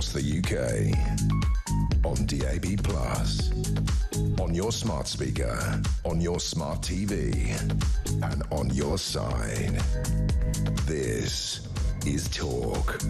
across the UK, on DAB+, on your smart speaker, on your smart TV, and on your side. This is Talk.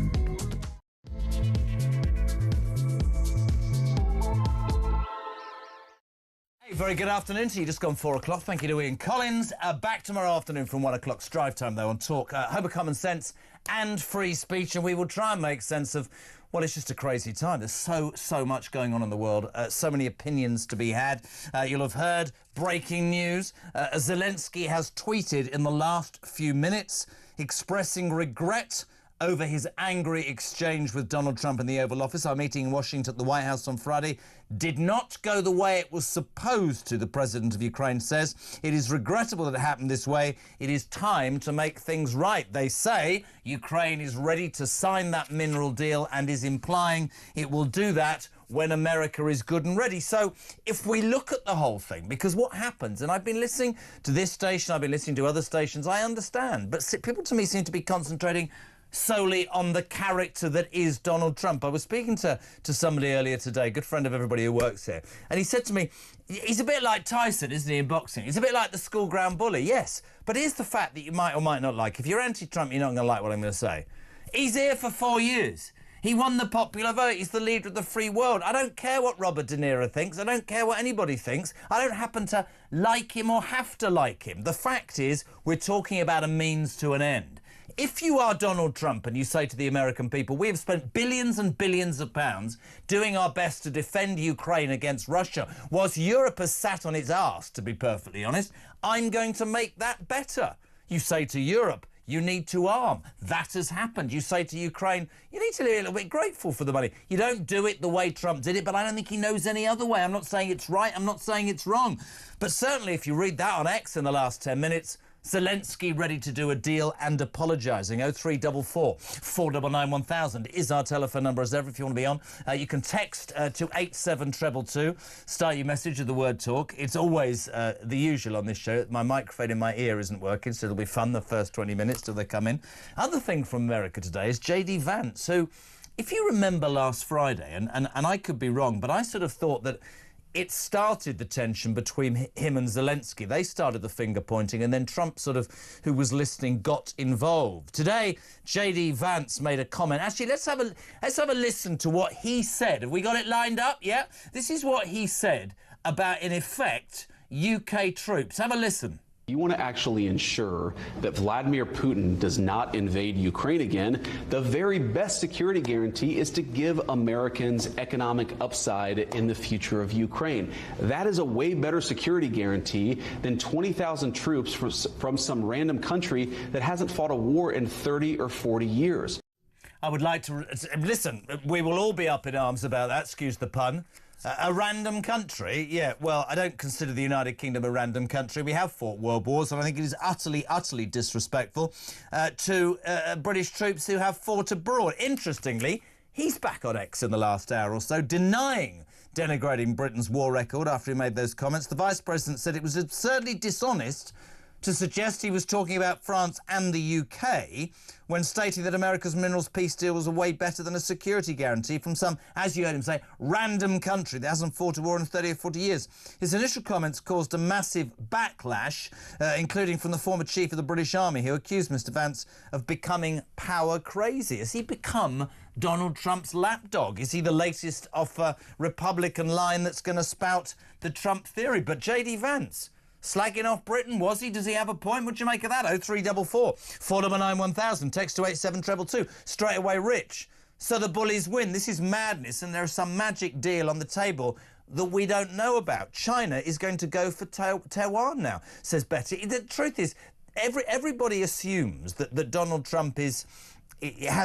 Very good afternoon to you. Just gone 4 o'clock. Thank you to Ian Collins. Back tomorrow afternoon from 1 o'clock. Drive time, though, on Talk. Home of Common Sense and free speech. And we will try and make sense of, well, it's just a crazy time. There's so much going on in the world. So many opinions to be had. You'll have heard breaking news. Zelenskyy has tweeted in the last few minutes expressing regret over his angry exchange with Donald Trump in the Oval Office. Our meeting in Washington at the White House on Friday did not go the way it was supposed to, the president of Ukraine says. It is regrettable that it happened this way. It is time to make things right. They say Ukraine is ready to sign that mineral deal and is implying it will do that when America is good and ready. So if we look at the whole thing, because what happens, and I've been listening to this station, I've been listening to other stations, I understand, but people to me seem to be concentrating solely on the character that is Donald Trump. I was speaking to somebody earlier today, a good friend of everybody who works here, and he said to me, he's a bit like Tyson, isn't he, in boxing? He's a bit like the school ground bully, yes. But here's the fact that you might or might not like. If you're anti-Trump, you're not going to like what I'm going to say. He's here for 4 years. He won the popular vote. He's the leader of the free world. I don't care what Robert De Niro thinks. I don't care what anybody thinks. I don't happen to like him or have to like him. The fact is, we're talking about a means to an end. If you are Donald Trump and you say to the American people, we have spent billions and billions of pounds doing our best to defend Ukraine against Russia, whilst Europe has sat on its arse, to be perfectly honest, I'm going to make that better. You say to Europe, you need to arm. That has happened. You say to Ukraine, you need to be a little bit grateful for the money. You don't do it the way Trump did it, but I don't think he knows any other way. I'm not saying it's right. I'm not saying it's wrong. But certainly if you read that on X in the last 10 minutes, Zelenskyy ready to do a deal and apologising. 0344 499 1000 is our telephone number as ever if you want to be on. You can text to 87222. Start your message with the word talk. It's always the usual on this show. My microphone in my ear isn't working, so it'll be fun the first 20 minutes till they come in. Other thing from America today is J.D. Vance, who, if you remember last Friday, and I could be wrong, but I sort of thought that it started the tension between him and Zelenskyy. They started the finger pointing, and then Trump, sort of, who was listening, got involved. Today, J.D. Vance made a comment. Actually, let's have a listen to what he said. Have we got it lined up? Yeah? This is what he said about, in effect, UK troops. Have a listen. You want to actually ensure that Vladimir Putin does not invade Ukraine again, the very best security guarantee is to give Americans economic upside in the future of Ukraine. That is a way better security guarantee than 20,000 troops from some random country that hasn't fought a war in 30 or 40 years. I would like to... Listen, we will all be up in arms about that, excuse the pun. A random country? Yeah, well, I don't consider the United Kingdom a random country. We have fought world wars, and I think it is utterly disrespectful to British troops who have fought abroad. Interestingly, he's back on X in the last hour or so, denigrating Britain's war record after he made those comments. The Vice President said it was absurdly dishonest to suggest he was talking about France and the UK when stating that America's minerals peace deal was a way better than a security guarantee from some, as you heard him say, random country that hasn't fought a war in 30 or 40 years. His initial comments caused a massive backlash, including from the former chief of the British Army, who accused Mr Vance of becoming power crazy. Has he become Donald Trump's lapdog? Is he the latest off a Republican line that's going to spout the Trump theory? But J.D. Vance, slagging off Britain, was he? Does he have a point? What do you make of that? 0344 499 1000. Text to 87222. Straight away rich. So the bullies win. This is madness, and there is some magic deal on the table that we don't know about. China is going to go for Taiwan now, says Betty. The truth is, everybody assumes that Donald Trump has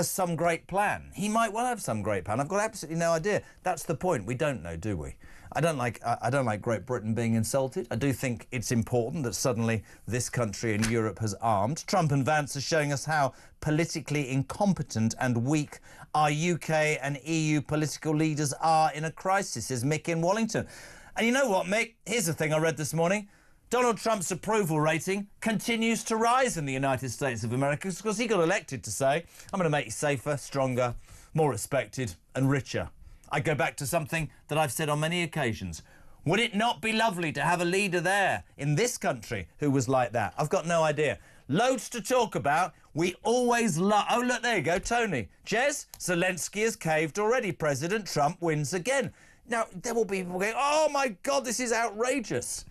some great plan. He might well have some great plan. I've got absolutely no idea. That's the point. We don't know, do we? I don't like Great Britain being insulted. I do think it's important that suddenly this country in Europe has armed. Trump and Vance are showing us how politically incompetent and weak our UK and EU political leaders are in a crisis, says Mick in Wallington. And you know what, Mick? Here's the thing I read this morning. Donald Trump's approval rating continues to rise in the United States of America because he got elected to say, I'm going to make you safer, stronger, more respected and richer. I go back to something that I've said on many occasions. Would it not be lovely to have a leader there in this country who was like that? I've got no idea. Loads to talk about. We always love... Oh, look, there you go, Tony. Jez, Zelenskyy has caved already. President Trump wins again. Now, there will be people going, oh, my God, this is outrageous.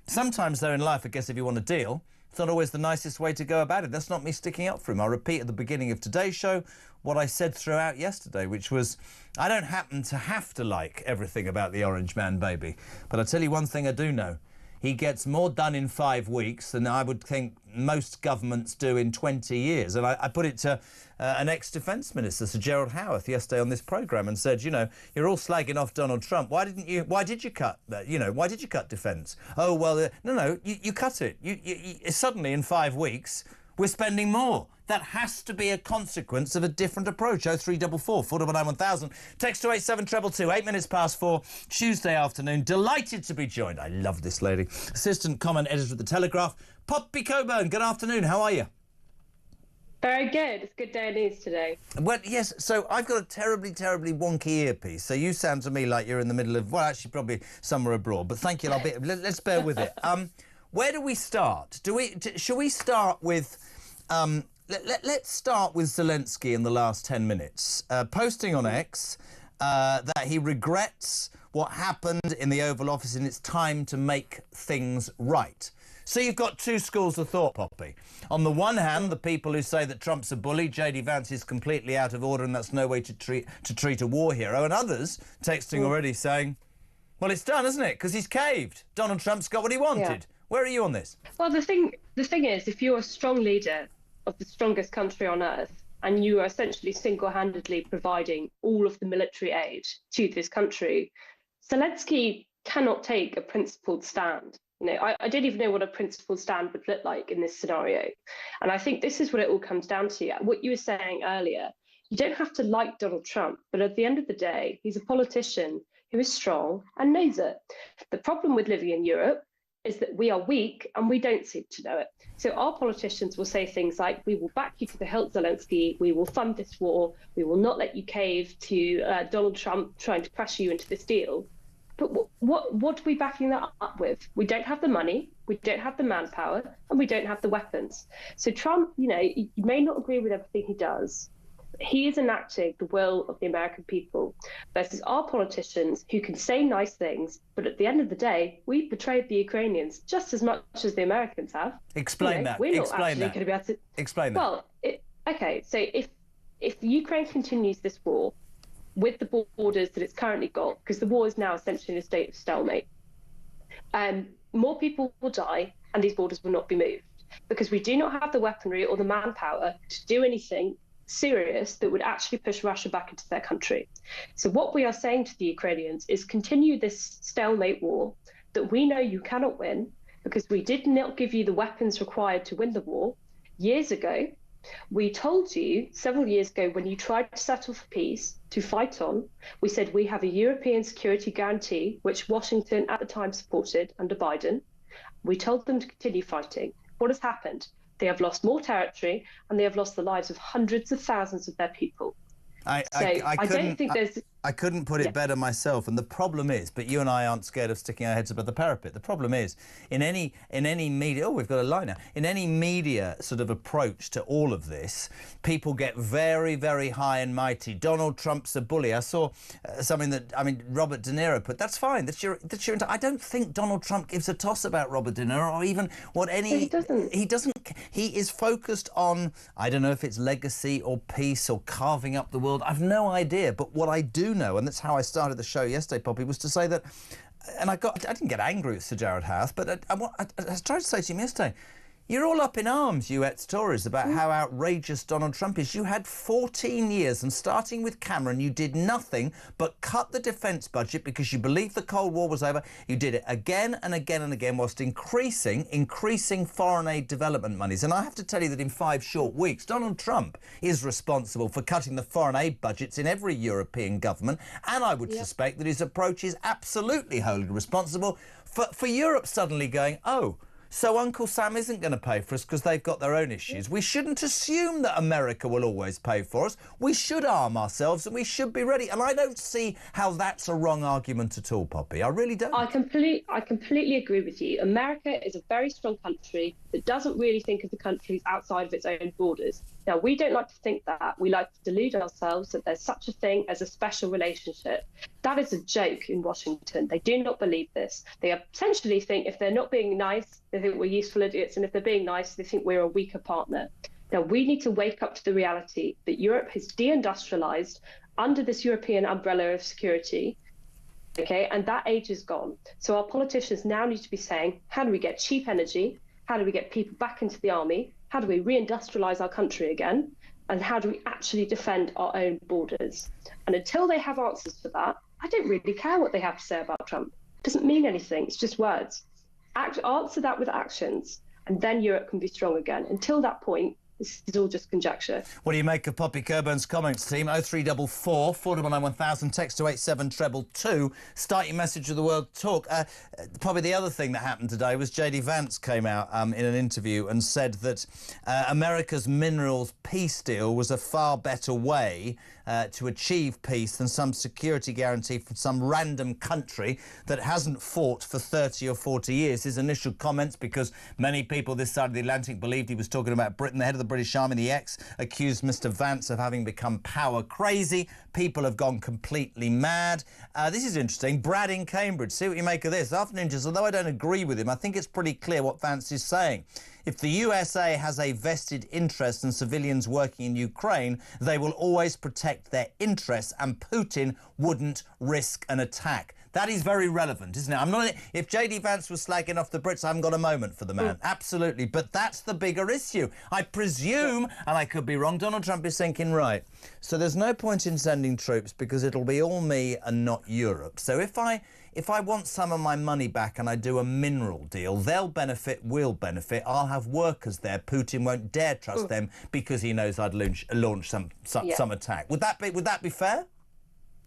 Sometimes, though, in life, I guess if you want a deal, it's not always the nicest way to go about it. That's not me sticking up for him. I'll repeat at the beginning of today's show what I said throughout yesterday, which was, I don't happen to have to like everything about the Orange Man baby. But I'll tell you one thing I do know. He gets more done in 5 weeks than I would think most governments do in 20 years. And I put it to an ex-defence minister, Sir Gerald Howarth, yesterday on this programme and said, you know, you're all slagging off Donald Trump. Why did you cut that? You know, why did you cut defence? Oh, well, no, you cut it. Suddenly in 5 weeks, we're spending more. That has to be a consequence of a different approach. 0344 499 1000. Text to 87222, 8 minutes past 4, Tuesday afternoon. Delighted to be joined. I love this lady. Assistant comment editor of The Telegraph, Poppy Coburn. Good afternoon. How are you? Very good. It's a good day of news today. Well, yes, so I've got a terribly, terribly wonky earpiece. So you sound to me like you're in the middle of, well, actually, probably somewhere abroad. But thank you. Let's bear with it. Where do we start? Shall we start with... Let's start with Zelenskyy in the last 10 minutes, posting on X that he regrets what happened in the Oval Office and it's time to make things right. So you've got two schools of thought, Poppy. On the one hand, the people who say that Trump's a bully, JD Vance is completely out of order and that's no way to treat a war hero, and others texting already saying, well, it's done, isn't it? Because he's caved. Donald Trump's got what he wanted. Yeah. Where are you on this? Well, the thing is, if you're a strong leader of the strongest country on earth, and you are essentially single-handedly providing all of the military aid to this country, Zelenskyy cannot take a principled stand. You know, I didn't even know what a principled stand would look like in this scenario. And I think this is what it all comes down to. What you were saying earlier, you don't have to like Donald Trump, but at the end of the day, he's a politician who is strong and knows it. The problem with living in Europe is that we are weak and we don't seem to know it. So our politicians will say things like, we will back you to the hilt, Zelenskyy, we will fund this war, we will not let you cave to Donald Trump trying to pressure you into this deal. But what are we backing that up with? We don't have the money, we don't have the manpower, and we don't have the weapons. So Trump, you know, you may not agree with everything he does, he is enacting the will of the American people versus our politicians who can say nice things, but at the end of the day, we've betrayed the Ukrainians just as much as the Americans have. Explain that. We're not Explain actually that. going to be able to... Explain that. Well, okay, so if Ukraine continues this war with the borders that it's currently got, because the war is now essentially in a state of stalemate, more people will die and these borders will not be moved because we do not have the weaponry or the manpower to do anything serious that would actually push Russia back into their country. So what we are saying to the Ukrainians is continue this stalemate war that we know you cannot win because we did not give you the weapons required to win the war years ago. We told you several years ago when you tried to settle for peace to fight on, we said we have a European security guarantee, which Washington at the time supported under Biden. We told them to continue fighting. What has happened? They have lost more territory and they have lost the lives of hundreds of thousands of their people. I don't think there's... I couldn't put it better myself. And the problem is, but you and I aren't scared of sticking our heads above the parapet. The problem is, in any media, we've got a line now. In any media sort of approach to all of this, people get very, very high and mighty. Donald Trump's a bully. I saw something that, Robert De Niro put. That's fine. That's your. I don't think Donald Trump gives a toss about Robert De Niro or even what any. He doesn't. He doesn't. He is focused on, I don't know if it's legacy or peace or carving up the world. I've no idea. But what I do know, and that's how I started the show yesterday, Poppy, was to say that, and I didn't get angry with Sir Gerald Howarth, but I tried to say to him yesterday, you're all up in arms, you ex-Tories, about how outrageous Donald Trump is. You had 14 years, and starting with Cameron, you did nothing but cut the defence budget because you believed the Cold War was over. You did it again and again and again whilst increasing foreign aid development monies. And I have to tell you that in 5 short weeks, Donald Trump is responsible for cutting the foreign aid budgets in every European government. And I would suspect that his approach is absolutely wholly responsible for Europe suddenly going, oh, So Uncle Sam isn't going to pay for us because they've got their own issues. We shouldn't assume that America will always pay for us. We should arm ourselves and we should be ready. And I don't see how that's a wrong argument at all, Poppy. I really don't. I completely agree with you. America is a very strong country that doesn't really think of the countries outside of its own borders. Now, we don't like to think that. We like to delude ourselves that there's such a thing as a special relationship. That is a joke in Washington. They do not believe this. They essentially think if they're not being nice, they think we're useful idiots. And if they're being nice, they think we're a weaker partner. Now, we need to wake up to the reality that Europe has deindustrialized under this European umbrella of security. Okay, and that age is gone. So our politicians now need to be saying, how do we get cheap energy? How do we get people back into the army? How do we reindustrialize our country again? And how do we actually defend our own borders? And until they have answers for that, I don't really care what they have to say about Trump. It doesn't mean anything. It's just words. Answer that with actions, and then Europe can be strong again. Until that point, this is all just conjecture. What do you make of Poppy Cockburn's comments, team? 0344 499 1000, text to 87222. Start your message with the word talk. Probably the other thing that happened today was JD Vance came out in an interview and said that America's minerals peace deal was a far better way to achieve peace than some security guarantee from some random country that hasn't fought for 30 or 40 years. His initial comments, because many people this side of the Atlantic believed he was talking about Britain, the head of the British Army, the ex, accused Mr Vance of having become power crazy. People have gone completely mad. This is interesting. Brad in Cambridge, see what you make of this. Afternoon, just although I don't agree with him, I think it's pretty clear what Vance is saying. If the USA has a vested interest in civilians working in Ukraine, they will always protect their interests, and Putin wouldn't risk an attack. That is very relevant, isn't it? If JD Vance was slagging off the Brits, I haven't got a moment for the man. Absolutely. But that's the bigger issue. I presume, and I could be wrong, Donald Trump is thinking, right, so there's no point in sending troops because it'll be all me and not Europe. So if I want some of my money back and I do a mineral deal, they'll benefit, we'll benefit. I'll have workers there. Putin won't dare trust them because he knows I'd launch some attack. Would that be fair?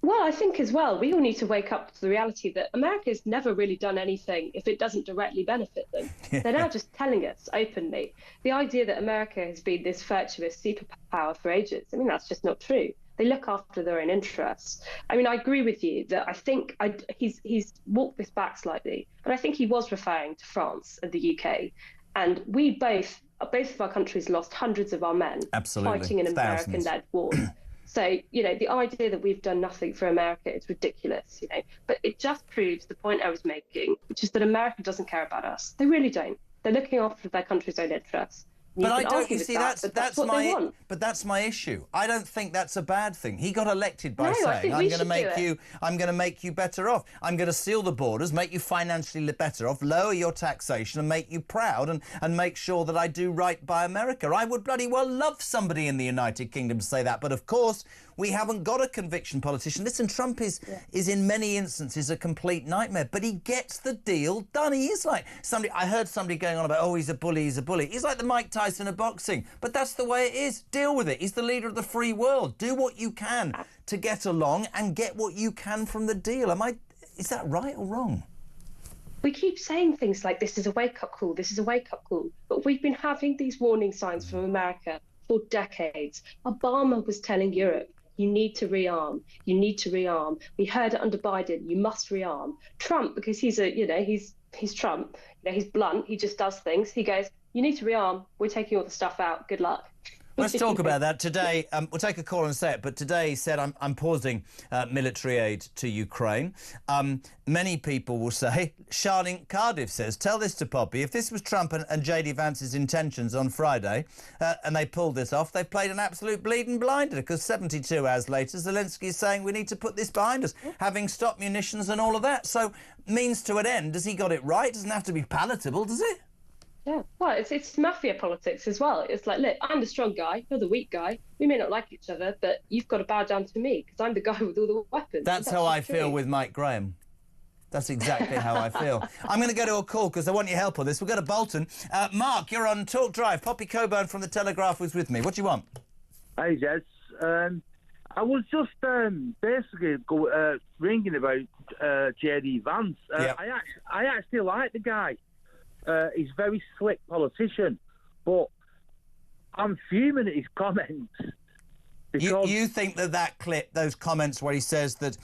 Well, I think as well, we all need to wake up to the reality that America's never really done anything if it doesn't directly benefit them. Yeah. They're now just telling us openly. The idea that America has been this virtuous superpower for ages, I mean, that's just not true. They look after their own interests. I mean, I agree with you that I think he's walked this back slightly, but I think he was referring to France and the UK. And we both of our countries lost hundreds of our men fighting in American-led wars. So, the idea that we've done nothing for America is ridiculous, But it just proves the point I was making, which is that America doesn't care about us. They really don't. They're looking after their country's own interests. But I don't. You see, that's what they want. But that's my issue. I don't think that's a bad thing. He got elected by saying, "I'm going to make you better off. I'm going to seal the borders, make you financially better off, lower your taxation, and make you proud, and make sure that I do right by America." I would bloody well love somebody in the United Kingdom to say that, but of course we haven't got a conviction politician. Listen, Trump is in many instances a complete nightmare, but he gets the deal done. He is like somebody. I heard somebody going on about, oh, he's a bully, he's a bully. He's like the Mike Tyson of boxing, but that's the way it is. Deal with it. He's the leader of the free world. Do what you can to get along and get what you can from the deal. Is that right or wrong? We keep saying things like this is a wake-up call, this is a wake-up call, but we've been having these warning signs from America for decades. Obama was telling Europe, you need to rearm. You need to rearm. We heard it under Biden. You must rearm. Trump, because he's Trump. He's blunt. He just does things. He goes, you need to rearm. We're taking all the stuff out. Good luck. Let's talk about that today. We'll take a call and say it, but today he said, I'm pausing military aid to Ukraine. Many people will say, Charlene Cardiff says, tell this to Poppy, if this was Trump and JD Vance's intentions on Friday and they pulled this off, they played an absolute bleeding blinder, because 72 hours later, Zelenskyy is saying we need to put this behind us, having stopped munitions and all of that. So, means to an end. Has he got it right? Doesn't have to be palatable, does it? Yeah, well, it's mafia politics as well. It's like, look, I'm the strong guy, you're the weak guy. We may not like each other, but you've got to bow down to me because I'm the guy with all the weapons. That's how I feel with Mike Graham. That's exactly how I feel. I'm going to go to a call because I want your help on this. We'll go to Bolton. Mark, you're on Talk Drive. Poppy Cockburn from The Telegraph was with me. What do you want? Hey, Jez. I was just basically ringing about JD Vance. Yep. I actually like the guy. he's a very slick politician, but I'm fuming at his comments. You think that clip, those comments where he says that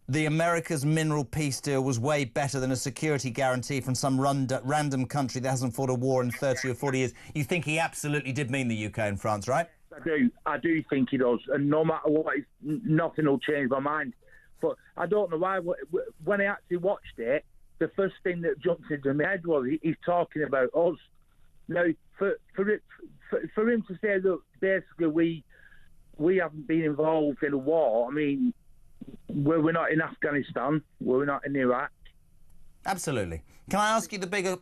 the America's mineral peace deal was way better than a security guarantee from some random country that hasn't fought a war in 30 or 40 years, you think he absolutely did mean the UK and France, right? I do think he does, and no matter what, nothing will change my mind. But I don't know why. When I actually watched it, the first thing that jumped into my head was he's talking about us. Now, for him to say that basically we haven't been involved in a war, I mean, we're not in Afghanistan, we're not in Iraq. Absolutely. Can I ask you the bigger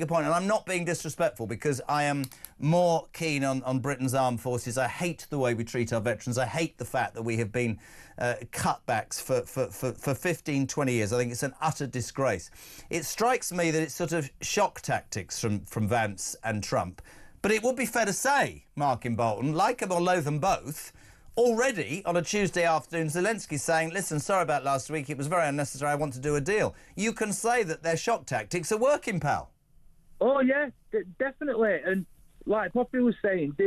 point? And I'm not being disrespectful, because I am more keen on Britain's armed forces. I hate the way we treat our veterans. I hate the fact that we have been cutbacks for 15, 20 years. I think it's an utter disgrace. It strikes me that it's sort of shock tactics from Vance and Trump. But it would be fair to say, Mark in Bolton, like them or loathe them both, already on a Tuesday afternoon, Zelensky's saying, listen, sorry about last week, it was very unnecessary, I want to do a deal. You can say that their shock tactics are working, pal. Oh, yeah, definitely. And like Poppy was saying,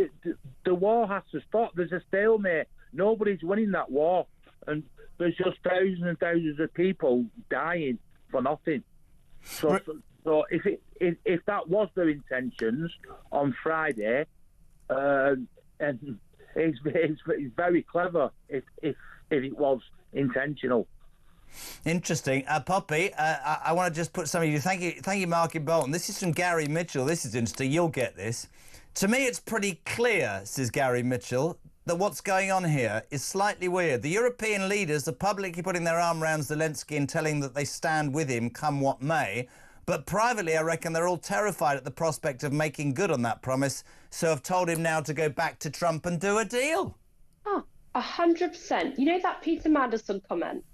the war has to stop. There's a stalemate. Nobody's winning that war. And there's just thousands and thousands of people dying for nothing. So if that was their intentions on Friday, and it's very clever if it was intentional. Interesting. Poppy, I want to just put something to you. Thank you, Mark in Bolton. This is from Gary Mitchell. This is interesting. You'll get this. To me, it's pretty clear, says Gary Mitchell, that what's going on here is slightly weird. The European leaders are publicly putting their arm around Zelenskyy and telling that they stand with him come what may. But privately, I reckon they're all terrified at the prospect of making good on that promise, so have told him now to go back to Trump and do a deal. Oh, 100%. You know that Peter Madison comment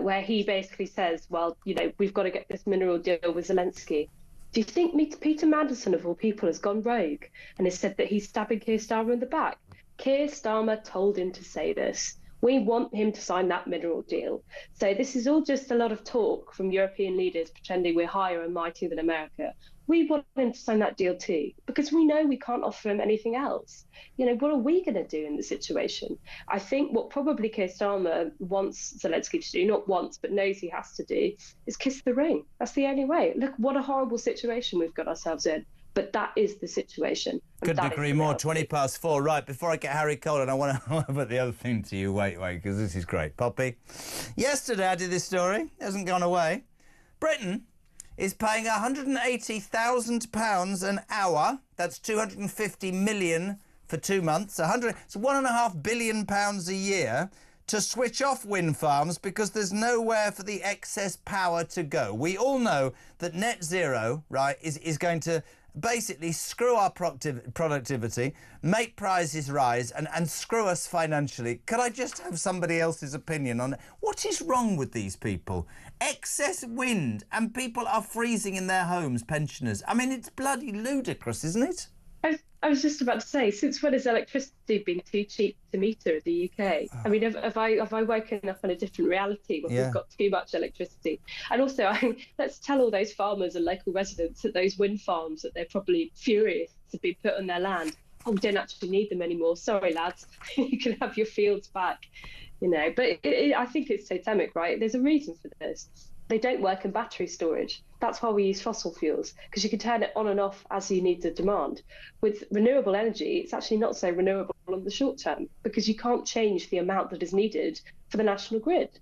where he basically says, well, you know, we've got to get this mineral deal with Zelenskyy. Do you think Peter Madison, of all people, has gone rogue and has said that he's stabbing Keir Starmer in the back? Keir Starmer told him to say this. We want him to sign that mineral deal. So this is all just a lot of talk from European leaders pretending we're higher and mightier than America. We want him to sign that deal too, because we know we can't offer him anything else. You know, what are we going to do in the situation? I think what probably Keir Starmer wants Zelenskyy to do, not wants, but knows he has to do, is kiss the ring. That's the only way. Look, what a horrible situation we've got ourselves in. But that is the situation. Couldn't agree more. 4:20. Right, before I get Harry Colin, I want to put the other thing to you. Wait, because this is great. Poppy. Yesterday I did this story. It hasn't gone away. Britain is paying £180,000 an hour. That's 250 million for 2 months. It's £1.5 billion a year to switch off wind farms because there's nowhere for the excess power to go. We all know that net zero, right, is going to basically screw our productivity, make prices rise and screw us financially. Could I just have somebody else's opinion on what is wrong with these people? Excess wind and people are freezing in their homes, pensioners. I mean, it's bloody ludicrous, isn't it? I was just about to say, since when has electricity been too cheap to meter in the UK? I mean, have I woken up in a different reality where we've got too much electricity? And also, let's tell all those farmers and local residents that those wind farms that they're probably furious to be put on their land, we don't actually need them anymore. Sorry, lads, you can have your fields back. You know, but I think it's totemic, right? There's a reason for this. They don't work in battery storage. That's why we use fossil fuels, because you can turn it on and off as you need the demand. With renewable energy, it's actually not so renewable in the short term because you can't change the amount that is needed for the national grid.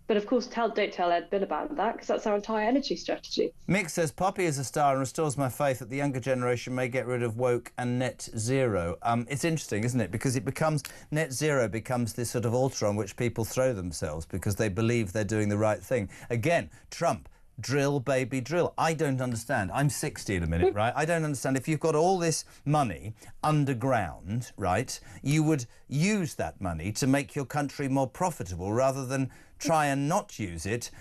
But of course, don't tell Ed Bill about that, because that's our entire energy strategy. Mick says, Poppy is a star and restores my faith that the younger generation may get rid of woke and net zero. It's interesting, isn't it? Because net zero becomes this sort of altar on which people throw themselves because they believe they're doing the right thing. Again, Trump. Drill, baby, drill. I don't understand. I'm 60 in a minute, right? I don't understand. If you've got all this money underground, right, you would use that money to make your country more profitable rather than try and not use it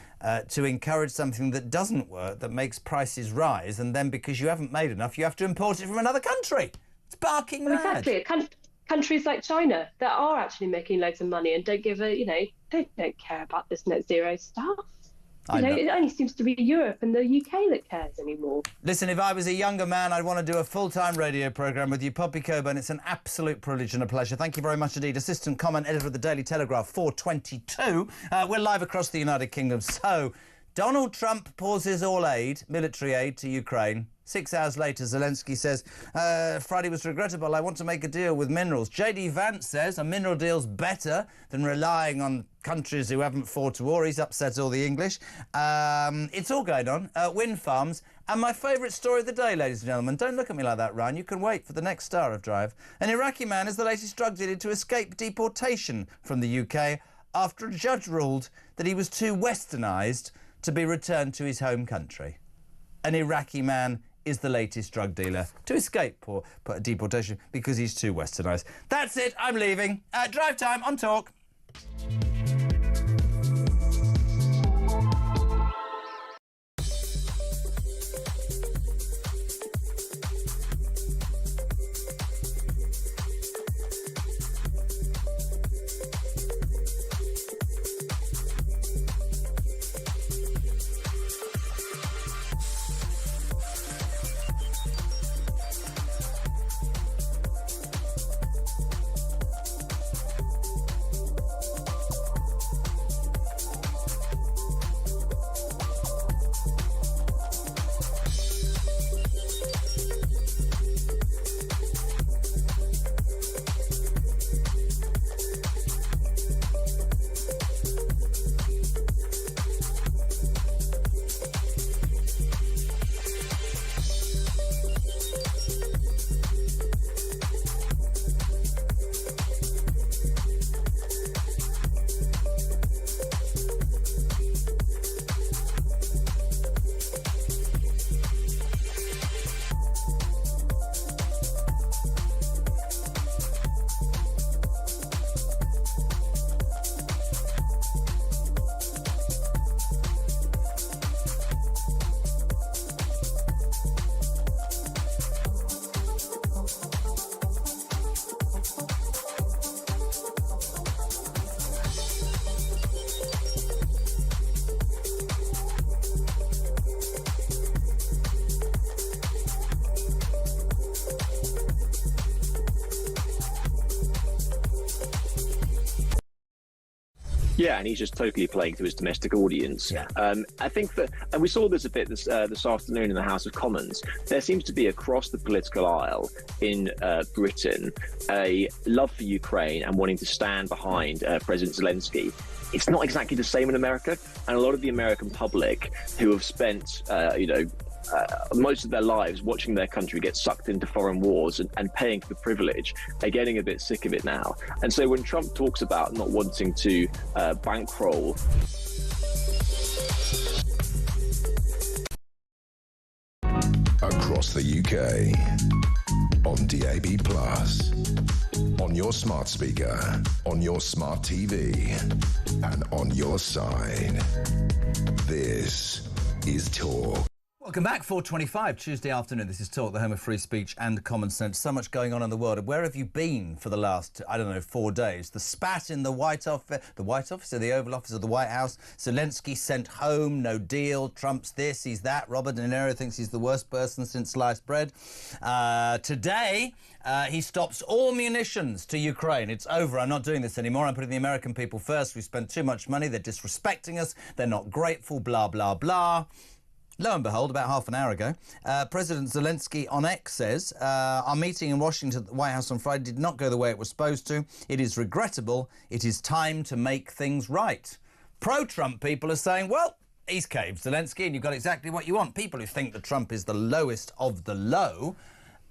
to encourage something that doesn't work, that makes prices rise, and then because you haven't made enough, you have to import it from another country. It's barking mad. Exactly. Countries like China that are actually making loads of money and don't give they don't care about this net zero stuff. It only seems to be Europe and the UK that cares anymore. Listen, if I was a younger man, I'd want to do a full-time radio programme with you, Poppy Coburn. It's an absolute privilege and a pleasure. Thank you very much indeed. Assistant comment editor of the Daily Telegraph, 422. We're live across the United Kingdom. So, Donald Trump pauses all aid, military aid to Ukraine. 6 hours later, Zelenskyy says, Friday was regrettable. I want to make a deal with minerals. J.D. Vance says a mineral deal's better than relying on countries who haven't fought a war. He's upset all the English. It's all going on. Wind farms. And my favourite story of the day, ladies and gentlemen. Don't look at me like that, Ryan. You can wait for the next star of Drive. An Iraqi man is the latest drug dealer to escape deportation from the UK after a judge ruled that he was too westernised to be returned to his home country. An Iraqi man is the latest drug dealer to escape deportation because he's too westernised. That's it. I'm leaving. Drive time on Talk. Yeah, and he's just totally playing to his domestic audience. Yeah. I think that, and we saw this a bit this afternoon in the House of Commons, there seems to be across the political aisle in Britain a love for Ukraine and wanting to stand behind President Zelenskyy. It's not exactly the same in America, and a lot of the American public who have spent, most of their lives watching their country get sucked into foreign wars and paying for the privilege are getting a bit sick of it now. And so when Trump talks about not wanting to bankroll across the UK, on DAB+, on your smart speaker, on your smart TV, and on your side, this is Talk. Welcome back, 4:25, Tuesday afternoon. This is Talk, the home of free speech and common sense. So much going on in the world. Where have you been for the last, 4 days? The spat in the White Office, or the Oval Office of the White House. Zelenskyy sent home, no deal. Trump's this, he's that. Robert De Niro thinks he's the worst person since sliced bread. Today, he stops all munitions to Ukraine. It's over. I'm not doing this anymore. I'm putting the American people first. We spent too much money. They're disrespecting us. They're not grateful, blah, blah, blah. Lo and behold, about half an hour ago, President Zelenskyy on X says, our meeting in Washington at the White House on Friday did not go the way it was supposed to. It is regrettable. It is time to make things right. Pro-Trump people are saying, well, he's caved, Zelenskyy, and you've got exactly what you want. People who think that Trump is the lowest of the low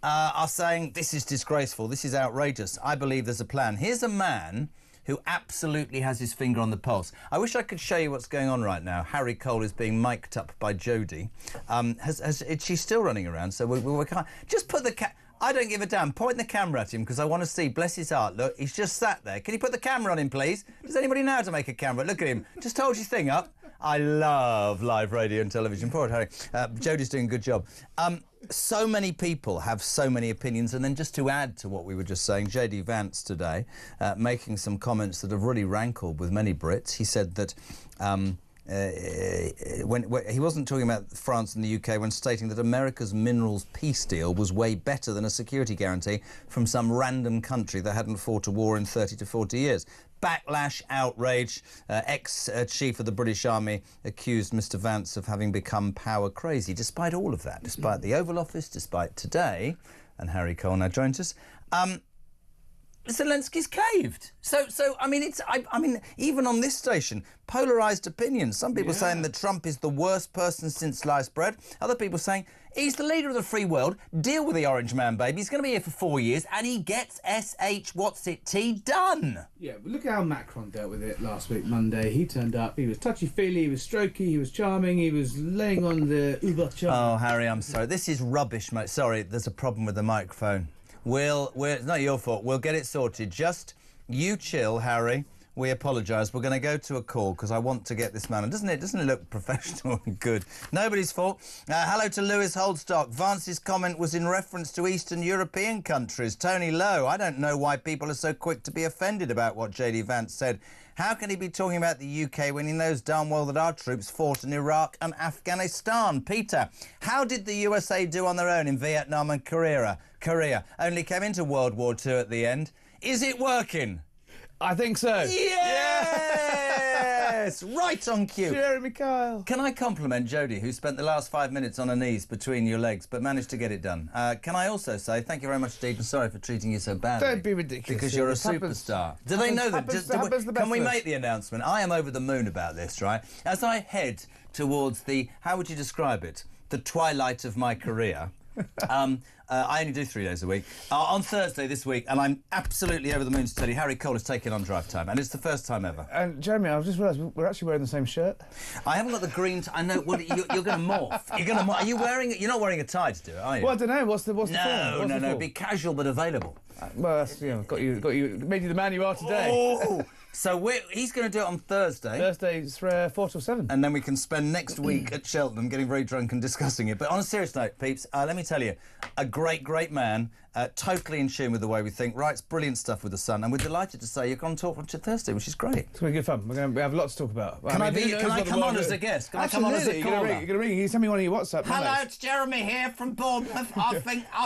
are saying, this is disgraceful, this is outrageous. I believe there's a plan. Here's a man who absolutely has his finger on the pulse. I wish I could show you what's going on right now. Harry Cole is being mic'd up by Jodie. She's still running around, so we can't... Just put the... I don't give a damn. Point the camera at him, because I want to see. Bless his heart. Look, he's just sat there. Can you put the camera on him, please? Does anybody know how to make a camera? Look at him. Just hold your thing up. I love live radio and television. Poor Harry. Jodie's doing a good job. So many people have so many opinions, and then just to add to what we were just saying, J.D. Vance today making some comments that have really rankled with many Brits. He said that when he wasn't talking about France and the UK when stating that America's minerals peace deal was way better than a security guarantee from some random country that hadn't fought a war in 30 to 40 years. Backlash, outrage. Ex-chief of the British Army accused Mr Vance of having become power crazy. Despite all of that, despite the Oval Office, despite today, and Harry Cole now joins us, Zelensky's caved. So I mean, I mean, even on this station, polarised opinions. Some people saying that Trump is the worst person since sliced bread. Other people saying he's the leader of the free world. Deal with the Orange Man, baby. He's going to be here for 4 years, and he gets T done. Yeah, but look at how Macron dealt with it last week, Monday. He turned up. He was touchy-feely. He was strokey. He was charming. He was laying on the Uber charm. Oh, Harry, I'm sorry. This is rubbish, mate. Sorry, there's a problem with the microphone. It's not your fault. We'll get it sorted. Just you chill, Harry. We apologise. We're going to go to a call because I want to get this man. And doesn't it look professional and good? Nobody's fault. Hello to Lewis Holdstock. Vance's comment was in reference to Eastern European countries. Tony Lowe. I don't know why people are so quick to be offended about what J.D. Vance said. How can he be talking about the UK when he knows darn well that our troops fought in Iraq and Afghanistan? Peter, how did the USA do on their own in Vietnam and Korea? Only came into World War II at the end. Is it working? I think so. Yes! Right on cue. Jeremy Kyle. Can I compliment Jodie, who spent the last 5 minutes on her knees between your legs, but managed to get it done? Can I also say thank you very much, Steve, and sorry for treating you so badly. Don't be ridiculous. Because you're a superstar. Do they know that? Can we make the announcement? I am over the moon about this, right? As I head towards the, how would you describe it? The twilight of my career. I only do 3 days a week. On Thursday this week, and I'm absolutely over the moon to tell you, Harry Cole is taking on Drive Time, and it's the first time ever. And Jeremy, I've just realised we're actually wearing the same shirt. I haven't got the green. I know. What you're going to morph. You're going to. Are you wearing it? You're not wearing a tie to do it, are you? Well, I don't know. What's the No. Be casual but available. Well, that's, got you. Made you the man you are today. Oh. So he's going to do it on Thursday. Thursday's 4 till 7. And then we can spend next week at Cheltenham getting very drunk and discussing it. But on a serious note, peeps, let me tell you, a great man, totally in tune with the way we think, writes brilliant stuff with The Sun, and we're delighted to say you're going to talk on Thursday, which is great. It's going to be good fun. We have a lot to talk about. Can I come on as a guest? Can I come on as a caller? You're going to ring. Can you send me one of your WhatsApp numbers? Hello, it's Jeremy here from Bournemouth. I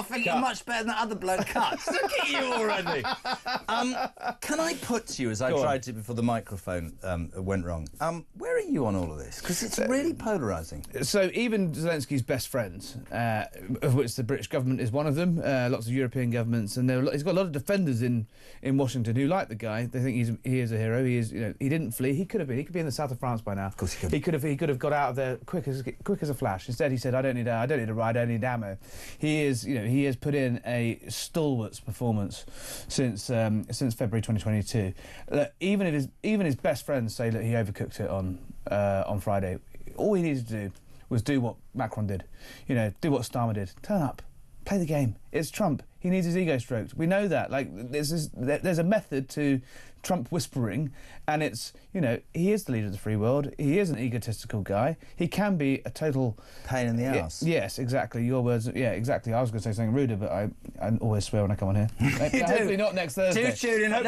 think you're much better than that other bloke. Cuts. Look at you already. Can I put to you, as I tried to before the microphone went wrong, where are you on all of this? Because it's really polarising. So even Zelensky's best friends, of which the British government is one of them, lots of European governments, and he's got a lot of defenders in Washington who like the guy. They think he is a hero. He is, he didn't flee. He could have been. He could be in the south of France by now. Of course he could. He could have got out of there quick as a flash. Instead, he said, "I don't need a ride. I don't need ammo." He has put in a stalwart performance since February 2022. Even his best friends say that he overcooked it on Friday. All he needed to do was do what Macron did. Do what Starmer did. Turn up. Play the game. It's Trump. He needs his ego stroked. We know that. There's a method to Trump whispering, and it's, he is the leader of the free world. He is an egotistical guy. He can be a total pain in the ass. Yes, exactly. Your words. Yeah, exactly. I was going to say something ruder, but I always swear when I come on here. Hopefully not next Thursday. Tune in on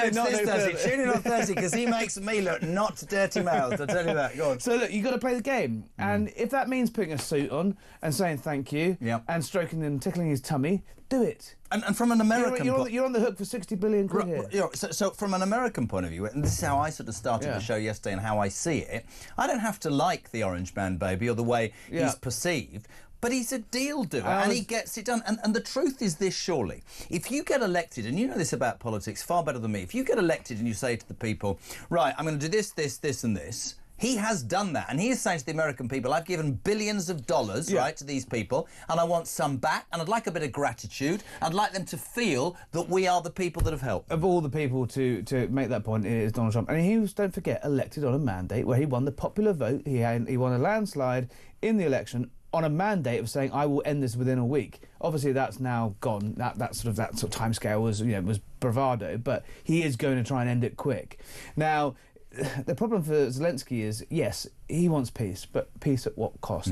Thursday, because he makes me look not dirty mouthed. I'll tell you that. Go on. So look, you've got to play the game, and if that means putting a suit on and saying thank you, and stroking and tickling his tummy, do it. And from an American... You're on the hook for 60 billion quid here. So from an American point of view, and this is how I sort of started the show yesterday and how I see it, I don't have to like the Orange Man baby or the way he's perceived, but he's a deal doer and he gets it done. And the truth is this, surely. If you get elected, and you know this about politics far better than me, if you get elected and you say to the people, right, I'm going to do this, this and this, he has done that, and he is saying to the American people, I've given billions of dollars, right, to these people, and I want some back, and I'd like a bit of gratitude. I'd like them to feel that we are the people that have helped. Of all the people to make that point, it is Donald Trump. And he was, don't forget, elected on a mandate where he won the popular vote. He won a landslide in the election on a mandate of saying, I will end this within a week. Obviously, that's now gone. That sort of timescale was bravado, but he is going to try and end it quick. Now, the problem for Zelenskyy is, yes, he wants peace, but peace at what cost?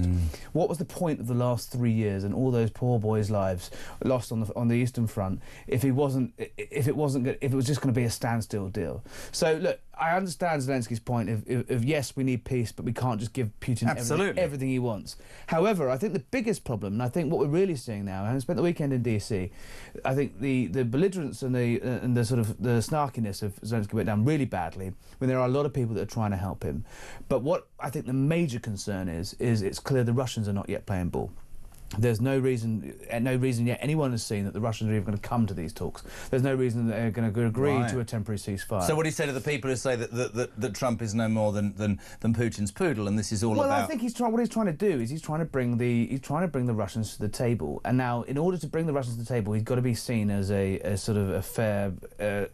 What was the point of the last 3 years and all those poor boys' lives lost on the Eastern Front if it was just going to be a standstill deal? So look, I understand Zelensky's point of yes, we need peace, but we can't just give Putin everything he wants. However, I think the biggest problem, and I think what we're really seeing now, and I spent the weekend in DC, I think the belligerence and the sort of the snarkiness of Zelensky went down really badly when there are a lot of people that are trying to help him. But what I think the major concern is it's clear the Russians are not yet playing ball. There's no reason yet anyone has seen that the Russians are even going to come to these talks. There's no reason that they're going to agree to a temporary ceasebire. So what do you say to the people who say that Trump is no more than Putin's poodle, and this is all about? Well, I think what he's trying to do is he's trying to bring the Russians to the table. And now, in order to bring the Russians to the table, he's got to be seen as a sort of a fair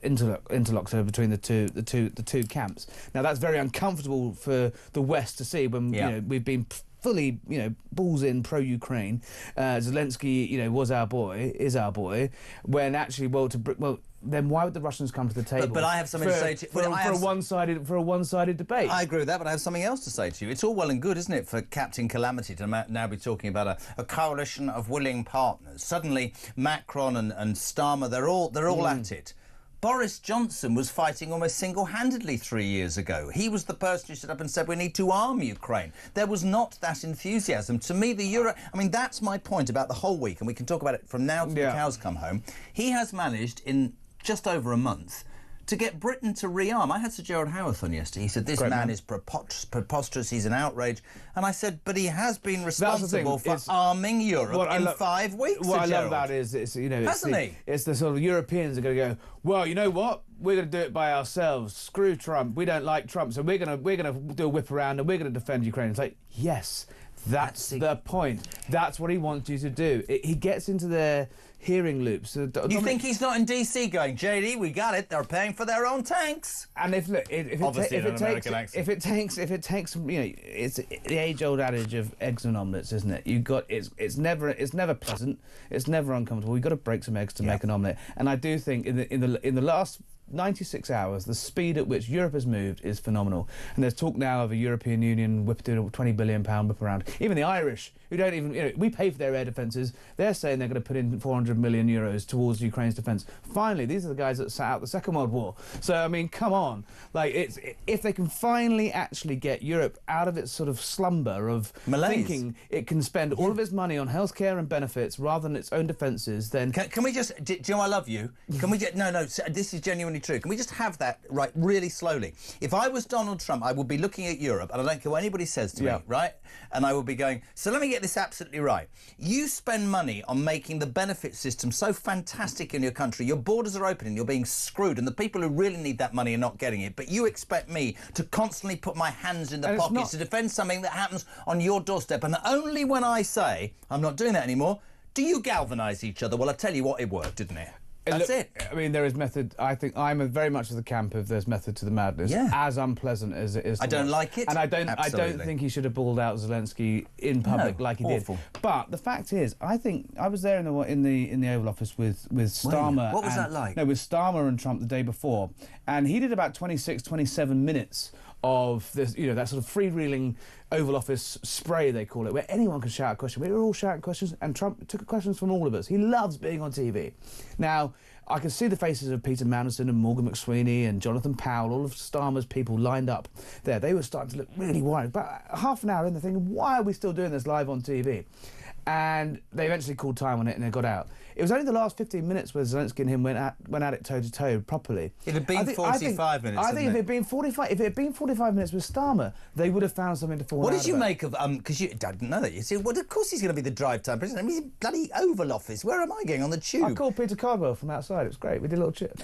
interlocutor between the two camps. Now, that's very uncomfortable for the West to see when we've been fully, balls in pro-Ukraine. Zelensky, is our boy. When actually, then why would the Russians come to the table? But I have something to say to you. For a one-sided debate. I agree with that, but I have something else to say to you. It's all well and good, isn't it, for Captain Calamity to now be talking about a coalition of willing partners. Suddenly, Macron and Starmer, they're all at it. Boris Johnson was fighting almost single-handedly 3 years ago. He was the person who stood up and said we need to arm Ukraine. There was not that enthusiasm. To me, that's my point about the whole week, and we can talk about it from now to the cows come home. He has managed in just over a month to get Britain to rearm. I had Sir Gerald Howarth on yesterday. He said, this man is preposterous, he's an outrage. And I said, but he has been responsible for arming Europe in 5 weeks, What I love about it is, it's the sort of Europeans are going to go, well, you know what? We're going to do it by ourselves. Screw Trump. We don't like Trump, so we're going to do a whip around and we're going to defend Ukraine. It's like, yes, that's the point. That's what he wants you to do. He gets into their hearing loops. You think he's not in DC going, JD, we got it. They're paying for their own tanks. And if it takes, it's the age-old adage of eggs and omelettes, isn't it? It's never pleasant. It's never uncomfortable. You've got to break some eggs to make an omelette. And I do think in the last 96 hours, the speed at which Europe has moved is phenomenal. And there's talk now of a European Union doing a £20 billion whip around. Even the Irish, who don't even, we pay for their air defences, they're saying they're going to put in 400 million euros towards Ukraine's defence. Finally, these are the guys that sat out the Second World War. So, I mean, come on. If they can finally actually get Europe out of its sort of slumber of thinking it can spend all of its money on healthcare and benefits rather than its own defences, then... Can we just... Do you know I love you? Can we just... No, this is genuinely true. Can we just have that right really slowly? If I was Donald Trump, I would be looking at Europe, and I don't care what anybody says to me, right? And I would be going, so let me get this absolutely right. You spend money on making the benefit system so fantastic in your country. Your borders are open and you're being screwed, and the people who really need that money are not getting it. But you expect me to constantly put my hands in the pockets to defend something that happens on your doorstep. And only when I say, I'm not doing that anymore, do you galvanise each other? Well, I tell you what, it worked, didn't it? That's it. I mean, there is method. I think I'm very much of the camp of there's method to the madness. Yeah. As unpleasant as it is. I don't like it. And I don't think he should have bawled out Zelensky in public like he did. But the fact is, I think I was there in the Oval Office with Starmer. What was that like? No, with Starmer and Trump the day before, and he did about 26, 27 minutes of this, that sort of freewheeling Oval Office spray, they call it, where anyone can shout a question. We were all shouting questions, and Trump took questions from all of us. He loves being on TV. Now, I can see the faces of Peter Mandelson and Morgan McSweeney and Jonathan Powell, all of Starmer's people lined up there. They were starting to look really worried. But half an hour in, they're thinking, why are we still doing this live on TV? And they eventually called time on it and it got out. It was only the last 15 minutes where Zelensky and him went at it toe-to-toe properly. It had been 45 minutes, I think if it had been 45 minutes with Starmer, they would have found something to fall out What did you make of... Because I didn't know that. You see, well, of course he's going to be the drive-time president. I mean, he's bloody Oval Office. Where am I going? On the tube? I called Peter Cardwell from outside. It was great. We did a little chat.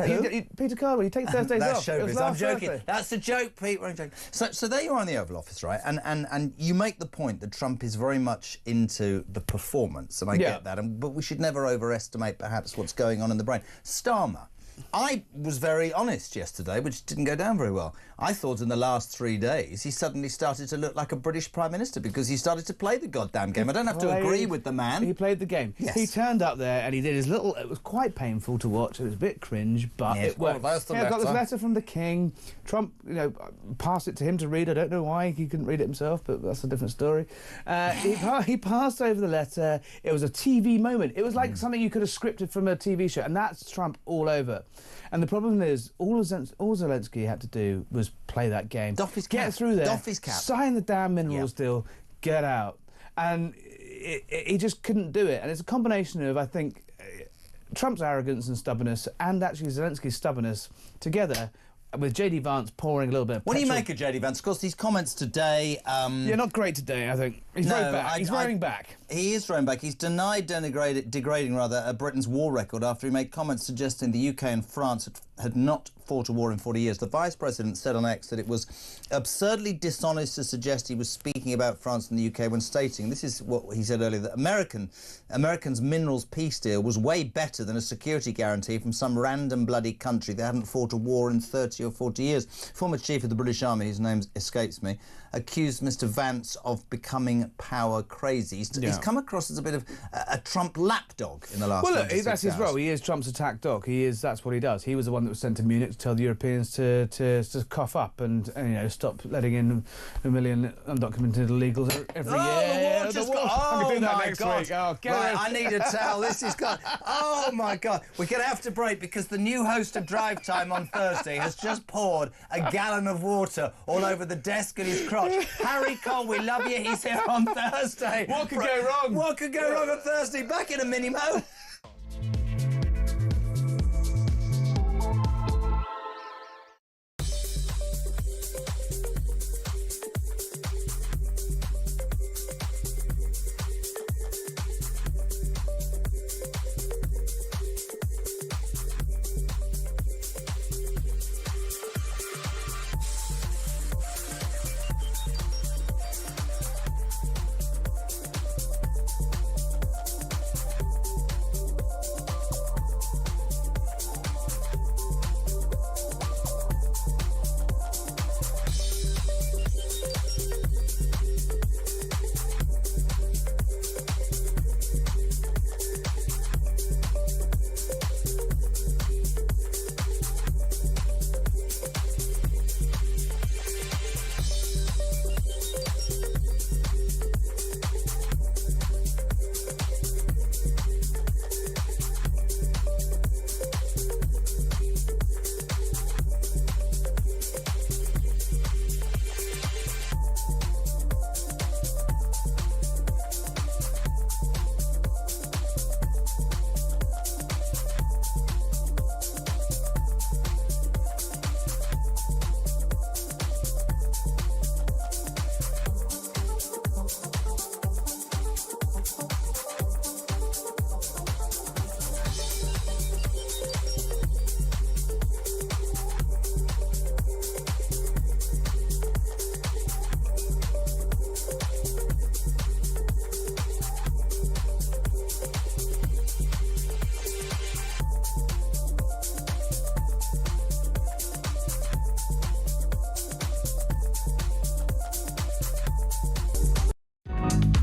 Peter Cardwell, he takes Thursdays off. Showbiz. I'm joking. Thursday. That's a joke, Pete. I'm joking. So there you are in the Oval Office, right? And you make the point that Trump is very much into the performance, and I get that. But we should never overestimate, perhaps, what's going on in the brain. Starmer. I was very honest yesterday, which didn't go down very well. I thought in the last 3 days he suddenly started to look like a British Prime Minister because he started to play the goddamn game. I don't have to agree with the man. He played the game. Yes. He turned up there and he did his little... It was quite painful to watch. It was a bit cringe, but it worked. I got this letter from the King. Trump, passed it to him to read. I don't know why. He couldn't read it himself, but that's a different story. He passed over the letter. It was a TV moment. It was like something you could have scripted from a TV show, and that's Trump all over. And the problem is, all Zelensky had to do was play that game. Doff his get cap. through there, Doff his cap. sign the damn minerals deal, get out. And he just couldn't do it. And it's a combination of, I think, Trump's arrogance and stubbornness and actually Zelensky's stubbornness together, with J.D. Vance pouring a little bit of What do you petrol. make of J.D. Vance? Of course, these comments today... Yeah, not great today, I think. He's very back. He's rowing back. He is rowing back. He's denied degrading Britain's war record after he made comments suggesting the UK and France had not fought a war in 40 years. The Vice President said on X that it was absurdly dishonest to suggest he was speaking about France and the UK when stating, this is what he said earlier, that Americans' minerals peace deal was way better than a security guarantee from some random bloody country that hadn't fought a war in 30 or 40 years. Former chief of the British Army, whose name escapes me, accused Mr Vance of becoming power crazy. He's come across as a bit of a Trump lapdog in the last. Well, look, that's his role. He is Trump's attack dog. That's what he does. He was the one that was sent to Munich to tell the Europeans to cough up and stop letting in a million undocumented illegals every year. Oh my God! Oh, right, I need to tell. This is God. Oh my God! We're going to have to break because the new host of Drive Time on Thursday has just poured a gallon of water all over the desk and his crotch. Harry Cole, we love you. He's here on Thursday. What could go wrong? What could go wrong on Thursday? Back in a mini-mo.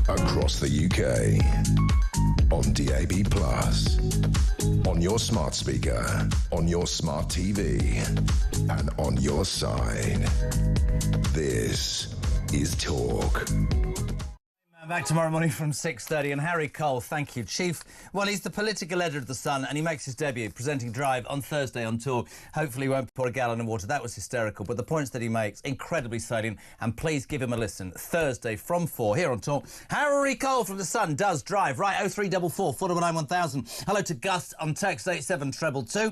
Across the UK, on DAB+, on your smart speaker, on your smart TV, and on your side. This is Talk. Back tomorrow morning from 6:30, and Harry Cole, thank you, Chief. Well, he's the political editor of The Sun, and he makes his debut presenting Drive on Thursday on Talk. Hopefully he won't pour a gallon of water. That was hysterical, but the points that he makes, incredibly salient, and please give him a listen. Thursday from 4 here on Talk. Harry Cole from The Sun does Drive. Right, 0344 499 1000. Hello to Gus on text 87222.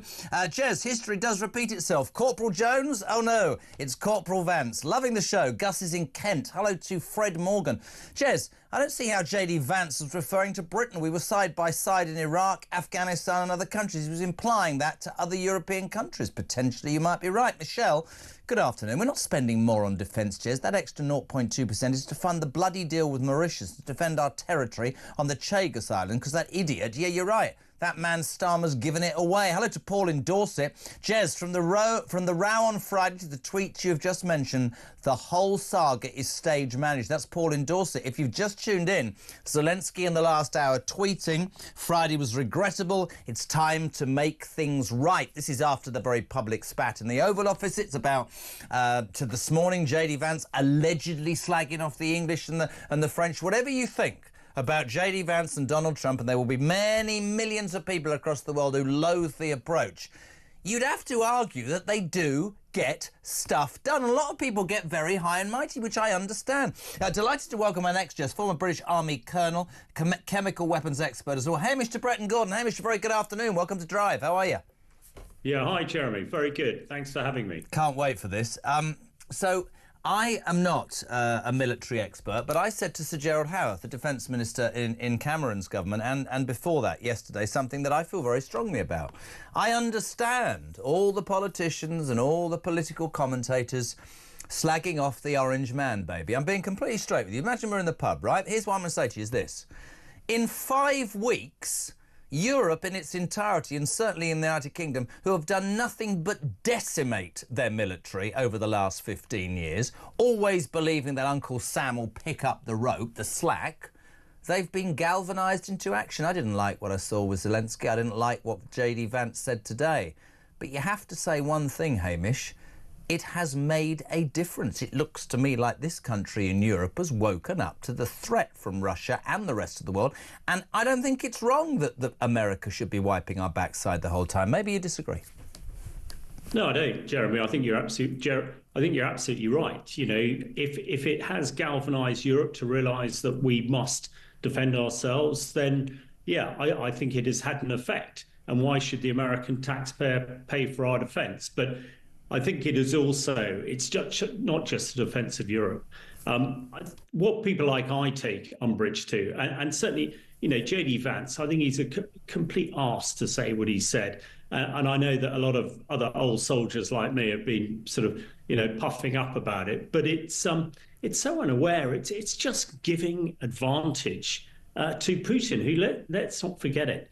Jez, history does repeat itself. Corporal Jones? Oh no, it's Corporal Vance. Loving the show. Gus is in Kent. Hello to Fred Morgan. Jez, I don't see how J.D. Vance was referring to Britain. We were side by side in Iraq, Afghanistan and other countries. He was implying that to other European countries. Potentially, you might be right. Michelle, good afternoon. We're not spending more on defence, Jez. That extra 0.2% is to fund the bloody deal with Mauritius to defend our territory on the Chagos Island, because that idiot, yeah, you're right, that man Starmer's given it away. Hello to Paul in Dorset. Jez, from the row on Friday to the tweets you have just mentioned, the whole saga is stage managed. That's Paul in Dorset. If you've just tuned in, Zelenskyy in the last hour tweeting, Friday was regrettable. It's time to make things right. This is after the very public spat in the Oval Office. It's about to this morning, J.D. Vance allegedly slagging off the English and the French. Whatever you think about J.D. Vance and Donald Trump, and there will be many millions of people across the world who loathe the approach, you'd have to argue that they do get stuff done. A lot of people get very high and mighty, which I understand. Delighted to welcome our next guest, former British Army Colonel, chemical weapons expert as well, Hamish de Bretton-Gordon. Hamish, a very good afternoon. Welcome to Drive. How are you? Yeah, hi, Jeremy. Very good. Thanks for having me. Can't wait for this. So I am not a military expert, but I said to Sir Gerald Howarth, the Defence Minister in Cameron's government, and before that, yesterday, something that I feel very strongly about. I understand all the politicians and all the political commentators slagging off the orange man, baby. I'm being completely straight with you. Imagine we're in the pub, right? Here's what I'm going to say to you is this. In 5 weeks, Europe in its entirety, and certainly in the United Kingdom, who have done nothing but decimate their military over the last 15 years, always believing that Uncle Sam will pick up the rope, the slack, they've been galvanised into action. I didn't like what I saw with Zelenskyy. I didn't like what J.D. Vance said today. But you have to say one thing, Hamish. It has made a difference. It looks to me like this country in Europe has woken up to the threat from Russia and the rest of the world. And I don't think it's wrong that America should be wiping our backside the whole time. Maybe you disagree. No, I don't, Jeremy. I think you're absolutely right. You know, if it has galvanised Europe to realise that we must defend ourselves, then yeah, I think it has had an effect. And why should the American taxpayer pay for our defence? But I think it is also, it's just, not just the defence of Europe. What people like I take umbrage to, and certainly, you know, J.D. Vance, I think he's a complete arse to say what he said. And I know that a lot of other old soldiers like me have been sort of, you know, puffing up about it. But it's so unaware. It's just giving advantage to Putin, who, let's not forget it,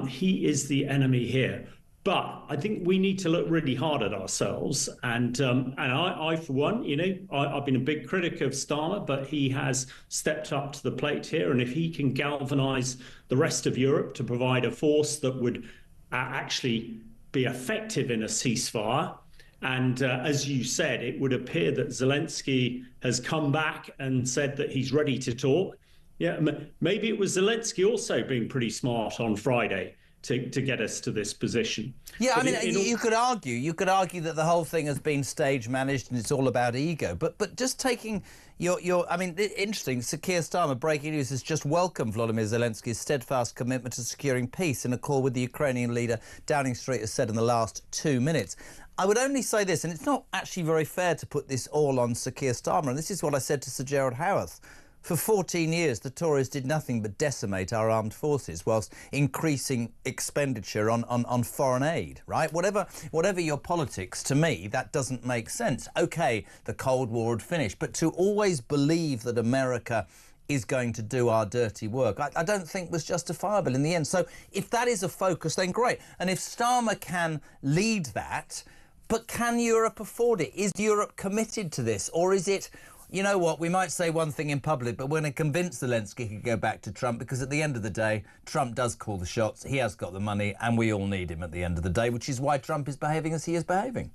he is the enemy here. But I think we need to look really hard at ourselves. And I, for one, you know, I've been a big critic of Starmer, but he has stepped up to the plate here. And if he can galvanise the rest of Europe to provide a force that would actually be effective in a ceasefire, and as you said, it would appear that Zelenskyy has come back and said that he's ready to talk. Yeah, maybe it was Zelenskyy also being pretty smart on Friday to get us to this position. Yeah, but I mean, you could argue that the whole thing has been stage managed and it's all about ego. But just taking your I mean, interesting. Sir Keir Starmer, breaking news, has just welcomed Volodymyr Zelensky's steadfast commitment to securing peace in a call with the Ukrainian leader. Downing Street has said in the last 2 minutes. I would only say this, and it's not actually very fair to put this all on Sir Keir Starmer, and this is what I said to Sir Gerald Howarth. For 14 years, the Tories did nothing but decimate our armed forces whilst increasing expenditure on foreign aid, right? Whatever your politics, to me, that doesn't make sense. OK, the Cold War had finished, but to always believe that America is going to do our dirty work, I don't think was justifiable in the end. So if that is a focus, then great. And if Starmer can lead that, but can Europe afford it? Is Europe committed to this? Or is it, you know what, we might say one thing in public, but we're going to convince Zelenskyy to go back to Trump, because at the end of the day, Trump does call the shots, he has got the money, and we all need him at the end of the day, which is why Trump is behaving as he is behaving.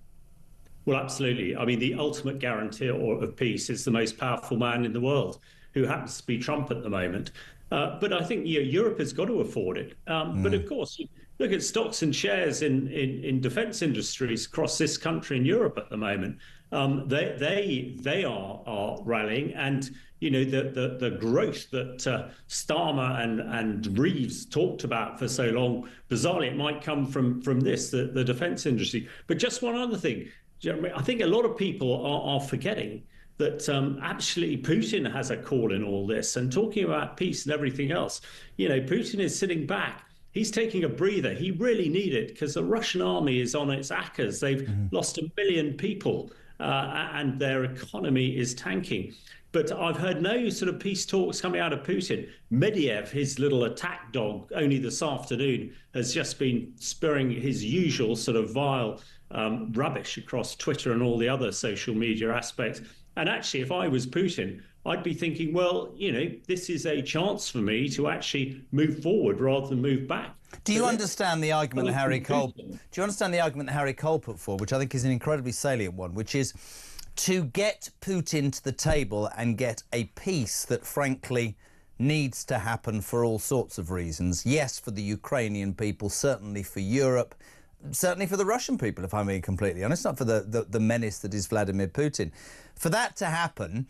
Well, absolutely. I mean, the ultimate guarantor of peace is the most powerful man in the world, who happens to be Trump at the moment. But I think Europe has got to afford it. But of course, look at stocks and shares in defence industries across this country and Europe at the moment. They are rallying, and you know the growth that Starmer and Reeves talked about for so long. Bizarrely, it might come from this, the defence industry. But just one other thing, Jeremy, I think a lot of people are forgetting that actually Putin has a call in all this, and talking about peace and everything else. You know, Putin is sitting back. He's taking a breather. He really needed it, because the Russian army is on its accas. They've lost 1 million people. And their economy is tanking. But I've heard no sort of peace talks coming out of Putin. Medvedev, his little attack dog, only this afternoon has just been spewing his usual sort of vile rubbish across Twitter and all the other social media aspects. And actually, if I was Putin, I'd be thinking, well, you know, this is a chance for me to actually move forward rather than move back. Do you understand the argument that Harry Cole? Do you understand the argument that Harry Cole put forward, which I think is an incredibly salient one, which is to get Putin to the table and get a peace that, frankly, needs to happen for all sorts of reasons. Yes, for the Ukrainian people, certainly for Europe. certainly for the Russian people, if I'm being completely honest, not for the menace that is Vladimir Putin. For that to happen,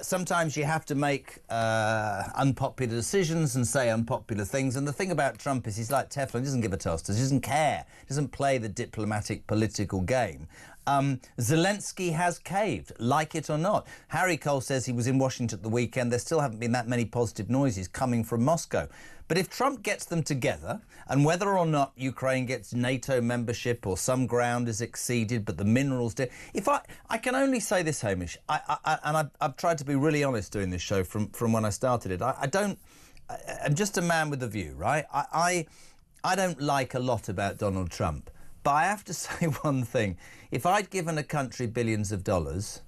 sometimes you have to make unpopular decisions and say unpopular things. And the thing about Trump is he's like Teflon. He doesn't give a toss. He doesn't care. He doesn't play the diplomatic political game. Zelenskyy has caved, like it or not. Harry Cole says he was in Washington at the weekend. There still haven't been that many positive noises coming from Moscow. But if Trump gets them together, and whether or not Ukraine gets NATO membership or some ground is exceeded, but the minerals do. If I can only say this, Hamish, I've tried to be really honest doing this show from when I started it. I'm just a man with a view, right? I don't like a lot about Donald Trump. But I have to say one thing. If I'd given a country billions of dollars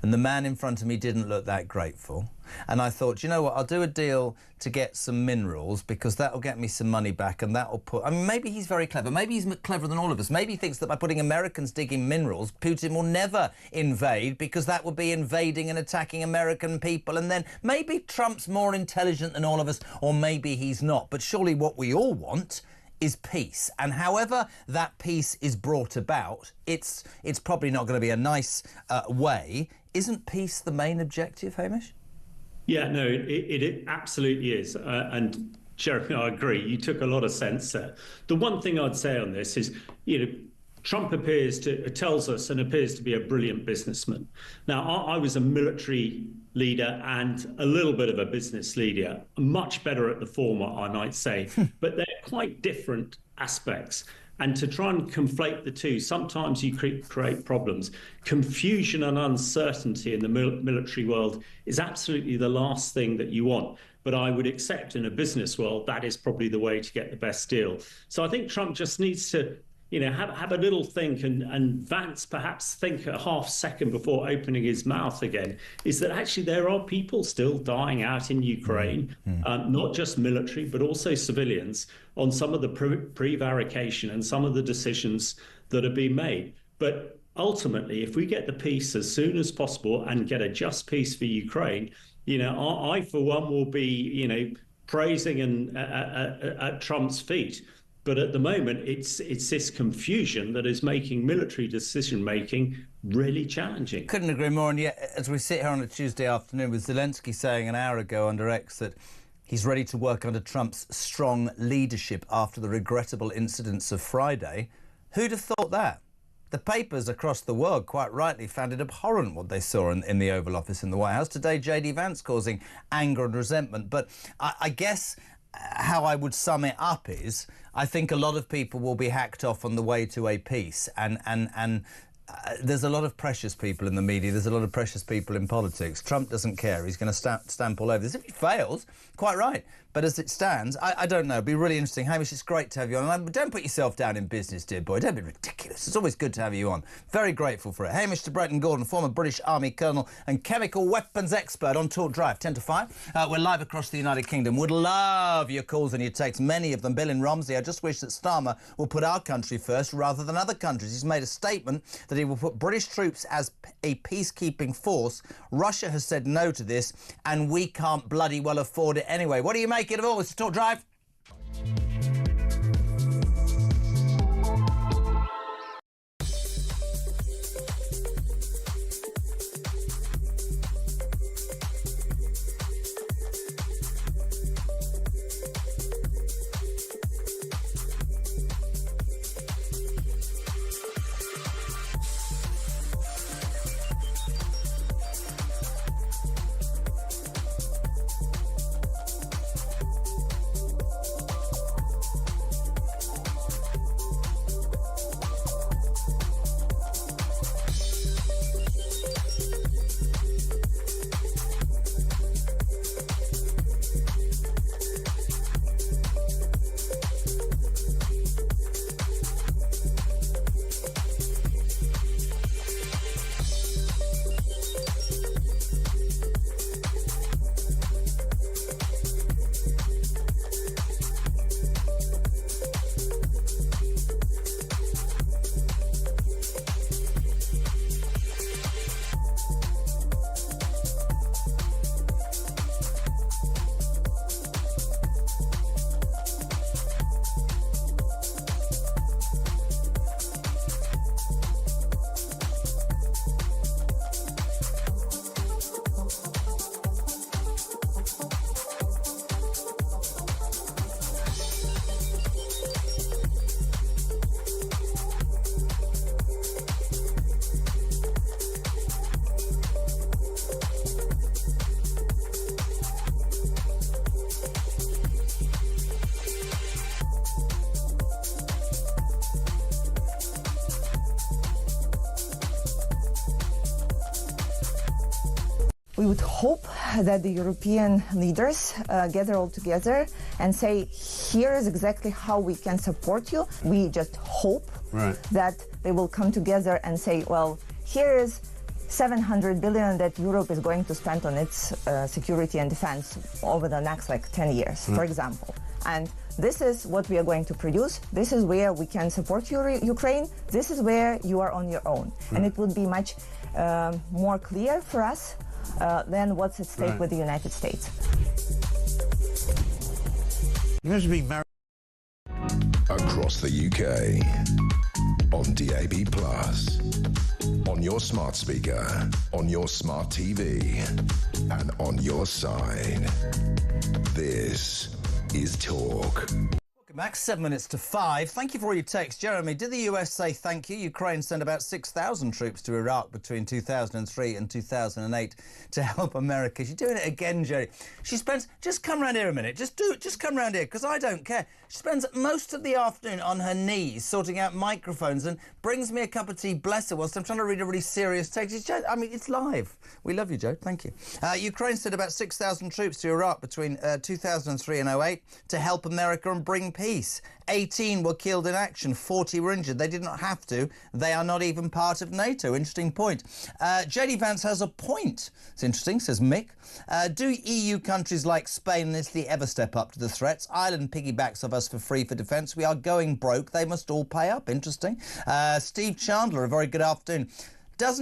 and the man in front of me didn't look that grateful, and I thought, you know what, I'll do a deal to get some minerals because that'll get me some money back and that'll put... I mean, maybe he's very clever. Maybe he's cleverer than all of us. Maybe he thinks that by putting Americans digging minerals, Putin will never invade because that would be invading and attacking American people. And then maybe Trump's more intelligent than all of us, or maybe he's not. But surely what we all want is peace, and however that peace is brought about, it's probably not going to be a nice way. Isn't peace the main objective, Hamish? Yeah, no, it absolutely is. And Jeremy, I agree. You took a lot of sense there. The one thing I'd say on this is, Trump tells us and appears to be a brilliant businessman. Now, I was a military leader and a little bit of a business leader, much better at the former, I might say, but they're quite different aspects. And to try and conflate the two, sometimes you create problems. Confusion and uncertainty in the military world is absolutely the last thing that you want. But I would accept in a business world, that is probably the way to get the best deal. So I think Trump just needs to have a little think, and Vance perhaps think a half second before opening his mouth again, is that actually there are people still dying out in Ukraine, not just military, but also civilians, on some of the prevarication and some of the decisions that are being made. But ultimately, if we get the peace as soon as possible and get a just peace for Ukraine, I for one will be, praising and at Trump's feet. But at the moment, it's this confusion that is making military decision-making really challenging. Couldn't agree more. And yet, as we sit here on a Tuesday afternoon with Zelenskyy saying an hour ago under X that he's ready to work under Trump's strong leadership after the regrettable incidents of Friday, who'd have thought that? The papers across the world, quite rightly, found it abhorrent what they saw in the Oval Office in the White House. Today, J.D. Vance causing anger and resentment. But I guess how I would sum it up is I think a lot of people will be hacked off on the way to a peace, and there's a lot of precious people in the media, there's a lot of precious people in politics. Trump doesn't care. He's going to stamp all over this. If he fails, quite right. But as it stands, I don't know. It'd be really interesting. Hamish, it's great to have you on. And don't put yourself down in business, dear boy. Don't be ridiculous. It's always good to have you on. Very grateful for it. Hamish de Bretton-Gordon, former British Army colonel and chemical weapons expert on Talk Drive, 10 to 5. We're live across the United Kingdom. Would love your calls and your texts, many of them. Bill in Romsey, I just wish that Starmer will put our country first rather than other countries. He's made a statement that he will put British troops as a peacekeeping force. Russia has said no to this, and we can't bloody well afford it anyway. What do you make it of all this? Talk Drive. we would hope that the European leaders gather all together and say, here is exactly how we can support you. We just hope that they will come together and say, well, here is 700 billion that Europe is going to spend on its security and defense over the next 10 years, for example. And this is what we are going to produce. This is where we can support Ukraine. This is where you are on your own. And it would be much more clear for us than what's at stake with the United States. Across the UK, on DAB+, on your smart speaker, on your smart TV, and on your side. This is Talk. Max, 7 minutes to 5. Thank you for all your texts. Jeremy, did the US say thank you? Ukraine sent about 6,000 troops to Iraq between 2003 and 2008 to help America. She's doing it again, Jerry. She spends... Just come round here a minute. Just come round here, because I don't care. She spends most of the afternoon on her knees sorting out microphones and brings me a cup of tea, bless her, whilst I'm trying to read a really serious text. It's live. We love you, Joe. Thank you. Ukraine sent about 6,000 troops to Iraq between 2003 and 2008 to help America and bring peace. 18 were killed in action, 40 were injured. They did not have to. They are not even part of NATO. Interesting point. JD Vance has a point. It's interesting, says Mick. Do EU countries like Spain and Italy ever step up to the threats? Ireland piggybacks of us for free for defence. We are going broke. They must all pay up. Interesting. Steve Chandler, a very good afternoon. Does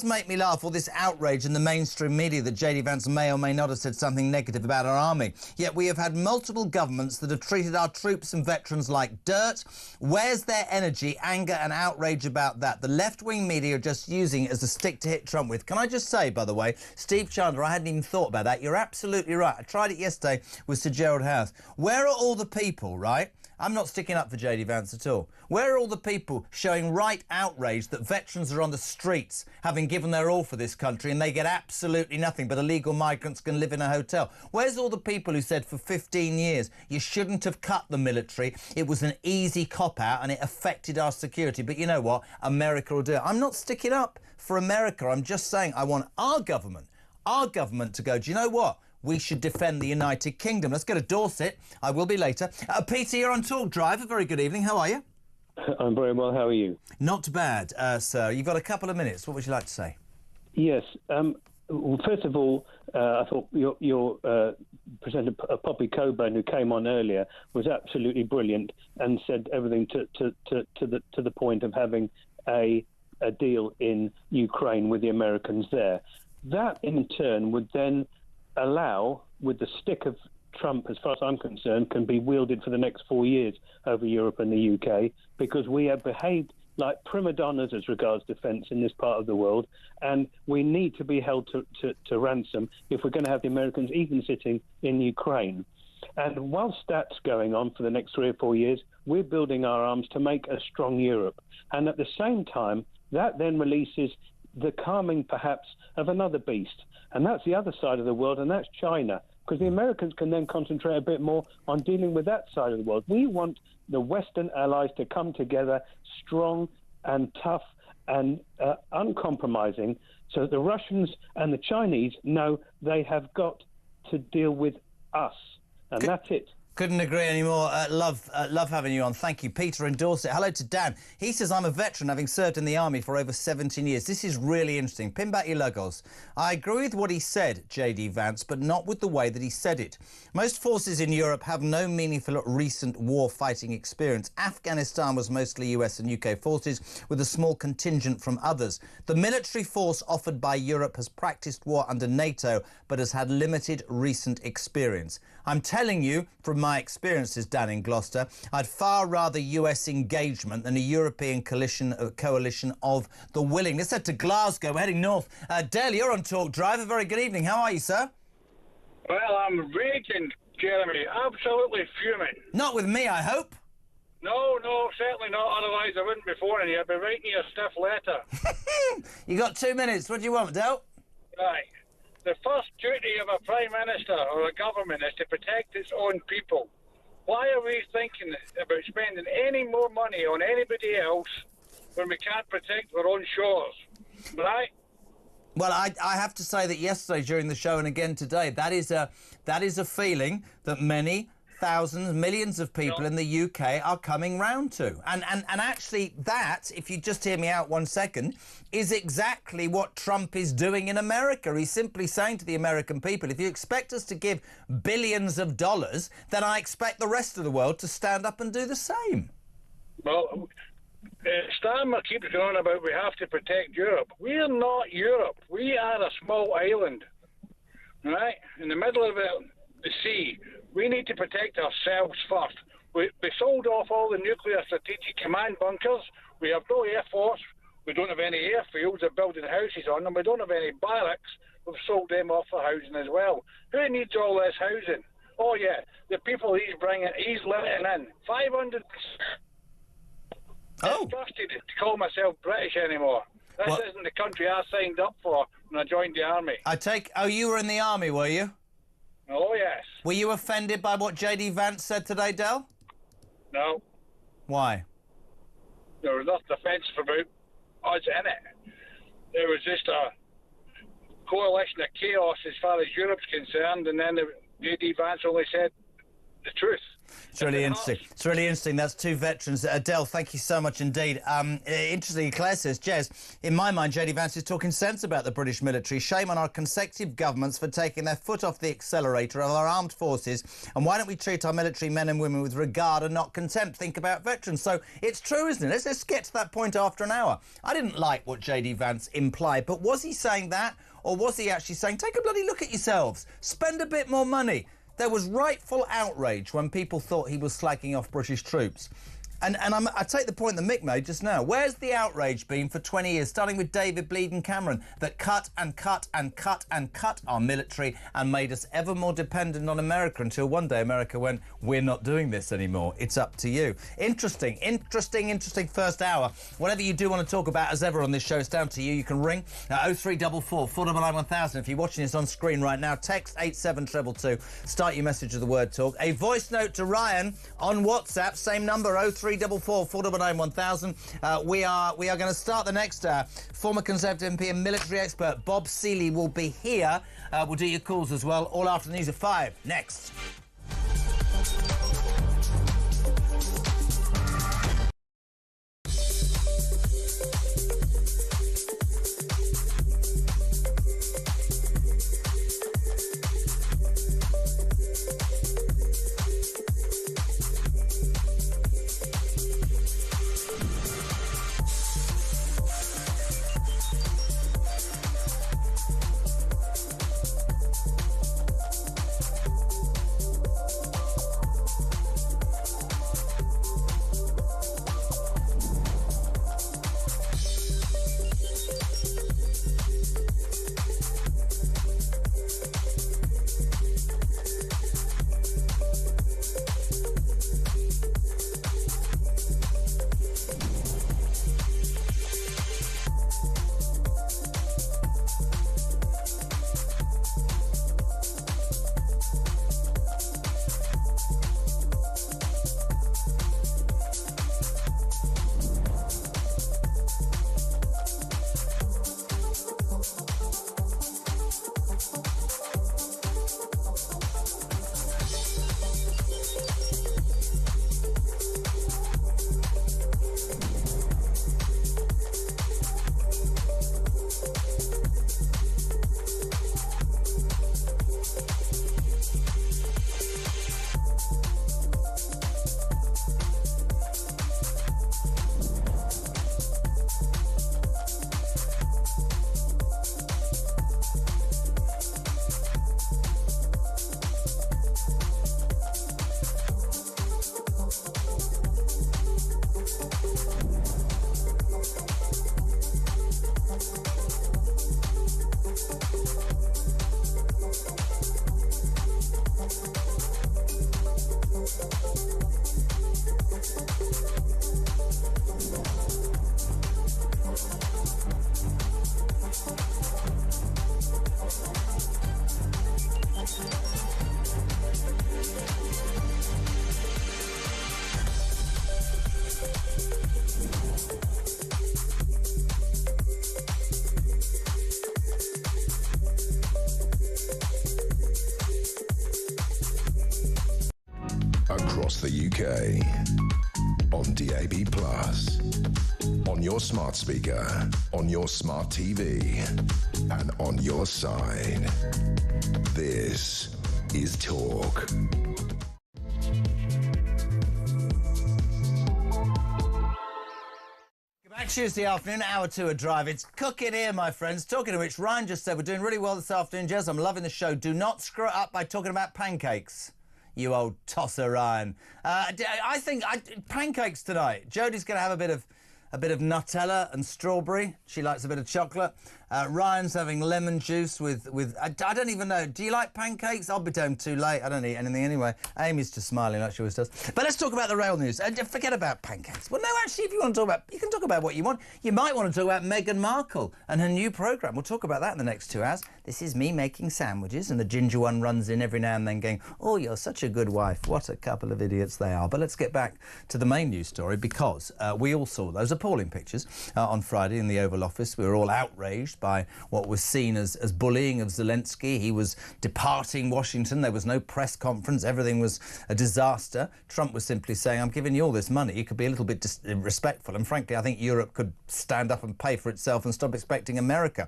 make me laugh all this outrage in the mainstream media that JD Vance may or may not have said something negative about our army. Yet we have had multiple governments that have treated our troops and veterans like dirt. Where's their energy, anger and outrage about that? The left-wing media are just using it as a stick to hit Trump with. Can I just say, by the way, Steve Chandler, I hadn't even thought about that. You're absolutely right. I tried it yesterday with Sir Gerald House. Where are all the people, right? I'm not sticking up for JD Vance at all. Where are all the people showing right outrage that veterans are on the streets having given their all for this country and they get absolutely nothing but illegal migrants can live in a hotel? Where's all the people who said for 15 years you shouldn't have cut the military, it was an easy cop-out and it affected our security, but you know what, America will do it. I'm not sticking up for America, I'm just saying I want our government to go, do you know what? We should defend the United Kingdom. Let's go to Dorset. I will be later. Peter, you're on Talk Drive. A very good evening. How are you? I'm very well. How are you? Not bad, sir. You've got a couple of minutes. What would you like to say? Yes. Well, first of all, I thought your presenter, Poppy Coburn, who came on earlier, was absolutely brilliant and said everything to the point of having a deal in Ukraine with the Americans there. That, in turn, would then allow, with the stick of Trump, as far as I'm concerned, can be wielded for the next 4 years over Europe and the UK, because we have behaved like prima donnas as regards defence in this part of the world, and we need to be held to ransom if we're going to have the Americans even sitting in Ukraine. And whilst that's going on for the next 3 or 4 years, we're building our arms to make a strong Europe. And at the same time, that then releases the calming, perhaps, of another beast. And that's the other side of the world, and that's China, because the Americans can then concentrate a bit more on dealing with that side of the world. We want the Western allies to come together strong and tough and uncompromising, so that the Russians and the Chinese know they have got to deal with us. And that's it. Couldn't agree anymore. Love having you on. Thank you. Peter in Dorset. Hello to Dan. He says, I'm a veteran having served in the army for over 17 years. This is really interesting. Pin back your logos. I agree with what he said, JD Vance, but not with the way that he said it. Most forces in Europe have no meaningful recent war fighting experience. Afghanistan was mostly US and UK forces with a small contingent from others. The military force offered by Europe has practiced war under NATO but has had limited recent experience. I'm telling you, from my experiences, Dan in Gloucester, I'd far rather US engagement than a European coalition of the willing. Let's head to Glasgow. We're heading north. Dale, you're on Talk Drive. A very good evening. How are you, sir? Well, I'm raging, Jeremy. Absolutely fuming. Not with me, I hope. No, certainly not. Otherwise, I wouldn't be phoning you. I'd be writing you a stiff letter. You got 2 minutes. What do you want, Dale? Right. The first duty of a Prime Minister or a government is to protect its own people. Why are we thinking about spending any more money on anybody else when we can't protect our own shores? Right? Well, I have to say that yesterday during the show and again today, that is a feeling that many thousands, millions of people in the UK are coming round to. And actually that, if you just hear me out 1 second, is exactly what Trump is doing in America. He's simply saying to the American people, if you expect us to give billions of dollars, then I expect the rest of the world to stand up and do the same. Well, Starmer keeps going about we have to protect Europe. We're not Europe. We are a small island, right, in the middle of the sea. We need to protect ourselves first. We sold off all the nuclear strategic command bunkers. We have no air force. We don't have any airfields. They're building houses on them. We don't have any barracks. We've sold them off for housing as well. Who needs all this housing? Oh, yeah, the people he's letting in. 500... I'm disgusted to call myself British anymore. This isn't the country I signed up for when I joined the army. You were in the army, were you? Oh, yes. Were you offended by what J.D. Vance said today, Del? No. Why? There was nothing offensive about us in it. There was just a coalition of chaos as far as Europe's concerned, and then J.D. Vance only said the truth. It's really interesting. It's really interesting. That's two veterans. Adele, thank you so much indeed. Interestingly, Claire says, Jez, in my mind, J.D. Vance is talking sense about the British military. Shame on our consecutive governments for taking their foot off the accelerator of our armed forces. And why don't we treat our military men and women with regard and not contempt? Think about veterans. So it's true, isn't it? Let's get to that point after an hour. I didn't like what J.D. Vance implied, but was he saying that? Or was he actually saying, take a bloody look at yourselves, spend a bit more money? There was rightful outrage when people thought he was slagging off British troops. And I take the point that Mick made just now. Where's the outrage been for 20 years, starting with David Bleeden Cameron, that cut and cut and cut and cut our military and made us ever more dependent on America until one day America went, we're not doing this anymore. It's up to you. Interesting first hour. Whatever you do want to talk about, as ever on this show, it's down to you. You can ring 0344 499 1000. If you're watching this on screen right now, text 87222. Start your message with the word talk. A voice note to Ryan on WhatsApp, same number, 0344 499 1000. We are going to start the next former Conservative MP and military expert Bob Seeley will be here. We'll do your calls as well, all after the news at 5. Next. across the UK. On DAB+, on your smart speaker, on your smart TV, and on your side. This is Talk. Back Tuesday afternoon, hour 2 of Drive. It's cooking here, my friends. Talking of which, Ryan just said we're doing really well this afternoon, Jez. I'm loving the show. Do not screw it up by talking about pancakes. You old tosser, Ryan. I think pancakes tonight. Jodie's going to have a bit of Nutella and strawberry. She likes a bit of chocolate. Ryan's having lemon juice with I don't even know. Do you like pancakes? I'll be home too late. I don't eat anything anyway. Amy's just smiling like she always does. But let's talk about the rail news. Forget about pancakes. Well, no, actually, if you want to talk about, you can talk about what you want. You might want to talk about Meghan Markle and her new programme. We'll talk about that in the next 2 hours. This is me making sandwiches, and the ginger one runs in every now and then going, oh, you're such a good wife. What a couple of idiots they are. But let's get back to the main news story, because we all saw those appalling pictures on Friday in the Oval Office. We were all outraged by what was seen as bullying of Zelenskyy. He was departing Washington. There was no press conference. Everything was a disaster. Trump was simply saying, I'm giving you all this money. You could be a little bit respectful. And frankly, I think Europe could stand up and pay for itself and stop expecting America.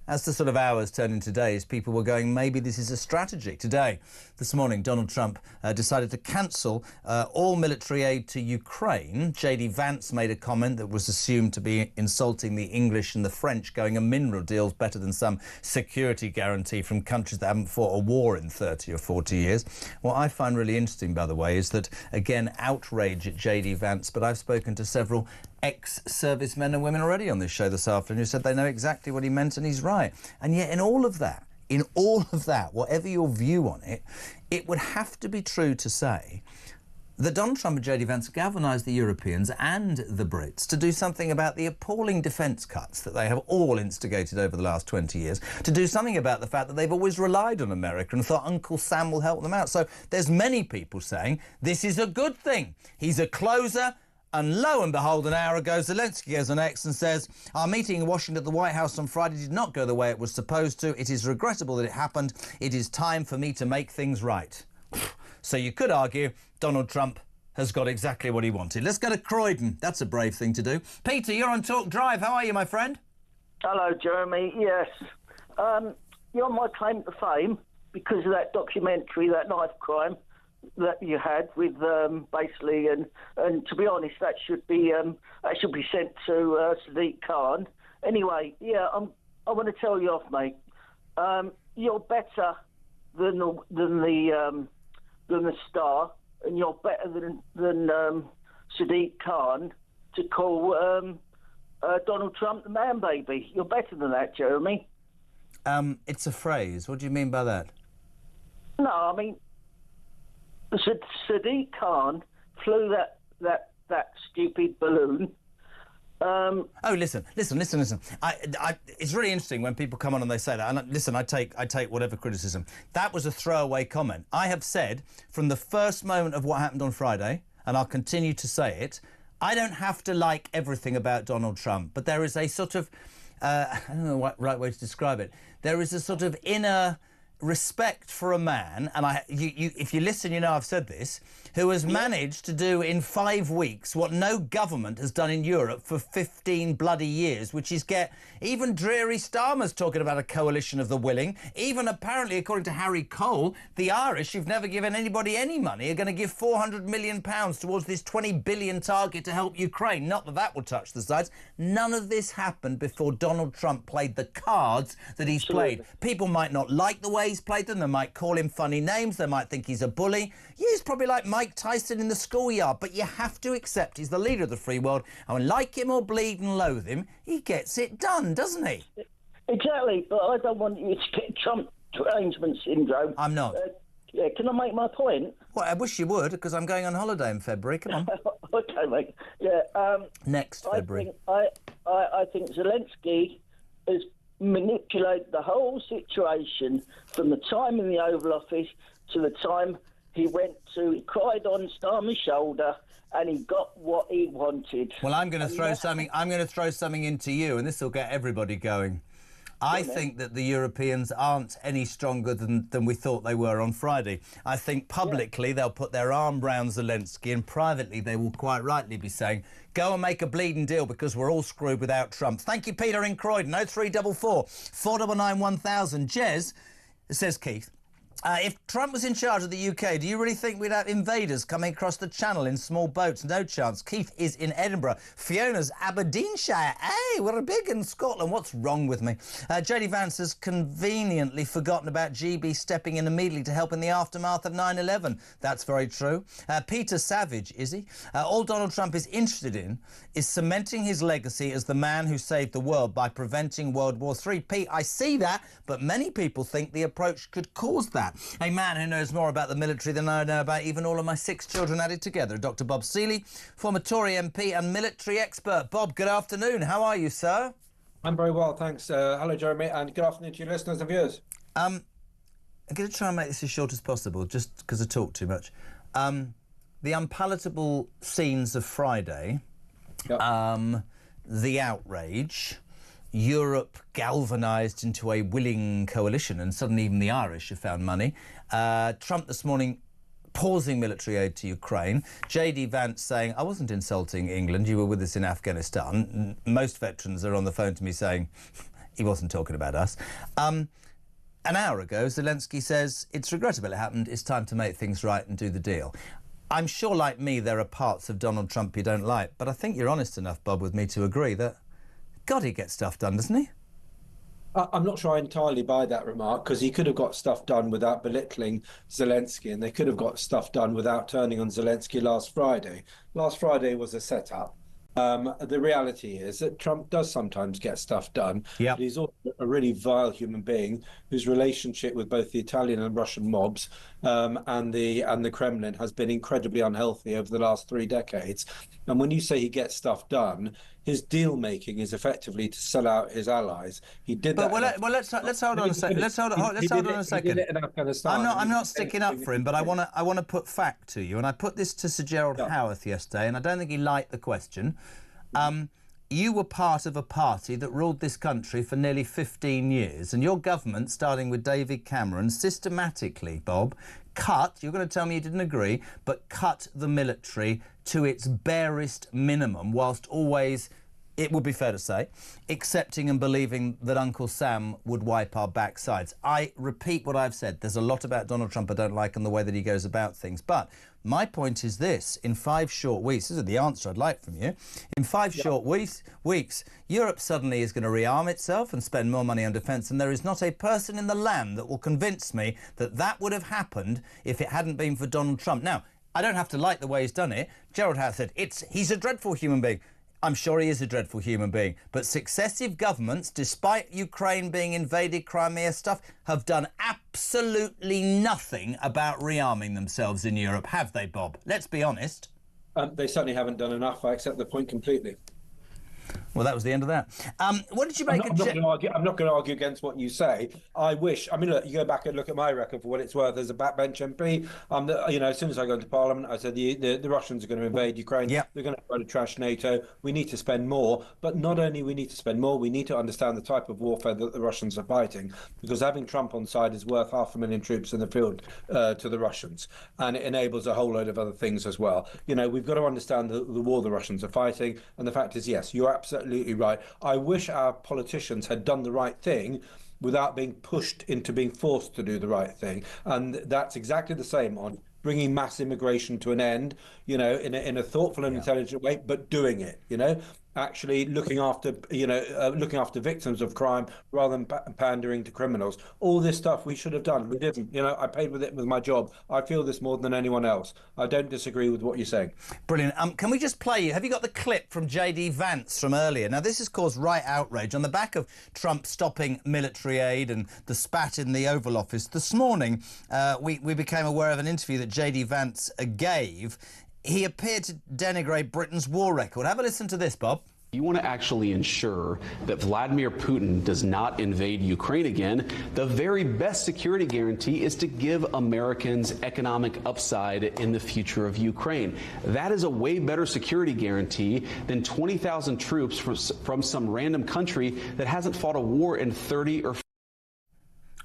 As the sort of hours turned into days, people were going, maybe this is a strategy. Today, this morning, Donald Trump decided to cancel all military aid to Ukraine. J.D. Vance made a comment that was assumed to be insulting the English and the French, going, a mineral deal's better than some security guarantee from countries that haven't fought a war in 30 or 40 years. What I find really interesting, by the way, is that, again, outrage at J.D. Vance, but I've spoken to several ex-servicemen and women already on this show this afternoon who said they know exactly what he meant, and he's right. And yet in all of that, whatever your view on it, it would have to be true to say that Donald Trump and J.D. Vance galvanised the Europeans and the Brits to do something about the appalling defence cuts that they have all instigated over the last 20 years, to do something about the fact that they've always relied on America and thought Uncle Sam will help them out. So there's many people saying this is a good thing. He's a closer. And lo and behold, an hour ago, Zelenskyy goes on X and says, our meeting in Washington at the White House on Friday did not go the way it was supposed to. It is regrettable that it happened. It is time for me to make things right. So you could argue Donald Trump has got exactly what he wanted. Let's go to Croydon. That's a brave thing to do. Peter, you're on Talk Drive. How are you, my friend? Hello, Jeremy. Yes. You're on my claim to fame because of that documentary, that knife crime that you had with basically, and to be honest, that should be sent to Sadiq Khan. Anyway, yeah, I want to tell you off, mate. You're better than the Star, and you're better than Sadiq Khan to call Donald Trump the man baby. You're better than that, Jeremy. It's a phrase. What do you mean by that? No, I mean, Sadiq Khan flew that stupid balloon. Listen. It's really interesting when people come on and they say that. And listen, I take whatever criticism. That was a throwaway comment. I have said from the first moment of what happened on Friday, and I'll continue to say it, I don't have to like everything about Donald Trump, but there is a sort of, I don't know what right way to describe it. There is a sort of inner respect for a man, and if you listen, you know I've said this, who has managed to do in 5 weeks what no government has done in Europe for 15 bloody years, which is get even Dreary Starmer's talking about a coalition of the willing. Even apparently, according to Harry Cole, the Irish, who've never given anybody any money, are going to give £400 million towards this 20 billion target to help Ukraine. Not that that will touch the sides. None of this happened before Donald Trump played the cards that he's played. People might not like the way he's played them. They might call him funny names. They might think he's a bully. Yeah, he's probably like Mike Tyson in the schoolyard, but you have to accept he's the leader of the free world, and like him or bleed and loathe him, he gets it done, doesn't he? Exactly, but I don't want you to get Trump arrangement syndrome. I'm not. Yeah, can I make my point? Well, I wish you would, because I'm going on holiday in February. Come on. Okay, mate. Yeah. Next February. I think Zelenskyy has manipulated the whole situation from the time in the Oval Office to the time he cried on Starmer's shoulder, and he got what he wanted. Well, I'm going to throw something into you, and this will get everybody going. I think that the Europeans aren't any stronger than we thought they were on Friday. I think publicly they'll put their arm round Zelenskyy, and privately they will quite rightly be saying, go and make a bleeding deal because we're all screwed without Trump. Thank you, Peter in Croydon. 0344 499 1000. Jez, says Keith, if Trump was in charge of the UK, do you really think we'd have invaders coming across the channel in small boats? No chance. Keith is in Edinburgh. Fiona's Aberdeenshire. Hey, we're big in Scotland. What's wrong with me? JD Vance has conveniently forgotten about GB stepping in immediately to help in the aftermath of 9/11. That's very true. Peter Savage, is he? All Donald Trump is interested in is cementing his legacy as the man who saved the world by preventing World War III. Pete, I see that, but many people think the approach could cause that. A man who knows more about the military than I know about even all of my 6 children added together. Dr. Bob Seeley, former Tory MP and military expert. Bob, good afternoon. How are you, sir? I'm very well, thanks. Hello, Jeremy, and good afternoon to your listeners and viewers. I'm going to try and make this as short as possible, just because I talk too much. The unpalatable scenes of Friday, the outrage, Europe galvanised into a willing coalition, and suddenly even the Irish have found money. Trump this morning pausing military aid to Ukraine. JD Vance saying, I wasn't insulting England, you were with us in Afghanistan. Most veterans are on the phone to me saying, he wasn't talking about us. An hour ago, Zelenskyy says, it's regrettable it happened, it's time to make things right and do the deal. I'm sure, like me, there are parts of Donald Trump you don't like, but I think you're honest enough, Bob, with me to agree that God, he gets stuff done, doesn't he? I'm not sure I entirely buy that remark, because he could have got stuff done without belittling Zelenskyy, and they could have got stuff done without turning on Zelenskyy last Friday. Last Friday was a setup. The reality is that Trump does sometimes get stuff done. But he's also a really vile human being whose relationship with both the Italian and Russian mobs and the Kremlin has been incredibly unhealthy over the last 3 decades. And when you say he gets stuff done, his deal making is effectively to sell out his allies. He did that. Let's hold on a second. Let's hold on a second. I'm not sticking up for him, but I want to put fact to you. And I put this to Sir Gerald Howarth yesterday, and I don't think he liked the question. You were part of a party that ruled this country for nearly 15 years, and your government, starting with David Cameron, systematically, Bob, you're going to tell me you didn't agree, but cut the military to its barest minimum, whilst always, it would be fair to say, accepting and believing that Uncle Sam would wipe our backsides. I repeat what I've said. There's a lot about Donald Trump I don't like and the way that he goes about things. But my point is this. In 5 short weeks, this is the answer I'd like from you. In 5 short weeks, Europe suddenly is going to rearm itself and spend more money on defence, and there is not a person in the land that will convince me that that would have happened if it hadn't been for Donald Trump. Now, I don't have to like the way he's done it. Gerald Howe said, he's a dreadful human being. I'm sure he is a dreadful human being. But successive governments, despite Ukraine being invaded, Crimea stuff, have done absolutely nothing about rearming themselves in Europe, have they, Bob? Let's be honest. They certainly haven't done enough. I accept the point completely. Well, that was the end of that. What did you make? I'm not going to argue against what you say. I wish. I mean, look, you go back and look at my record for what it's worth as a backbench MP. As soon as I go into Parliament, I said the Russians are going to invade Ukraine. They're going to try to trash NATO. We need to spend more. But not only we need to spend more, we need to understand the type of warfare that the Russians are fighting. Because having Trump on side is worth 500,000 troops in the field to the Russians, and it enables a whole load of other things as well. We've got to understand the war the Russians are fighting. And the fact is, yes, you're absolutely right. I wish our politicians had done the right thing without being pushed into being forced to do the right thing. And that's exactly the same on bringing mass immigration to an end, in a thoughtful and intelligent way, but doing it, actually looking after victims of crime rather than pandering to criminals. All this stuff we should have done. We didn't. I paid with it with my job. I feel this more than anyone else. I don't disagree with what you're saying. Brilliant. Can we just play you? Have you got the clip from JD Vance from earlier? Now, this has caused right outrage on the back of Trump stopping military aid and the spat in the Oval Office. This morning, we became aware of an interview that JD Vance gave. He appeared to denigrate Britain's war record. Have a listen to this, Bob. You want to actually ensure that Vladimir Putin does not invade Ukraine again, the very best security guarantee is to give Americans economic upside in the future of Ukraine. That is a way better security guarantee than 20,000 troops from some random country that hasn't fought a war in 30 or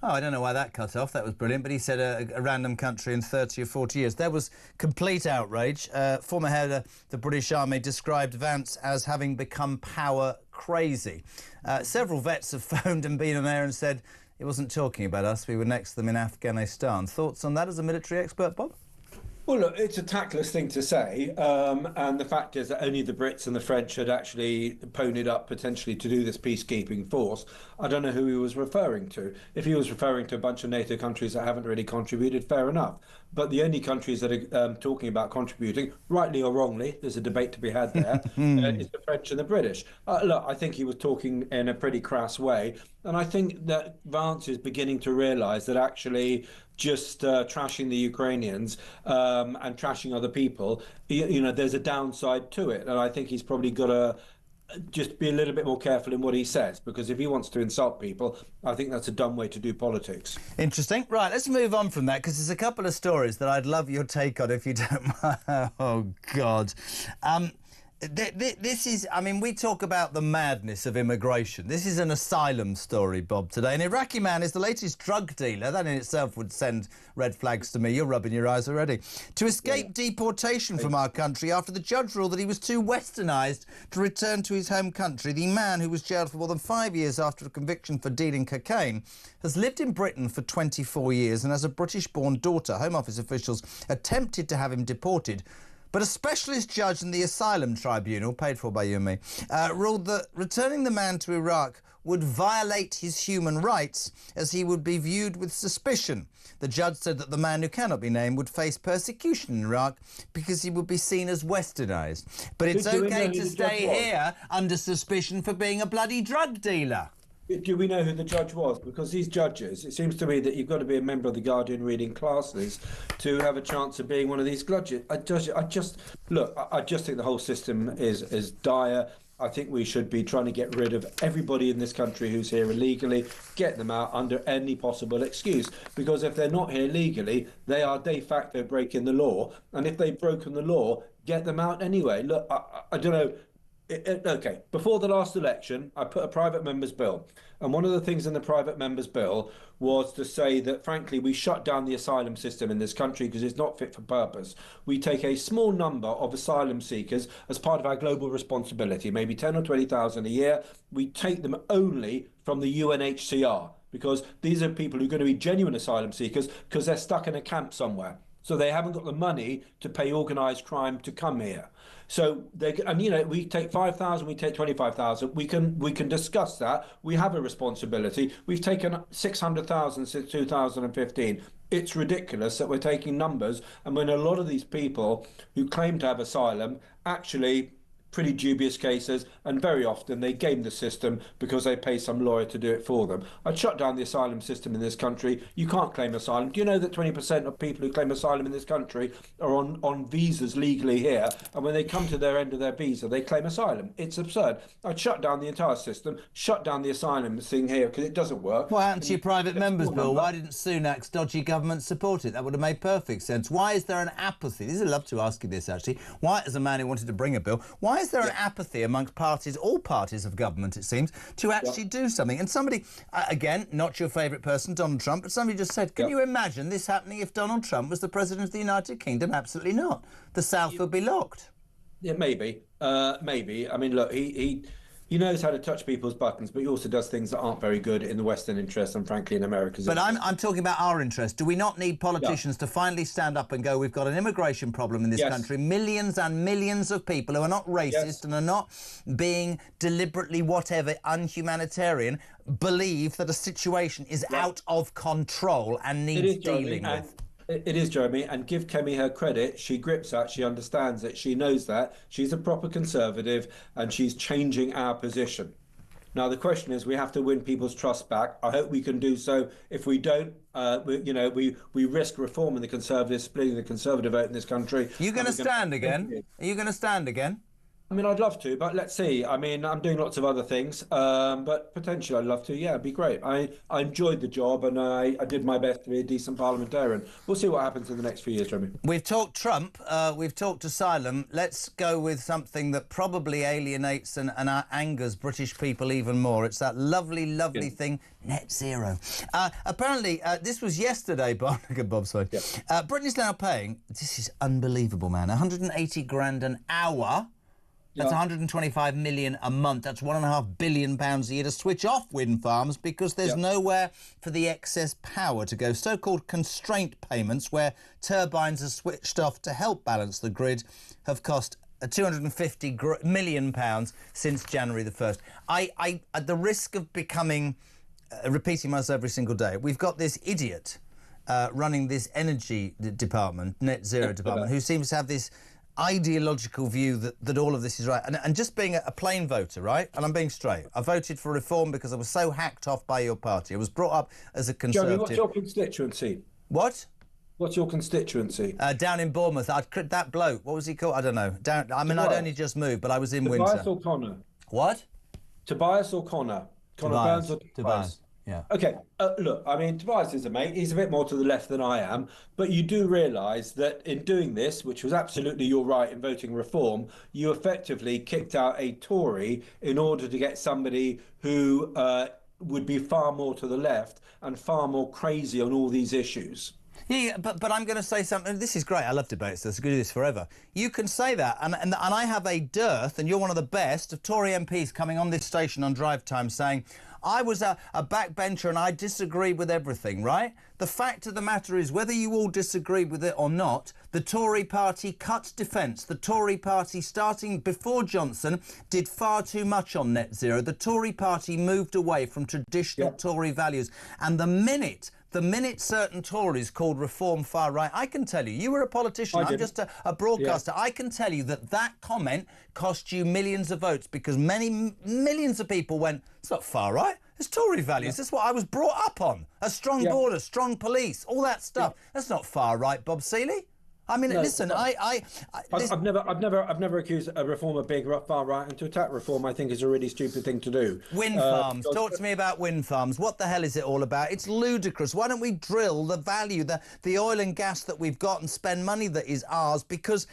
Oh, I don't know why that cut off. That was brilliant. But he said a random country in 30 or 40 years. There was complete outrage. Former head of the British Army described Vance as having become power crazy. Several vets have phoned and been on air and said he wasn't talking about us. We were next to them in Afghanistan. Thoughts on that as a military expert, Bob? Well, look, it's a tactless thing to say, and the fact is that only the Brits and the French had actually ponied up potentially to do this peacekeeping force. I don't know who he was referring to. If he was referring to a bunch of NATO countries that haven't really contributed, fair enough. But the only countries that are talking about contributing, rightly or wrongly, there's a debate to be had there, is the French and the British. Look, I think he was talking in a pretty crass way, and I think that Vance is beginning to realise that actually just trashing the Ukrainians and trashing other people, you know, there's a downside to it. And I think he's probably got to just be a little bit more careful in what he says, because if he wants to insult people, I think that's a dumb way to do politics. Interesting. Right, let's move on from that, because there's a couple of stories that I'd love your take on, if you don't mind. Oh, God. This is, I mean, we talk about the madness of immigration. This is an asylum story, Bob, today. An Iraqi man is the latest drug dealer. That in itself would send red flags to me. You're rubbing your eyes already. To escape deportation from our country after the judge ruled that he was too westernised to return to his home country, the man, who was jailed for more than 5 years after a conviction for dealing cocaine, has lived in Britain for 24 years and has a British-born daughter. Home Office officials attempted to have him deported, but a specialist judge in the Asylum Tribunal, paid for by you and me, ruled that returning the man to Iraq would violate his human rights, as he would be viewed with suspicion. The judge said that the man, who cannot be named, would face persecution in Iraq because he would be seen as westernised. But it's okay to stay here under suspicion for being a bloody drug dealer. Do we know who the judge was? Because these judges, it seems to me that you've got to be a member of the Guardian reading classes to have a chance of being one of these judges. I just think the whole system is dire. I think we should be trying to get rid of everybody in this country who's here illegally, get them out under any possible excuse. Because if they're not here legally, they are de facto breaking the law. And if they've broken the law, get them out anyway. Look, I don't know. Okay, before the last election, I put a private member's bill. And one of the things in the private member's bill was to say that, frankly, we shut down the asylum system in this country because it's not fit for purpose. We take a small number of asylum seekers as part of our global responsibility, maybe 10 or 20,000 a year. We take them only from the UNHCR, because these are people who are going to be genuine asylum seekers because they're stuck in a camp somewhere. So they haven't got the money to pay organised crime to come here. So we take 5,000, we take 25,000. We can discuss that. We have a responsibility. We've taken 600,000 since 2015. It's ridiculous that we're taking numbers, and when a lot of these people who claim to have asylum actually pretty dubious cases, and very often they game the system because they pay some lawyer to do it for them. I'd shut down the asylum system in this country. You can't claim asylum. Do you know that 20% of people who claim asylum in this country are on visas legally here, and when they come to their end of their visa, they claim asylum? It's absurd. I'd shut down the entire system, shut down the asylum thing here, because it doesn't work. What happened to your private members bill? Why didn't Sunak's dodgy government support it? That would have made perfect sense. Why is there an apathy? I'd love to ask you this, actually. Why, as a man who wanted to bring a bill, why is there an apathy amongst parties, all parties of government, it seems, to actually do something? And somebody, again, not your favourite person, Donald Trump, but somebody just said, can you imagine this happening if Donald Trump was the President of the United Kingdom? Absolutely not. The South would be locked. Yeah, maybe. Maybe. I mean, look, he knows how to touch people's buttons, but he also does things that aren't very good in the Western interest and, frankly, in America's But interest. I'm talking about our interest. Do we not need politicians to finally stand up and go, we've got an immigration problem in this country, millions and millions of people who are not racist and are not being deliberately whatever unhumanitarian, believe that a situation is out of control and needs dealing with? It is, Jeremy, and give Kemi her credit. She grips that, she understands it, she knows that. She's a proper conservative, and she's changing our position. Now, the question is, we have to win people's trust back. I hope we can do so. If we don't, we risk reforming the Conservatives, splitting the Conservative vote in this country. Are you going to stand again? Are you going to stand again? I mean, I'd love to, but let's see. I mean, I'm doing lots of other things, but potentially I'd love to. Yeah, it'd be great. I enjoyed the job, and I did my best to be a decent parliamentarian. We'll see what happens in the next few years, Jeremy. We've talked Trump, we've talked asylum. Let's go with something that probably alienates and angers British people even more. It's that lovely thing, net zero. Apparently, this was yesterday, Bob. Sorry. Yeah. Britain is now paying, this is unbelievable, man, 180 grand an hour. That's 125 million a month. That's £1.5 billion a year to switch off wind farms because there's nowhere for the excess power to go. So-called constraint payments, where turbines are switched off to help balance the grid, have cost £250 million since January the 1st. I at the risk of becoming, repeating myself every single day, we've got this idiot running this energy department, net zero department, who seems to have this ideological view that all of this is right. And just being a plain voter, right? And I'm being straight. I voted for reform because I was so hacked off by your party. I was brought up as a Conservative. Jeremy, what's your constituency? What? What's your constituency? Down in Bournemouth. That bloke, what was he called? I don't know. I'd only just moved, but I was in winter. Tobias or Connor? What? Tobias or Connor? Connor Burns or Tobias? Yeah. OK, look, I mean, Tobias is a mate. He's a bit more to the left than I am. But you do realise that in doing this, which was absolutely your right in voting reform, you effectively kicked out a Tory in order to get somebody who would be far more to the left and far more crazy on all these issues. Yeah, but I'm going to say something. This is great. I love debates. Let's do this forever. You can say that, and I have a dearth, and you're one of the best, of Tory MPs coming on this station on drive time saying, I was a backbencher and I disagreed with everything, right? The fact of the matter is, whether you all disagreed with it or not, the Tory party cut defence. The Tory party, starting before Johnson, did far too much on net zero. The Tory party moved away from traditional Tory values. And the minute certain Tories called reform far right, I can tell you, you were a politician, I'm just a broadcaster, I can tell you that comment cost you millions of votes because millions of people went, it's not far right, it's Tory values, that's what I was brought up on. A strong border, strong police, all that stuff. That's not far right, Bob Seeley. I mean, no, listen, I've never accused a reform of being far right, and to attack reform, I think, is a really stupid thing to do. Wind farms. Talk to me about wind farms. What the hell is it all about? It's ludicrous. Why don't we drill the value, the oil and gas that we've got, and spend money that is ours? Because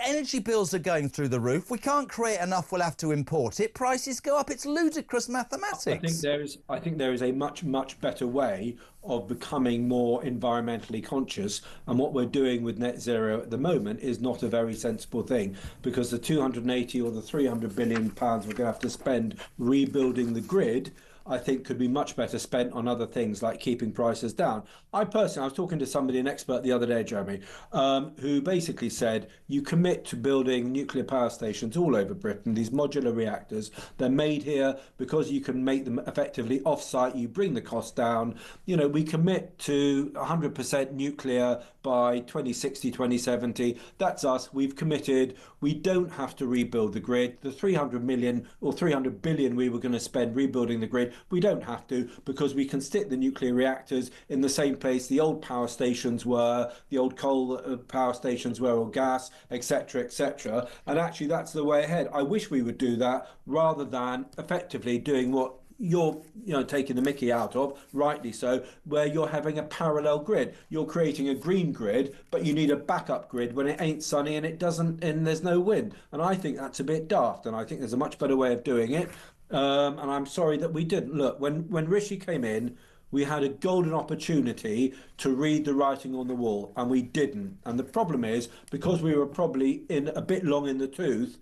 energy bills are going through the roof. We can't create enough. We'll have to import it. Prices go up. It's ludicrous mathematics. I think there is a much better way of becoming more environmentally conscious, and what we're doing with net zero at the moment is not a very sensible thing, because the 280 or the 300 billion pounds we're going to have to spend rebuilding the grid, I think, could be much better spent on other things like keeping prices down. I was talking to somebody, an expert the other day, Jeremy, who basically said you commit to building nuclear power stations all over Britain, these modular reactors. They're made here because you can make them effectively off-site. You bring the cost down. You know, we commit to 100% nuclear by 2060, 2070. That's us. We've committed. We don't have to rebuild the grid. The 300 million or 300 billion we were going to spend rebuilding the grid, we don't have to, because we can stick the nuclear reactors in the same place the old power stations were, the old coal power stations were, or gas, etc., etc. And actually, that's the way ahead. I wish we would do that rather than effectively doing what you're taking the mickey out of, rightly so, where you're having a parallel grid. You're creating a green grid, but you need a backup grid when it ain't sunny and there's no wind. And I think that's a bit daft, and I think there's a much better way of doing it. And I'm sorry that we didn't. Look, when Rishi came in, we had a golden opportunity to read the writing on the wall, and we didn't. And the problem is, because we were probably in a bit long in the tooth,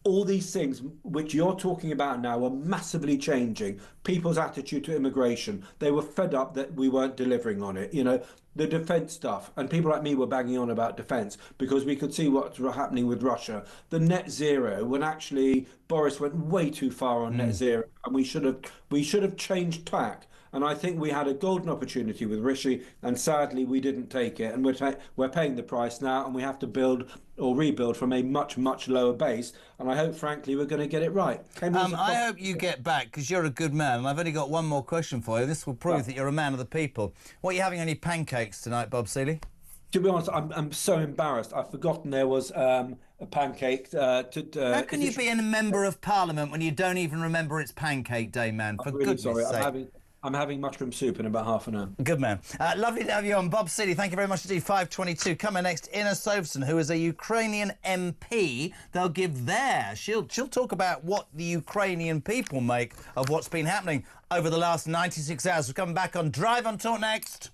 all these things which you're talking about now are massively changing. People's attitude to immigration, they were fed up that we weren't delivering on it. You know, the defence stuff, and people like me were banging on about defence because we could see what's happening with Russia. The net zero, when actually Boris went way too far on net zero, and we should have changed tack. And I think we had a golden opportunity with Rishi, and sadly we didn't take it. And we're paying the price now, and we have to build or rebuild from a much lower base. And I hope, frankly, we're going to get it right. I hope you get back, because you're a good man. And I've only got one more question for you. This will prove that you're a man of the people. What are you having on your pancakes tonight, Bob Seeley? To be honest, I'm so embarrassed. I've forgotten there was a pancake. How can you be a member of Parliament when you don't even remember it's Pancake Day, man? For really goodness sorry. sake. I'm having mushroom soup in about half an hour. Good man. Lovely to have you on. Bob City, thank you very much indeed. 5:22. Coming next, Inna Sovson, who is a Ukrainian MP. They'll give their... She'll talk about what the Ukrainian people make of what's been happening over the last 96 hours. We're coming back on Drive on Talk next.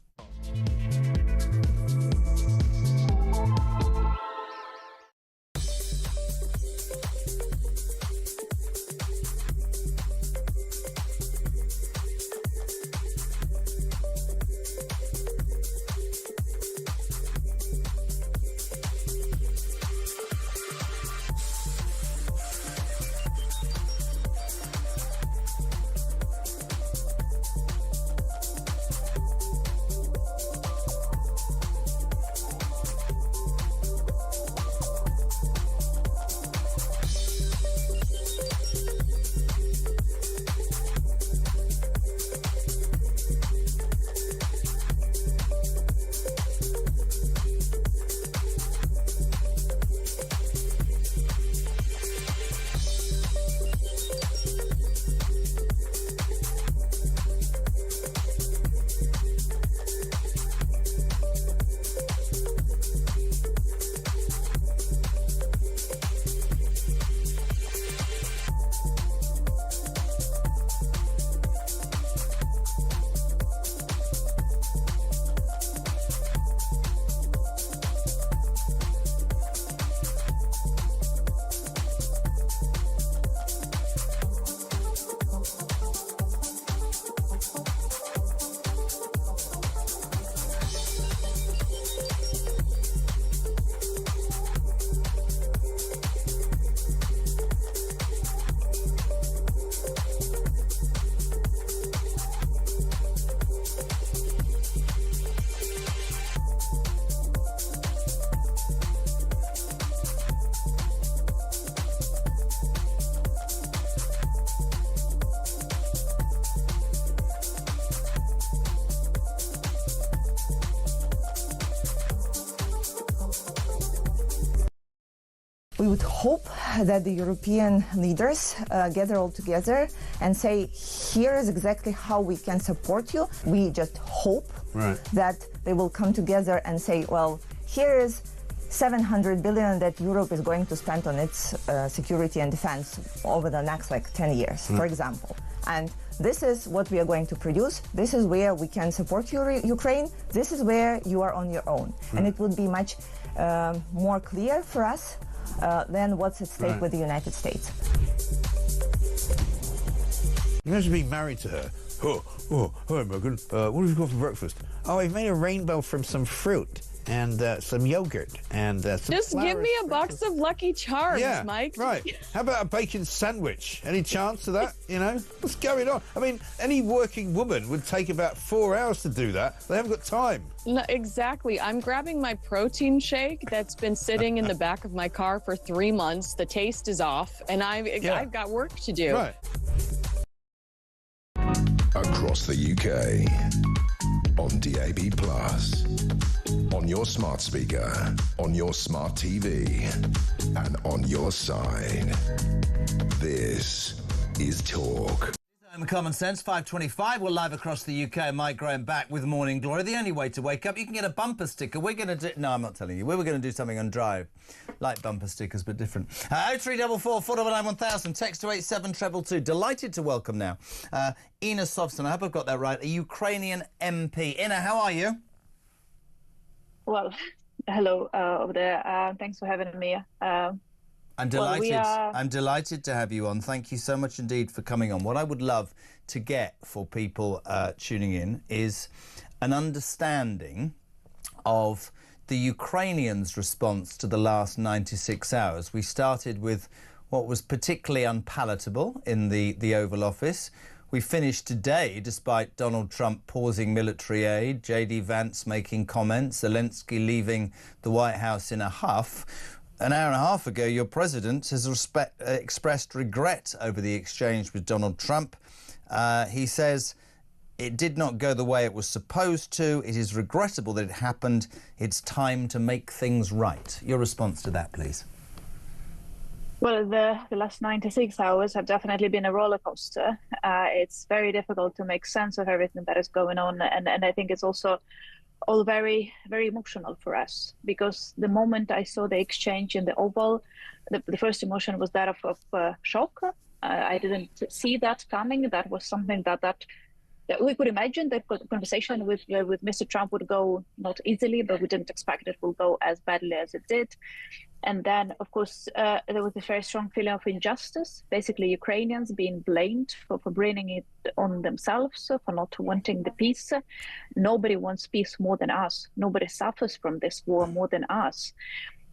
We would hope that the European leaders gather all together and say, here is exactly how we can support you. We just hope that they will come together and say, well, here is 700 billion that Europe is going to spend on its security and defense over the next 10 years, for example. And this is what we are going to produce. This is where we can support Ukraine. This is where you are on your own. And it would be much more clear for us than what's at stake with the United States. You're going to be married to her. Oh, hi, Megan. What have you got for breakfast? Oh, I've made a rainbow from some fruit and some yogurt and some Just give me a box of Lucky Charms, Mike. Right. How about a bacon sandwich? Any chance of that, What's going on? I mean, any working woman would take about 4 hours to do that. They haven't got time. No, exactly. I'm grabbing my protein shake that's been sitting in the back of my car for 3 months. The taste is off, and I've got work to do. Right. Across the UK, on DAB+, on your smart speaker, on your smart TV, and on your side. This is Talk. Common Sense, 5:25. We're live across the UK. Mike Graham back with Morning Glory. The only way to wake up, you can get a bumper sticker. We're going to do... No, I'm not telling you. We were going to do something on Drive. Like bumper stickers, but different. 0344 499 1000. Text to 87222. Delighted to welcome now Inna Sovson. I hope I've got that right. A Ukrainian MP. Inna, how are you? Well, hello over there. Thanks for having me. I'm delighted. I'm delighted to have you on. Thank you so much indeed for coming on. What I would love to get for people tuning in is an understanding of the Ukrainians' response to the last 96 hours. We started with what was particularly unpalatable in the Oval Office. We finished today, despite Donald Trump pausing military aid, J.D. Vance making comments, Zelenskyy leaving the White House in a huff. An hour and a half ago, your president has expressed regret over the exchange with Donald Trump. He says It did not go the way it was supposed to. It is regrettable that it happened. It's time to make things right. Your response to that, please. Well, the last 96 hours have definitely been a roller coaster. It's very difficult to make sense of everything that is going on. And I think it's also all very, very emotional for us, because the moment I saw the exchange in the Oval, the first emotion was that of shock. I didn't see that coming. That was something that we could imagine that conversation with Mr. Trump would go not easily, but we didn't expect it will go as badly as it did. And then, of course, there was a very strong feeling of injustice, basically Ukrainians being blamed for bringing it on themselves, for not wanting the peace. Nobody wants peace more than us. Nobody suffers from this war more than us.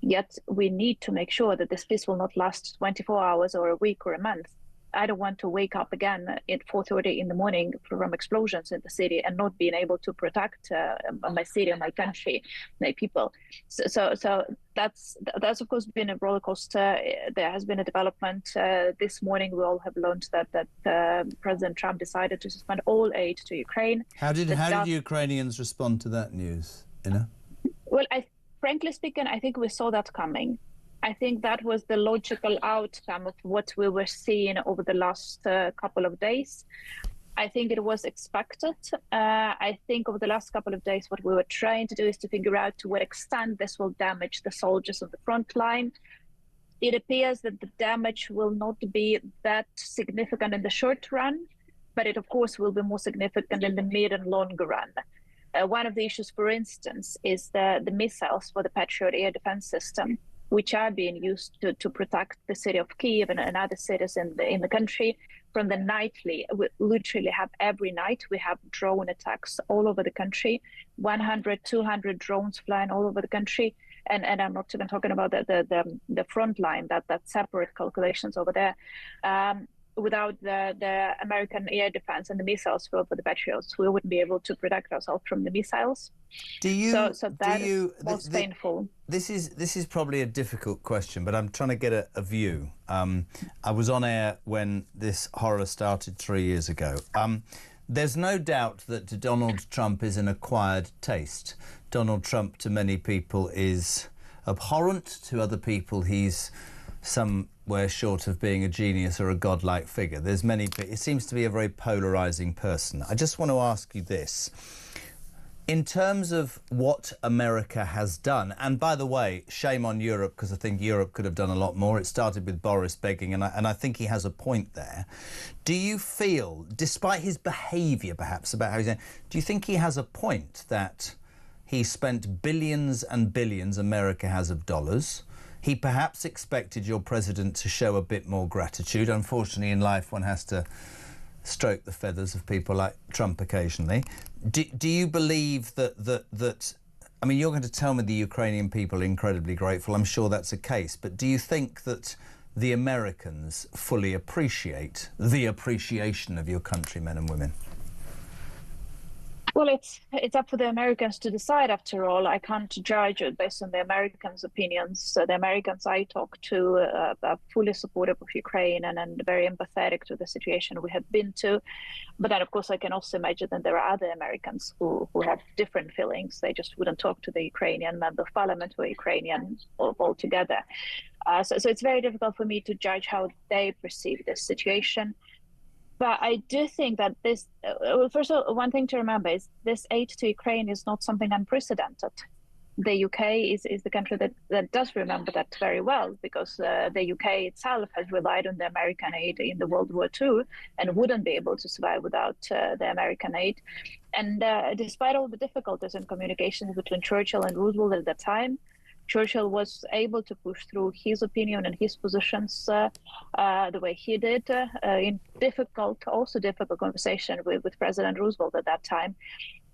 Yet we need to make sure that this peace will not last 24 hours or a week or a month. I don't want to wake up again at 4:30 in the morning from explosions in the city and not being able to protect my city, my country, my people. So that's of course been a roller coaster. There has been a development this morning. We all have learned that President Trump decided to suspend all aid to Ukraine. How did Ukrainians respond to that news, Ina? Well, frankly speaking, I think we saw that coming. I think that was the logical outcome of what we were seeing over the last couple of days. I think it was expected. I think over the last couple of days, what we were trying to do is to figure out to what extent this will damage the soldiers on the front line. It appears that the damage will not be that significant in the short run, but it, of course, will be more significant in the mid and longer run. One of the issues, for instance, is the missiles for the Patriot air defense system, which are being used to protect the city of Kyiv and other cities in the country. From the nightly, we literally have every night, we have drone attacks all over the country, 100, 200 drones flying all over the country. And I'm not even talking about the front line, that separate calculations over there. Without the American air defense and the missiles for the Patriots, we wouldn't be able to protect ourselves from the missiles. Most painful. This is probably a difficult question, but I'm trying to get a view. I was on air when this horror started 3 years ago. There's no doubt that Donald Trump is an acquired taste. Donald Trump, to many people, is abhorrent. To other people, he's somewhere short of being a genius or a godlike figure. It seems to be a very polarising person. I just want to ask you this. In terms of what America has done, and by the way, shame on Europe, because I think Europe could have done a lot more. It started with Boris begging, and I think he has a point there. Do you feel, despite his behaviour perhaps about how he's... Do you think he has a point that he spent billions and billions, America has, of dollars? He perhaps expected your president to show a bit more gratitude. Unfortunately, in life, one has to stroke the feathers of people like Trump occasionally. Do you believe that... I mean, you're going to tell me the Ukrainian people are incredibly grateful. I'm sure that's a case. But do you think that the Americans fully appreciate the appreciation of your countrymen and women? Well, it's up for the Americans to decide, after all. I can't judge it based on the Americans' opinions. The Americans I talk to are fully supportive of Ukraine and very empathetic to the situation we have been to. But then, of course, I can also imagine that there are other Americans who have different feelings. They just wouldn't talk to the Ukrainian member of parliament who are Ukrainian altogether. So it's very difficult for me to judge how they perceive this situation. But I do think that this, first of all, one thing to remember is this aid to Ukraine is not something unprecedented. The UK is the country that does remember that very well, because the UK itself has relied on the American aid in the World War II and wouldn't be able to survive without the American aid. And despite all the difficulties in communications between Churchill and Roosevelt at that time, Churchill was able to push through his opinion and his positions the way he did in difficult conversation with President Roosevelt at that time.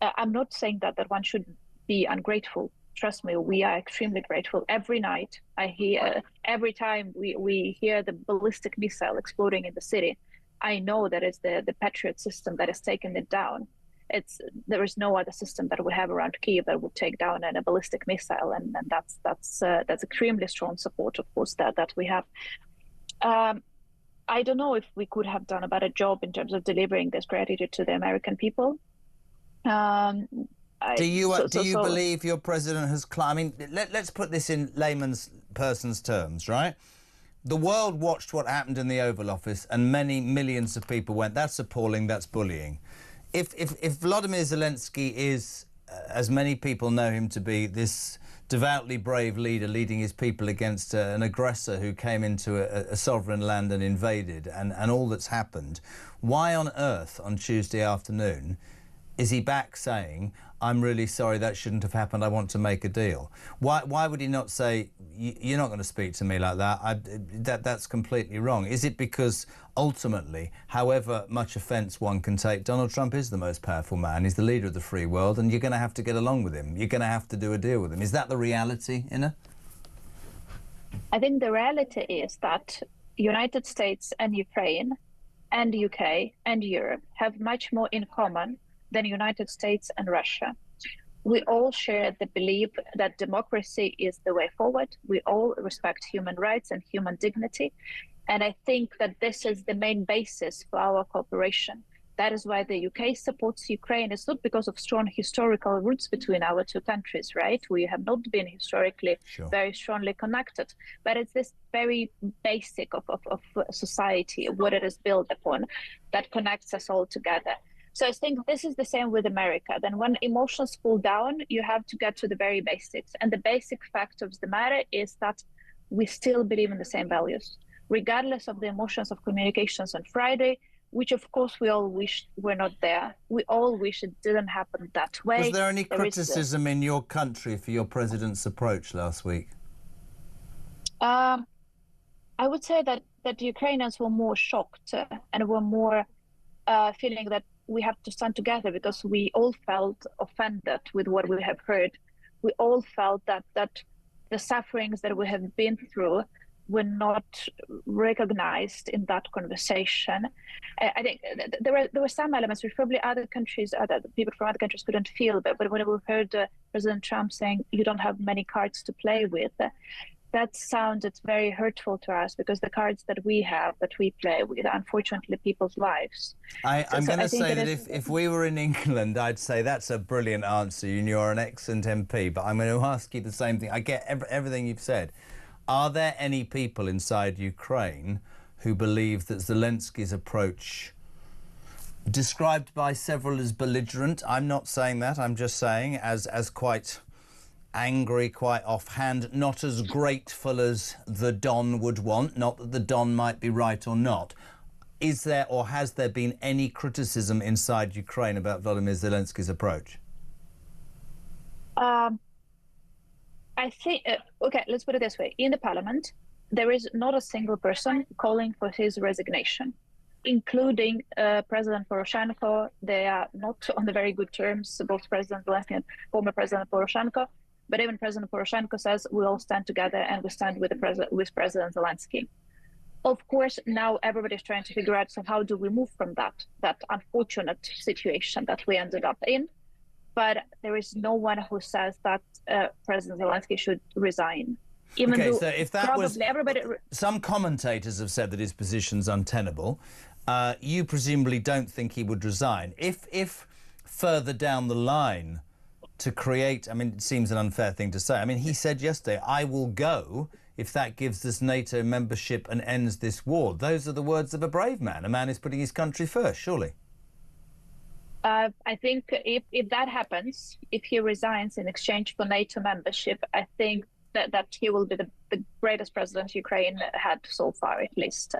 I'm not saying that one should be ungrateful. Trust me, we are extremely grateful. Every night every time we hear the ballistic missile exploding in the city, I know that it's the Patriot system that has taken it down. There is no other system that we have around Kyiv that would take down a ballistic missile, and that's extremely strong support, of course, that we have. I don't know if we could have done a better job in terms of delivering this gratitude to the American people. Do you believe your president has climbed? I mean, let's put this in layman's person's terms, right? The world watched what happened in the Oval Office, and many millions of people went, "That's appalling. That's bullying." If Vladimir Zelenskyy is, as many people know him to be, this devoutly brave leader leading his people against an aggressor who came into a sovereign land and invaded, and all that's happened, why on earth on Tuesday afternoon is he back saying, "I'm really sorry, that shouldn't have happened, I want to make a deal"? Why would he not say, "You're not going to speak to me like that, that's completely wrong"? Is it because ultimately, however much offence one can take, Donald Trump is the most powerful man, he's the leader of the free world, and you're going to have to get along with him, you're going to have to do a deal with him? Is that the reality, Inna? I think the reality is that United States and Ukraine and UK and Europe have much more in common than United States and Russia. We all share the belief that democracy is the way forward. We all respect human rights and human dignity. And I think that this is the main basis for our cooperation. That is why the UK supports Ukraine. It's not because of strong historical roots between our two countries, right? We have not been historically very strongly connected, but it's this very basic of society, what it is built upon, that connects us all together. So I think this is the same with America. Then when emotions cool down, you have to get to the very basics. And the basic fact of the matter is that we still believe in the same values, regardless of the emotions of communications on Friday, which of course we all wish were not there. We all wish it didn't happen that way. Was there any criticism in your country for your president's approach last week? I would say that Ukrainians were more shocked and were more feeling that we have to stand together, because we all felt offended with what we have heard. We all felt that the sufferings that we have been through were not recognized in that conversation. I think there were some elements which probably other people from other countries couldn't feel, but when we heard President Trump saying, "You don't have many cards to play with," that sounded very hurtful to us, because the cards that we have, that we play with, are unfortunately people's lives. I'm going to say that if we were in England, I'd say that's a brilliant answer and you're an excellent MP, but I'm going to ask you the same thing. I get everything you've said. Are there any people inside Ukraine who believe that Zelensky's approach, described by several as belligerent, I'm not saying that, I'm just saying as quite angry, quite offhand, not as grateful as the Don would want, not that the Don might be right or not. Is there or has there been any criticism inside Ukraine about Volodymyr Zelensky's approach? I think, okay, let's put it this way. In the parliament, there is not a single person calling for his resignation, including President Poroshenko. They are not on the very good terms, both President Zelenskyy and former President Poroshenko. But even President Poroshenko says we all stand together and we stand with President Zelenskyy. Of course, now everybody's trying to figure out, so how do we move from that unfortunate situation that we ended up in? But there is no one who says that President Zelenskyy should resign. Even okay, though so if that was everybody, some commentators have said that his position's untenable. You presumably don't think he would resign. If further down the line, to create, I mean, it seems an unfair thing to say. I mean, he said yesterday, "I will go if that gives us NATO membership and ends this war." Those are the words of a brave man. A man who's putting his country first, surely. I think if that happens, if he resigns in exchange for NATO membership, I think that he will be the greatest president Ukraine had so far, at least,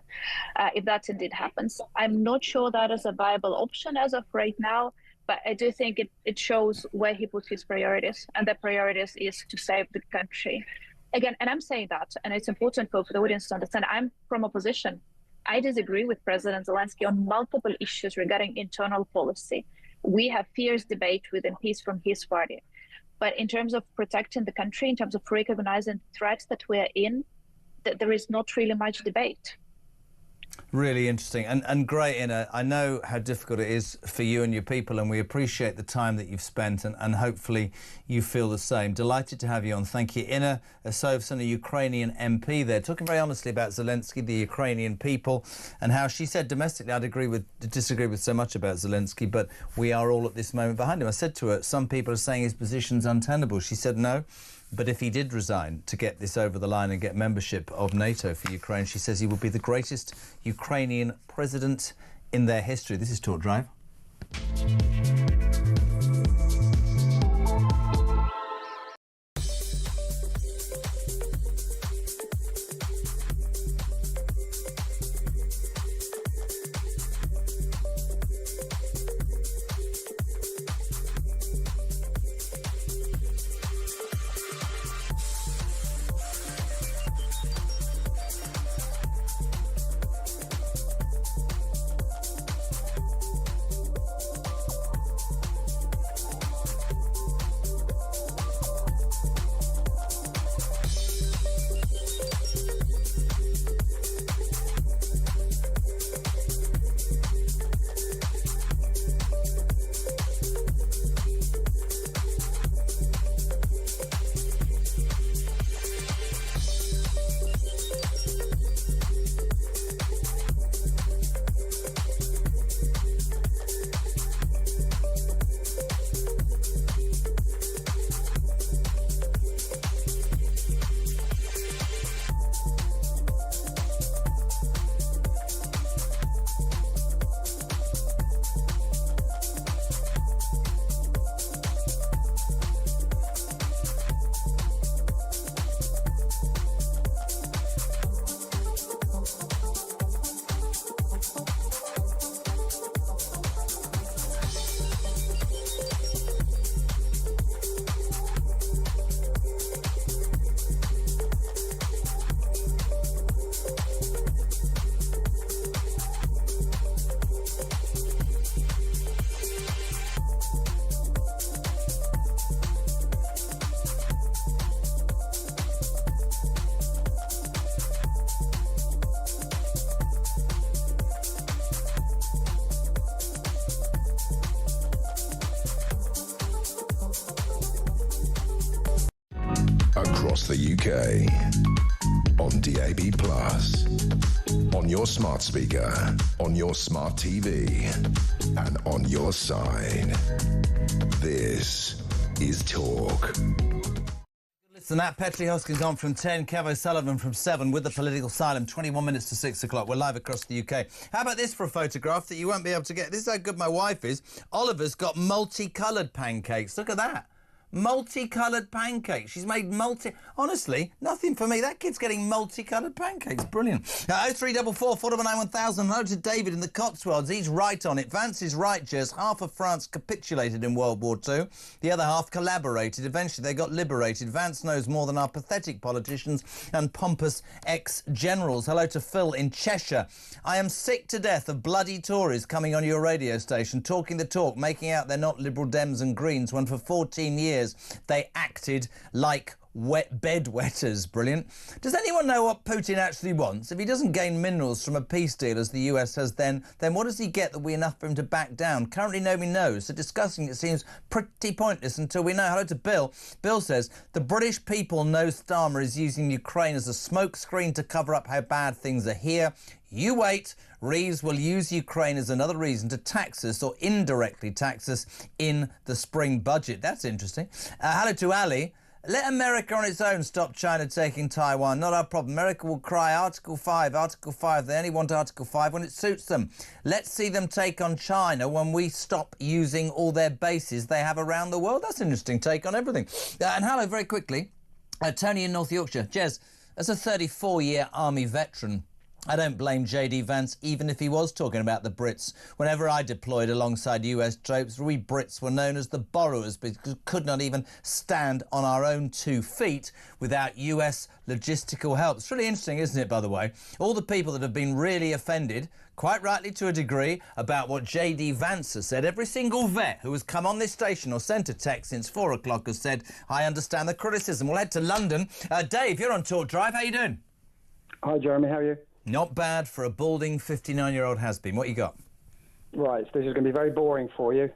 if that indeed happens. I'm not sure that is a viable option as of right now, but I do think it shows where he puts his priorities, and the priorities is to save the country. Again, and I'm saying that, and it's important for the audience to understand, I'm from opposition. I disagree with President Zelenskyy on multiple issues regarding internal policy. We have fierce debate with MPs from his party. But in terms of protecting the country, in terms of recognizing the threats that we're in, there is not really much debate. Really interesting and great, Inna. I know how difficult it is for you and your people, and we appreciate the time that you've spent, and hopefully you feel the same. Delighted to have you on. Thank you. Inna Sovson, a Ukrainian MP there, talking very honestly about Zelenskyy, the Ukrainian people, and how she said domestically, I'd disagree with so much about Zelenskyy, but we are all at this moment behind him. I said to her, some people are saying his position's untenable. She said no. But if he did resign to get this over the line and get membership of NATO for Ukraine, she says he would be the greatest Ukrainian president in their history. This is Talk Drive. Across the UK, on DAB+, on your smart speaker, on your smart TV, and on your side. This is Talk. Listen, that Petri Hoskins on from 10, Kev O'Sullivan from 7 with the political silem, 21 minutes to 6 o'clock. We're live across the UK. How about this for a photograph that you won't be able to get? This is how good my wife is. Oliver's got multicoloured pancakes. Look at that. Multicoloured pancakes. She's made honestly, nothing for me. That kid's getting multicoloured pancakes. Brilliant. 0344 499 1000. Hello to David in the Cotswolds. He's right on it. Vance is right, Jez. Half of France capitulated in World War II. The other half collaborated. Eventually they got liberated. Vance knows more than our pathetic politicians and pompous ex-generals. Hello to Phil in Cheshire. I am sick to death of bloody Tories coming on your radio station, talking the talk, making out they're not Liberal Dems and Greens, when for 14 years they acted like wet bedwetters. Brilliant. Does anyone know what Putin actually wants? If he doesn't gain minerals from a peace deal as the US has, then what does he get that will be enough for him to back down? Currently nobody knows, so discussing it seems pretty pointless until we know. Hello to Bill. Bill says, the British people know Starmer is using Ukraine as a smokescreen to cover up how bad things are here. You wait. Reeves will use Ukraine as another reason to tax us or indirectly tax us in the spring budget. That's interesting. Hello to Ali. Let America on its own stop China taking Taiwan. Not our problem. America will cry Article 5, Article 5. They only want Article 5 when it suits them. Let's see them take on China when we stop using all their bases they have around the world. That's an interesting take on everything. And hello, very quickly, Tony in North Yorkshire. Jez, as a 34-year army veteran, I don't blame J.D. Vance, even if he was talking about the Brits. Whenever I deployed alongside US troops, we Brits were known as the borrowers because we could not even stand on our own 2 feet without US logistical help. It's really interesting, isn't it, by the way? All the people that have been really offended, quite rightly to a degree, about what J.D. Vance has said. Every single vet who has come on this station or sent a text since 4 o'clock has said, I understand the criticism. We'll head to London. Dave, you're on Talk Drive. How you doing? Hi, Jeremy. How are you? Not bad for a balding 59-year-old has-been. What you got? Right, so this is going to be very boring for you.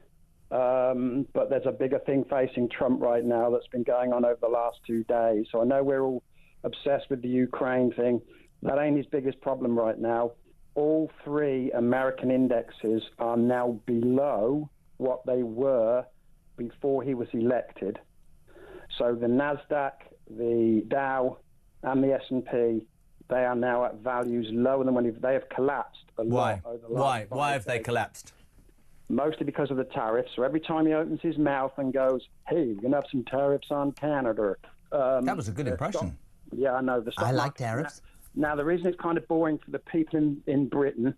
But there's a bigger thing facing Trump right now that's been going on over the last 2 days. So I know we're all obsessed with the Ukraine thing. That ain't his biggest problem right now. All 3 American indexes are now below what they were before he was elected. So the NASDAQ, the Dow, and the S&P, they are now at values lower than when they have collapsed a lot over the last 5 Why have they days. collapsed? Mostly because of the tariffs. So every time he opens his mouth and goes, hey, we're going to have some tariffs on Canada. That was a good impression. Yeah, I know. I like tariffs. Now, the reason it's kind of boring for the people in Britain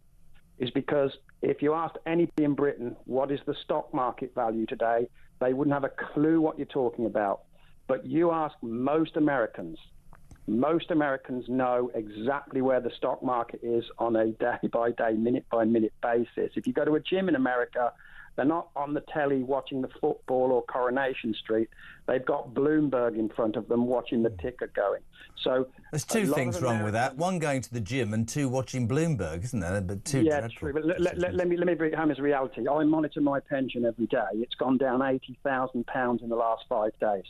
is because if you asked anybody in Britain what is the stock market value today, they wouldn't have a clue what you're talking about. But you ask most Americans know exactly where the stock market is on a day-by-day, minute-by-minute basis. If you go to a gym in America, they're not on the telly watching the football or Coronation Street. They've got Bloomberg in front of them watching the ticker going. So there's 2 things wrong with that. 1, going to the gym, and 2, watching Bloomberg, isn't there? But 2 yeah, dreadful. true. But let me bring it home as reality. I monitor my pension every day. It's gone down £80,000 in the last 5 days.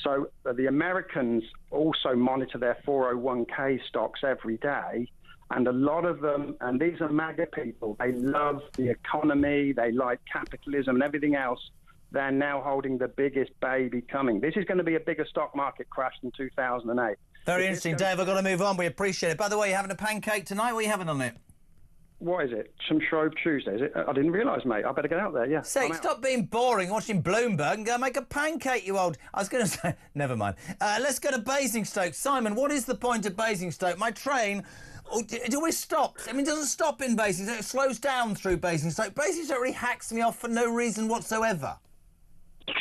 So the Americans also monitor their 401k stocks every day, and a lot of them, and these are MAGA people, they love the economy, they like capitalism and everything else. They're now holding the biggest baby coming. This is going to be a bigger stock market crash than 2008. Very interesting, Dave. I've got to move on. We appreciate it. By the way, you're having a pancake tonight? What are you having on it? What is it? Some Shrove Tuesday, is it? I didn't realise, mate. I better get out there, yeah. Say, stop being boring watching Bloomberg and go make a pancake, you old... I was going to say... Never mind. Let's go to Basingstoke. Simon, what is the point of Basingstoke? My train... It always stops. I mean, it doesn't stop in Basingstoke. It slows down through Basingstoke. Basingstoke really hacks me off for no reason whatsoever.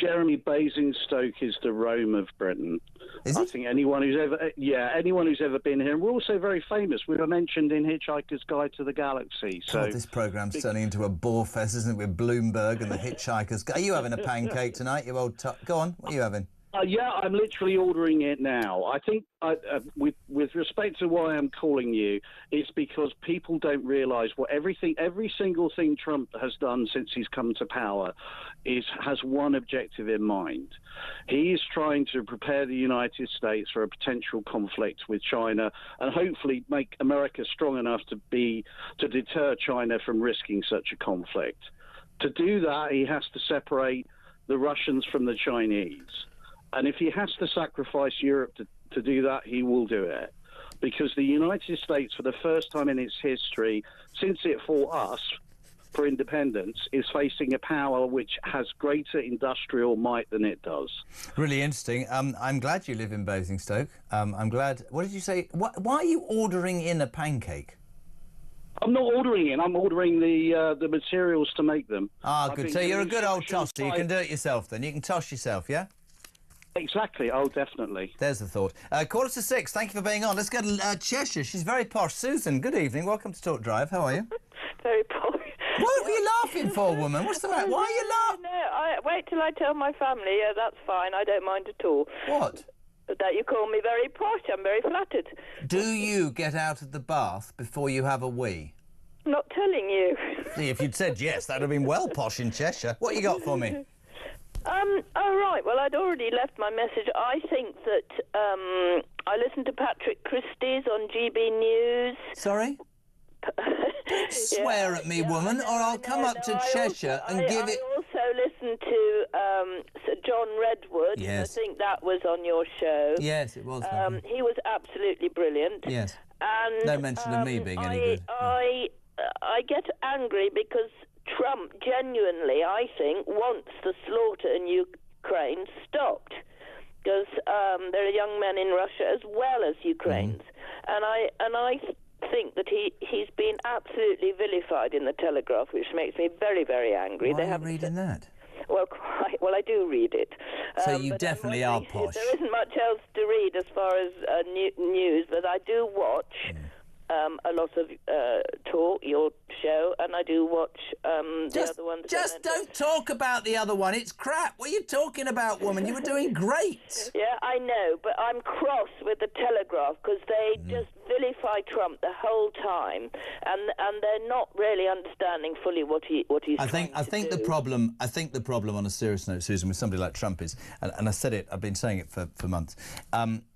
Jeremy, Basingstoke is the Rome of Britain. I think anyone who's ever been here, and we're also very famous. We were mentioned in Hitchhiker's Guide to the Galaxy. So God, this programme's turning into a bore fest, isn't it, with Bloomberg and the Hitchhiker's Guide? Are you having a pancake tonight, you old... Go on, what are you having? Yeah, I'm literally ordering it now. I think, with respect to why I'm calling you, it's because people don't realise what every single thing Trump has done since he's come to power has one objective in mind. He is trying to prepare the United States for a potential conflict with China and hopefully make America strong enough to deter China from risking such a conflict. To do that, he has to separate the Russians from the Chinese. And if he has to sacrifice Europe to do that, he will do it. Because the United States, for the first time in its history, since it fought us for independence, is facing a power which has greater industrial might than it does. Really interesting. I'm glad you live in Basingstoke. I'm glad... What did you say? Why are you ordering in a pancake? I'm not ordering it. I'm ordering the materials to make them. Ah, good. So you're a good old tosser. You can do it yourself then. You can toss yourself, yeah? Exactly. Oh, definitely. There's the thought. 5:45. Thank you for being on. Let's go to Cheshire. She's very posh. Susan, good evening. Welcome to Talk Drive. How are you? Very posh. What are you laughing for, woman? What's the matter? Why are you laughing? No, wait till I tell my family. Yeah, that's fine. I don't mind at all. What? That you call me very posh. I'm very flattered. Do you get out of the bath before you have a wee? I'm not telling you. See, if you'd said yes, that would have been well posh in Cheshire. What you got for me? Oh, right. Well, I'd already left my message. I think that I listened to Patrick Christie's on GB News. Sorry? Don't swear at me, woman, or I'll come up to Cheshire and give it... I also listened to Sir John Redwood. Yes. I think that was on your show. Yes, it was. He was absolutely brilliant. Yes. And, no mention of me being any good. I get angry because Trump genuinely, I think, wants the slaughter in Ukraine stopped. Because there are young men in Russia as well as Ukrainians. And I think that he's been absolutely vilified in the Telegraph, which makes me very, very angry. Why are you reading that? Well, I do read it. So you definitely are posh. There isn't much else to read as far as news, but I do watch a lot of talk, your show, and I do watch the other one. Just don't talk about the other one. It's crap. What are you talking about, woman? You were doing great. Yeah, I know, but I'm cross with the Telegraph because they just vilify Trump the whole time, and they're not really understanding fully what he's I think the problem on a serious note, Susan, with somebody like Trump is, and I said it, I've been saying it for months,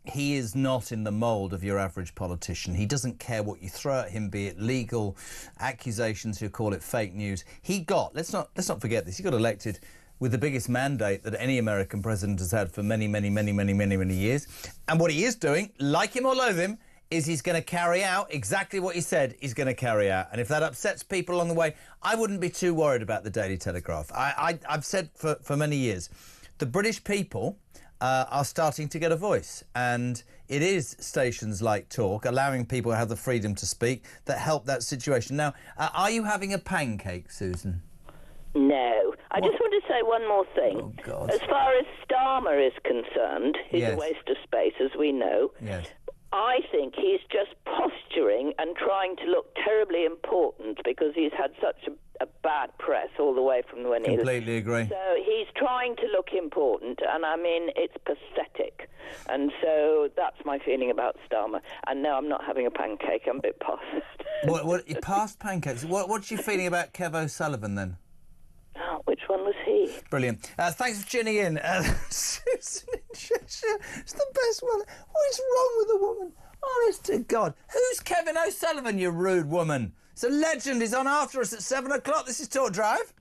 he is not in the mould of your average politician. He doesn't care what you throw at him, be it legal accusations, who call it fake news. He got, let's not forget this, he got elected with the biggest mandate that any American president has had for many, many, many, many, many, many years. And what he is doing, like him or loathe him, is he's going to carry out exactly what he said he's going to carry out. And if that upsets people along the way, I wouldn't be too worried about the Daily Telegraph. I've said for many years, the British people are starting to get a voice. And it is stations like Talk, allowing people to have the freedom to speak, that help that situation. Now, are you having a pancake, Susan? No. I just want to say one more thing. Oh, God. As far as Starmer is concerned, he's Yes. a waste of space, as we know. Yes. I think he's just posturing and trying to look terribly important because he's had such a bad press all the way from when he was... Completely agree. So he's trying to look important, and I mean, it's pathetic. And so that's my feeling about Starmer. And no, I'm not having a pancake. I'm a bit past. What, you passed pancakes. What's your feeling about Kev O'Sullivan, then? Oh, which one was he? Brilliant. Thanks for tuning in. Susan in Cheshire, it's the best one. What is wrong with the woman? Honest to God. Who's Kevin O'Sullivan, you rude woman? It's a legend. He's on after us at 7 o'clock. This is Talk Drive.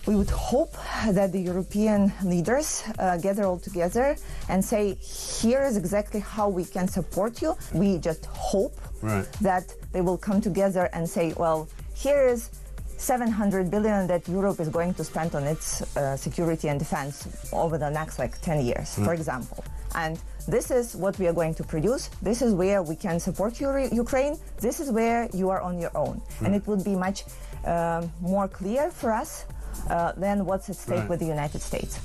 We would hope that the European leaders gather all together and say, here is exactly how we can support you. We just hope that they will come together and say, well, here is 700 billion that Europe is going to spend on its security and defense over the next 10 years, for example. And this is what we are going to produce. This is where we can support Ukraine. This is where you are on your own. And it would be much more clear for us than what's at stake with the United States.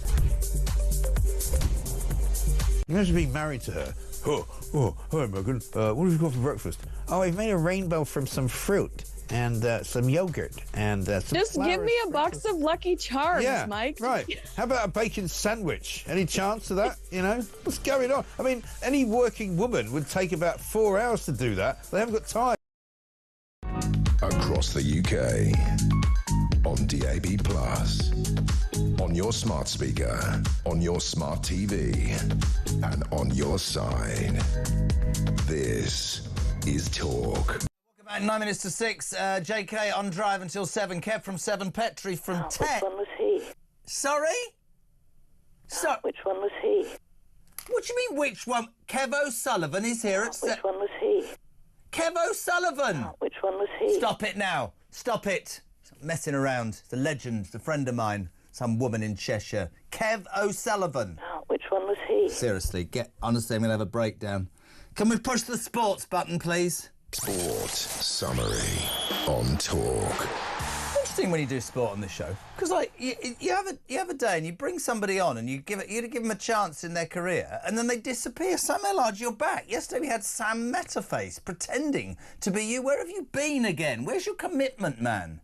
You must be married to her. Oh, hi, Megan. What have you got for breakfast? Oh, I've made a rainbow from some fruit and some yogurt and some Just give me a box of Lucky Charms, Mike. Right. How about a bacon sandwich? Any chance of that? You know? What's going on? I mean, any working woman would take about 4 hours to do that. They haven't got time. Across the UK, on DAB+, on your smart speaker, on your smart TV, and on your side. This is Talk. About 9 minutes to 6. JK on drive until 7. Kev from 7. Petrie from 10. Which one was he? Sorry? So, which one was he? What do you mean, which one? Kev O'Sullivan is here at... Which one was he? Kev O'Sullivan! Which one was he? Stop it now. Stop it. Stop messing around. It's a legend. It's a friend of mine. Some woman in Cheshire. Kev O'Sullivan. Which one was he? Seriously, honestly, I'm going to have a breakdown. Can we push the sports button, please? Sport Summary on Talk. Interesting when you do sport on this show, because like you have a day and you bring somebody on and you give them a chance in their career and then they disappear. Sam Ellard, you're back. Yesterday we had Sam Metaface pretending to be you. Where have you been again? Where's your commitment, man?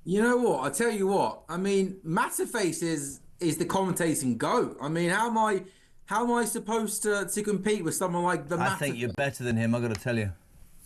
You know what? I tell you what. I mean, Metaface is the commentating goat. I mean, how am I supposed to compete with someone like the? I think you're better than him. I got to tell you.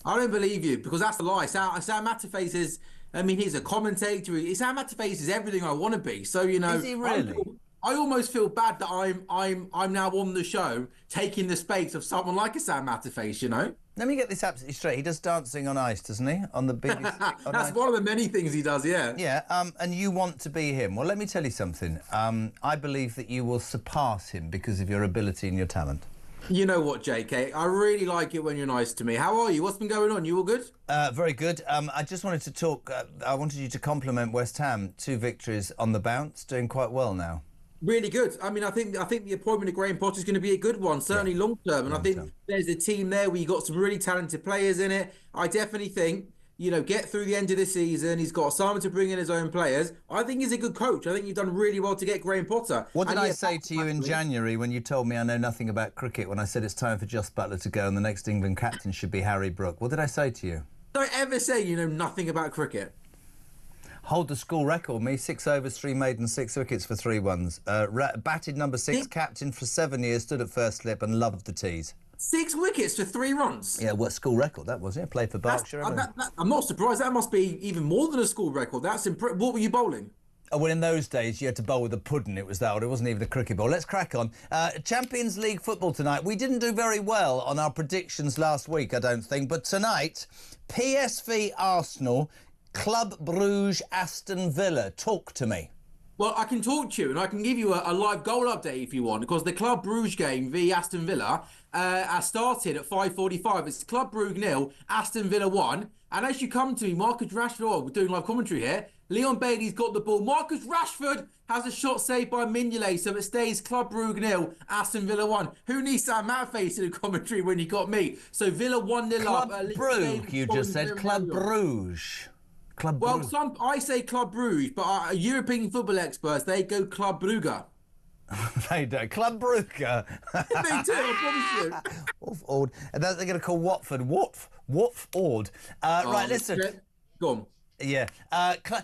I don't believe you, because that's a lie. Sam Metaface is. I mean, he's a commentator. Sam Metaface is everything I want to be. So you know, is he really? I almost feel bad that I'm now on the show taking the space of someone like a Sam Metaface. You know. Let me get this absolutely straight. He does dancing on ice, doesn't he? On the BBC. That's one of the many things he does. Yeah. Yeah. And you want to be him. Well, let me tell you something. I believe that you will surpass him because of your ability and your talent. You know what, JK? I really like it when you're nice to me. How are you? What's been going on? You all good? Very good. I just wanted to talk. I wanted you to compliment West Ham. 2 victories on the bounce. Doing quite well now. Really good. I mean, I think the appointment of Graham Potter is going to be a good one, certainly long term. And I think there's a team there where you've got some really talented players in it. I definitely think, you know, get through the end of the season. He's got Simon to bring in his own players. I think he's a good coach. I think you've done really well to get Graham Potter. What did I say to you in January when you told me I know nothing about cricket, when I said it's time for Jos Buttler to go and the next England captain should be Harry Brook? What did I say to you? Don't ever say you know nothing about cricket. Hold the school record, me. 6 overs, 3 maidens, 6 wickets for 3 ones. Batted number 6, captain for 7 years, stood at first slip and loved the tees. 6 wickets for 3 runs? Yeah, what school record that was, yeah. Played for Berkshire. I'm not surprised. That must be even more than a school record. That's What were you bowling? Oh, well, in those days, you had to bowl with a pudding. It was that old. It wasn't even a cricket ball. Let's crack on. Champions League football tonight. We didn't do very well on our predictions last week, I don't think. But tonight, PSV Arsenal, Club Brugge Aston Villa. Talk to me. Well, I can talk to you and I can give you a live goal update if you want, because the Club Brugge game v Aston Villa started at 5:45. It's Club Brugge 0, Aston Villa 1. And as you come to me, Marcus Rashford, we're doing live commentary here. Leon Bailey's got the ball. Marcus Rashford has a shot saved by Mignolet, so it stays Club Brugge 0, Aston Villa 1. Who needs Sam Matface in the commentary when you got me? So Villa 1-0 up. Club Brugge, you just said. Club Brugge. Well, I say Club Brugge, but European football experts, they go Club Brugge. They do. Club Brugge. They do, I promise you. Watford. And they're going to call Watford Watford. Right, listen. Go on. Yeah.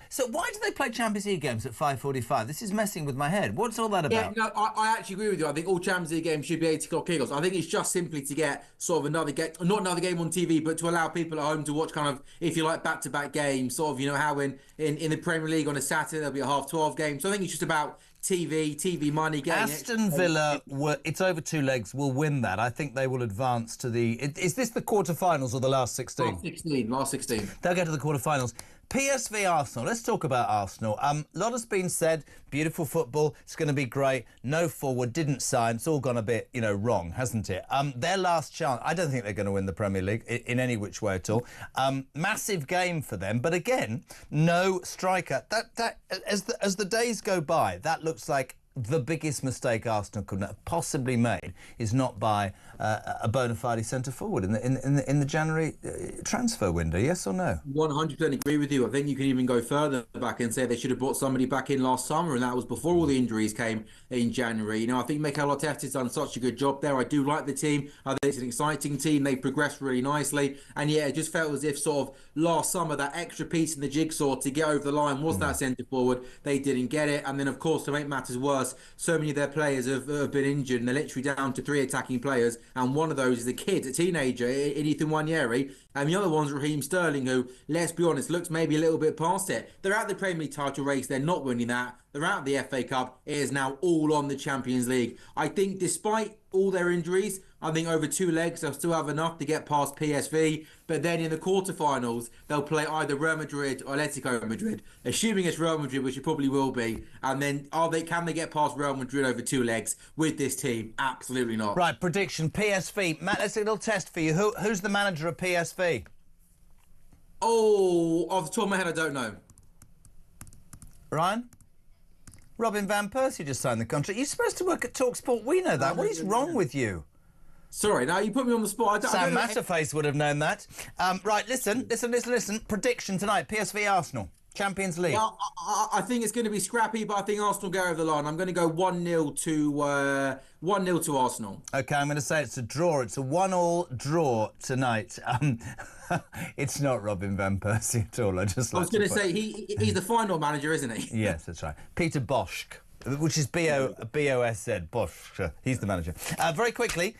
So why do they play Champions League games at 5:45? This is messing with my head. What's all that about? Yeah, no, I actually agree with you. I think all Champions League games should be 8 o'clock kickoffs. I think it's just simply to get sort of another game, not another game on TV, but to allow people at home to watch kind of, if you like, back-to-back games. Sort of, you know, how in the Premier League on a Saturday there'll be a 12:30 game. So I think it's just about TV money. Aston Villa, it's over 2 legs, will win that. I think they will advance to the... Is this the quarterfinals or the last 16? Last 16. They'll get to the quarterfinals. PSV Arsenal. Let's talk about Arsenal. A lot has been said. Beautiful football. It's going to be great. No forward. Didn't sign. It's all gone a bit, wrong, hasn't it? Their last chance. I don't think they're going to win the Premier League in any which way at all. Massive game for them. But again, no striker. That as the days go by, that looks like the biggest mistake Arsenal could have possibly made is not buy a bona fide centre forward in the January transfer window. Yes or no? 100% agree with you. I think you can even go further back and say they should have brought somebody back in last summer, and that was before all the injuries came in January. I think Mikel Arteta's done such a good job there. I do like the team. I think it's an exciting team. They progressed really nicely, and yeah, it just felt as if sort of last summer that extra piece in the jigsaw to get over the line was that centre forward. They didn't get it, and then of course, to make matters worse, so many of their players have been injured, and they're literally down to 3 attacking players, and one of those is a kid, a teenager, in Ethan Nwaneri, and the other one's Raheem Sterling, who, let's be honest, looks maybe a little bit past it. They're out the Premier League title race, they're not winning that. They're out of the FA Cup. It is now all on the Champions League. I think despite all their injuries, I think over 2 legs, they'll still have enough to get past PSV. But then in the quarterfinals, they'll play either Real Madrid or Atletico Madrid. Assuming it's Real Madrid, which it probably will be. And then can they get past Real Madrid over 2 legs with this team? Absolutely not. Right, prediction, PSV. Matt, let's do a little test for you. Who's the manager of PSV? Oh, off the top of my head, I don't know. Ryan? Robin Van Persie just signed the contract. You're supposed to work at TalkSport. We know that. What is wrong with you? Sorry, now you put me on the spot. Sam Matterface would have known that. Right, listen. Prediction tonight, PSV Arsenal, Champions League. Well, I think it's going to be scrappy, but I think Arsenal go over the line. I'm going to go 1-0 to Arsenal. OK, I'm going to say it's a draw. It's a 1-1 draw tonight. It's not Robin Van Persie at all. I was going to say, he's the final manager, isn't he? Yes, that's right. Peter Bosz, which is B-O-S-Z. Bosz. He's the manager. Very quickly,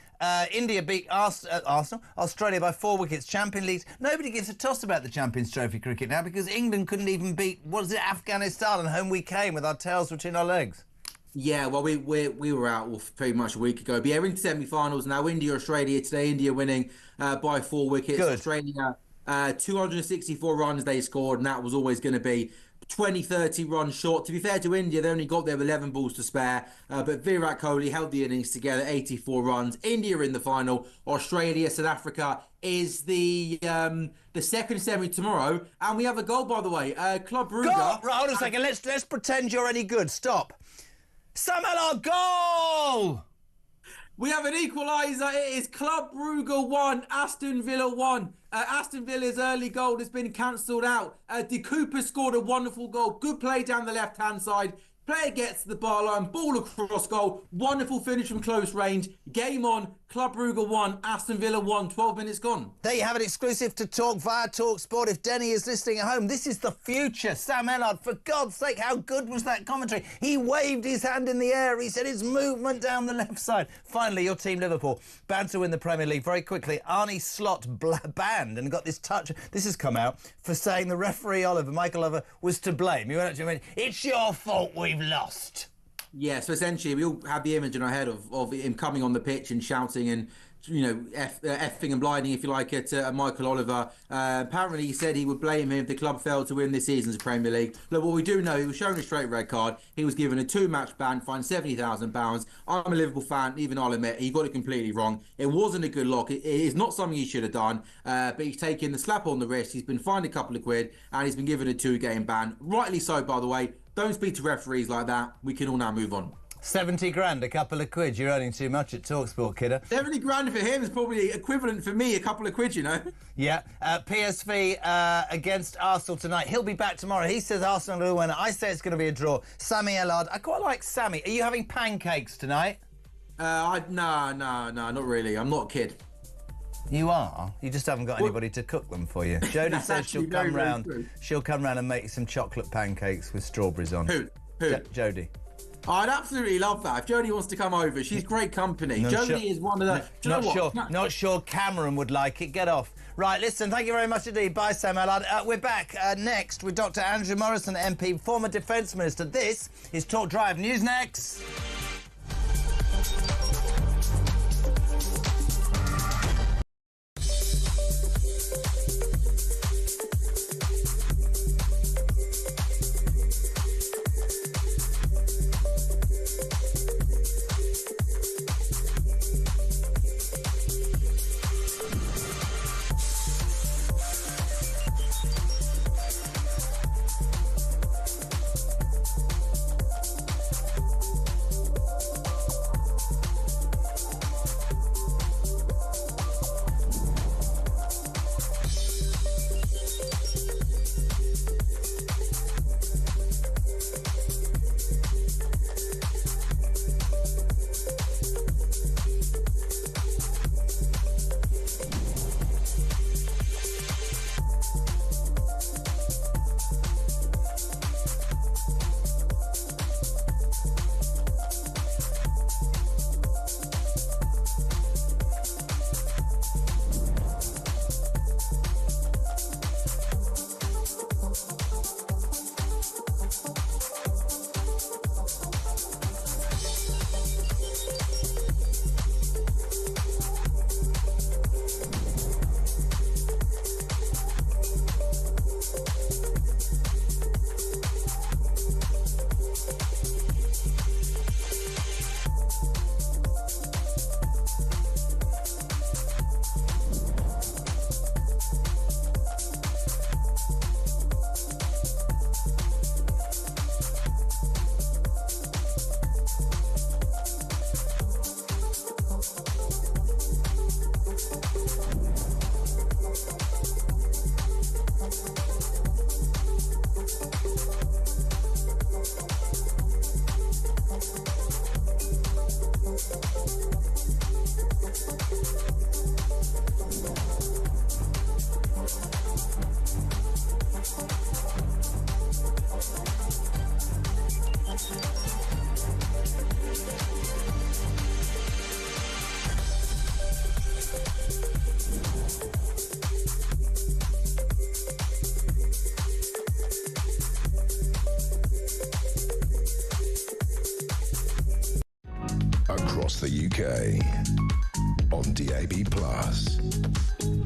India beat Arsenal, Australia by 4 wickets. Champions League. Nobody gives a toss about the Champions Trophy cricket now because England couldn't even beat, Afghanistan, and home we came with our tails between our legs. Yeah, well, we were out pretty much a week ago. But yeah, we're into semi-finals now. India, Australia today. India winning by 4 wickets. Good. Australia, 264 runs they scored, and that was always going to be 20-30 runs short. To be fair to India, they only got there with 11 balls to spare. But Virat Kohli held the innings together, 84 runs. India in the final. Australia, South Africa is the second semi tomorrow. And we have a goal, by the way. Club Brugge. Right, hold on a second. Let's pretend you're any good. Stop. Sam Ellard, goal! We have an equaliser. It is Club Brugge 1, Aston Villa 1. Aston Villa's early goal has been cancelled out. De Cooper scored a wonderful goal. Good play down the left-hand side. Player gets to the bar line, ball across goal. Wonderful finish from close range. Game on. Club Brugge 1, Aston Villa 1. 12 minutes gone. There you have it, exclusive to Talk via TalkSport. If Denny is listening at home, this is the future. Sam Ellard, for God's sake, how good was that commentary? He waved his hand in the air. He said his movement down the left side. Finally, your team, Liverpool, bound to win the Premier League. Very quickly, Arnie Slot banned and got this touch. This has come out for saying the referee, Michael Oliver, was to blame. He went up to him and went, it's your fault we've lost. Yeah, so essentially we all have the image in our head of him coming on the pitch and shouting and, effing and blinding, if you like, at Michael Oliver. Apparently he said he would blame him if the club failed to win this season's Premier League. Look, what we do know, he was shown a straight red card. He was given a 2-match ban, fined £70,000. I'm a Liverpool fan, even I'll admit, he got it completely wrong. It wasn't a good look. It is not something he should have done, but he's taken the slap on the wrist. He's been fined a couple of quid, and he's been given a 2-game ban. Rightly so, by the way. Don't speak to referees like that. We can all now move on. 70 grand, a couple of quid. You're earning too much at TalkSport, kidder. 70 grand for him is probably equivalent for me, a couple of quid, Yeah. PSV against Arsenal tonight. He'll be back tomorrow. He says Arsenal will win. I say it's going to be a draw. Sammy Ellard. I quite like Sammy. Are you having pancakes tonight? No, not really. I'm not a kid. You are? You just haven't got anybody to cook them for you. Jodie says she'll come round. She'll come round and make you some chocolate pancakes with strawberries on. Who? Jodie. I'd absolutely love that. If Jodie wants to come over, she's great company. Jodie is one of the... Not sure Cameron would like it. Get off. Right, listen, thank you very much indeed. Bye, Sam Ellard. We're back next with Dr. Andrew Murrison, MP, former Defence Minister. This is Talk Drive. News next. UK. On DAB+,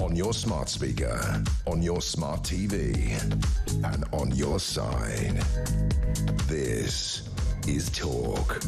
on your smart speaker, on your smart TV, and on your side. This is Talk.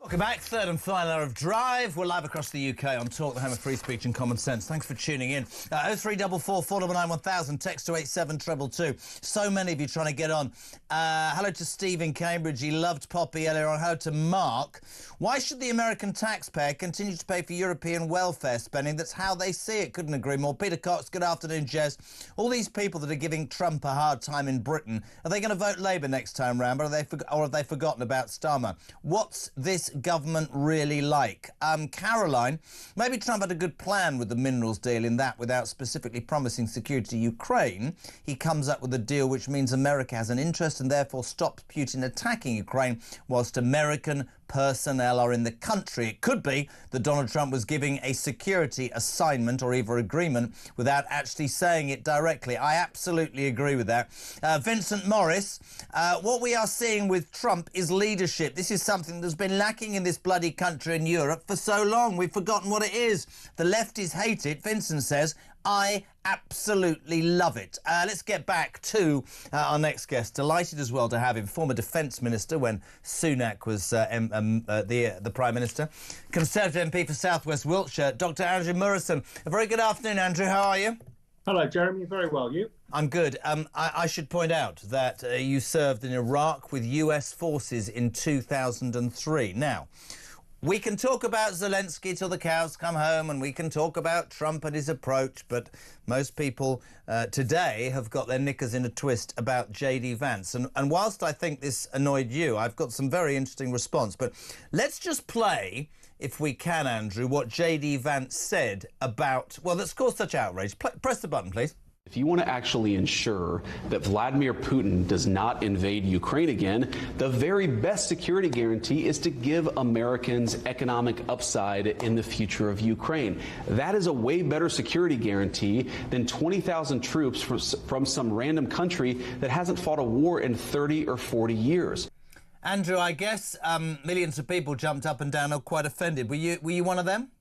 Welcome back, third and final hour of Drive. We're live across the UK on Talk, the home of free speech and common sense. Thanks for tuning in. 0344 499 1000, text to 87222. So many of you trying to get on. Hello to Steve in Cambridge. He loved Poppy earlier on. Hello to Mark. Why should the American taxpayer continue to pay for European welfare spending? That's how they see it. Couldn't agree more. Peter Cox, good afternoon, Jez. All these people that are giving Trump a hard time in Britain, are they going to vote Labour next time round, or have they forgotten about Starmer? What's this government really like? Caroline, maybe Trump had a good plan with the minerals deal in that without specifically promising security to Ukraine, he comes up with a deal which means America has an interest and therefore stops Putin attacking Ukraine whilst American personnel are in the country. It could be that Donald Trump was giving a security assignment or either agreement without actually saying it directly. I absolutely agree with that. Vincent Morris, what we are seeing with Trump is leadership. This is something that's been lacking in this bloody country in Europe for so long. We've forgotten what it is. The lefties hate it. Vincent says, I absolutely love it. Let's get back to our next guest. Delighted as well to have him, former Defence Minister when Sunak was the Prime Minister. Conservative MP for South West Wiltshire, Dr Andrew Murrison. A very good afternoon, Andrew. How are you? Hello, Jeremy. Very well. You? I'm good. I should point out that you served in Iraq with US forces in 2003. Now, we can talk about Zelenskyy till the cows come home, and we can talk about Trump and his approach, but most people today have got their knickers in a twist about J.D. Vance. And whilst I think this annoyed you, I've got some very interesting response. But let's just play, if we can, Andrew, what J.D. Vance said about, well, that's caused such outrage. Press the button, please. If you want to actually ensure that Vladimir Putin does not invade Ukraine again, the very best security guarantee is to give Americans economic upside in the future of Ukraine. That is a way better security guarantee than 20,000 troops from some random country that hasn't fought a war in 30 or 40 years. Andrew, I guess millions of people jumped up and down and quite offended. Were you one of them?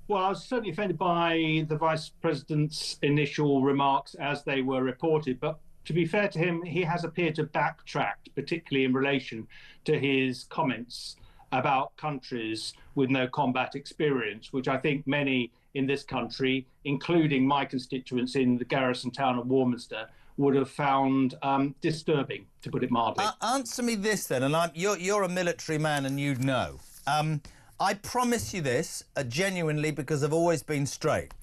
Well, I was certainly offended by the Vice President's initial remarks as they were reported. But to be fair to him, he has appeared to backtrack, particularly in relation to his comments about countries with no combat experience, which I think many in this country, including my constituents in the garrison town of Warminster, would have found disturbing, to put it mildly. Answer me this then, and you're a military man and you'd know. I promise you this, genuinely, because I've always been straight.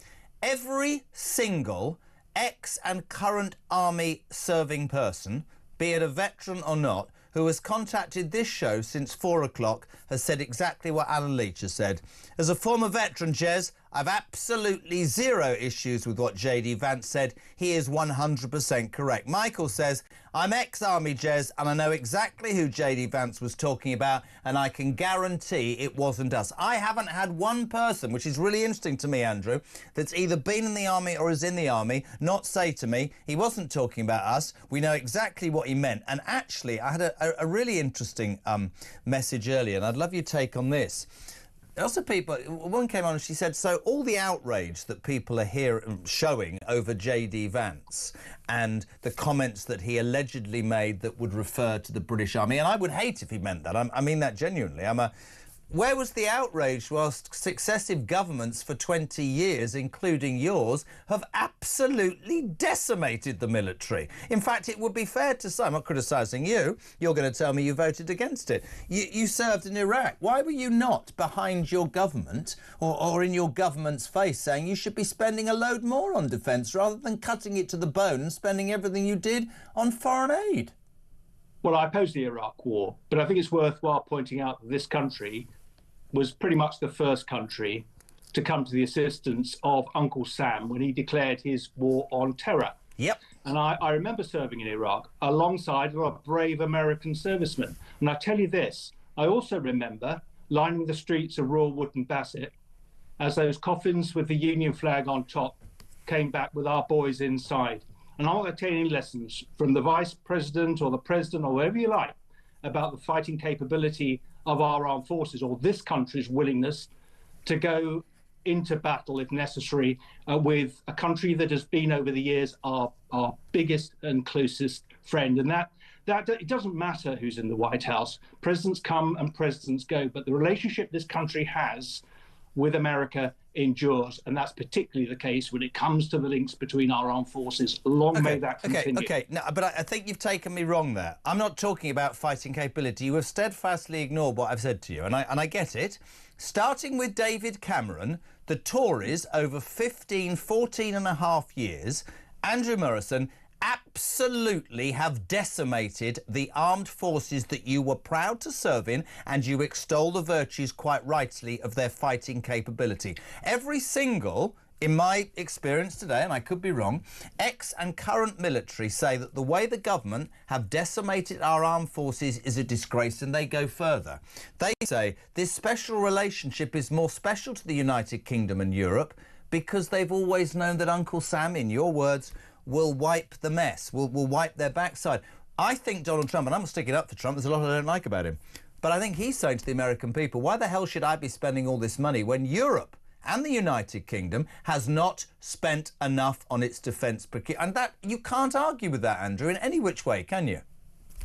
Every single ex and current army serving person, be it a veteran or not, who has contacted this show since 4 o'clock has said exactly what Alan Leach has said. As a former veteran, Jez, I've absolutely zero issues with what J.D. Vance said. He is 100% correct. Michael says, I'm ex-army, Jez, and I know exactly who J.D. Vance was talking about, and I can guarantee it wasn't us. I haven't had one person, which is really interesting to me, Andrew, that's either been in the army or is in the army, not say to me, he wasn't talking about us. We know exactly what he meant. And actually, I had a really interesting message earlier, and I'd love your take on this. Also, one came on and she said, so all the outrage that people are showing over J.D. Vance and the comments that he allegedly made that would refer to the British Army, and I would hate if he meant that. I mean that genuinely. Where was the outrage whilst successive governments for 20 years, including yours, have absolutely decimated the military? In fact, it would be fair to say, I'm not criticising you, you're going to tell me you voted against it. You served in Iraq. Why were you not behind your government or in your government's face saying you should be spending a load more on defence rather than cutting it to the bone and spending everything you did on foreign aid? Well, I opposed the Iraq War, but I think it's worthwhile pointing out that this country was pretty much the first country to come to the assistance of Uncle Sam when he declared his war on terror. Yep. And I remember serving in Iraq alongside a lot of brave American servicemen. And I tell you this, I also remember lining the streets of Royal Wood and Bassett as those coffins with the Union flag on top came back with our boys inside. And I'm not going to take any lessons from the vice president or the president or whoever you like about the fighting capability of our armed forces or this country's willingness to go into battle if necessary with a country that has been over the years our biggest and closest friend. And that it doesn't matter who's in the White House. Presidents come and presidents go, but the relationship this country has with America endures, and that's particularly the case when it comes to the links between our armed forces. Long may that continue. Okay. No, but I think you've taken me wrong there. I'm not talking about fighting capability. You have steadfastly ignored what I've said to you, and I get it. Starting with David Cameron, the Tories over 14 and a half years, Andrew Murrison, absolutely have decimated the armed forces that you were proud to serve in, and you extol the virtues quite rightly of their fighting capability. Every single, in my experience today, and I could be wrong, ex and current military say that the way the government have decimated our armed forces is a disgrace, and they go further. They say this special relationship is more special to the United Kingdom and Europe because they've always known that Uncle Sam, in your words, will wipe the mess, will wipe their backside. I think Donald Trump, and I'm sticking up for Trump, there's a lot I don't like about him, but I think he's saying to the American people, why the hell should I be spending all this money when Europe and the United Kingdom has not spent enough on its defence procurement? And that, you can't argue with that, Andrew, in any which way, can you?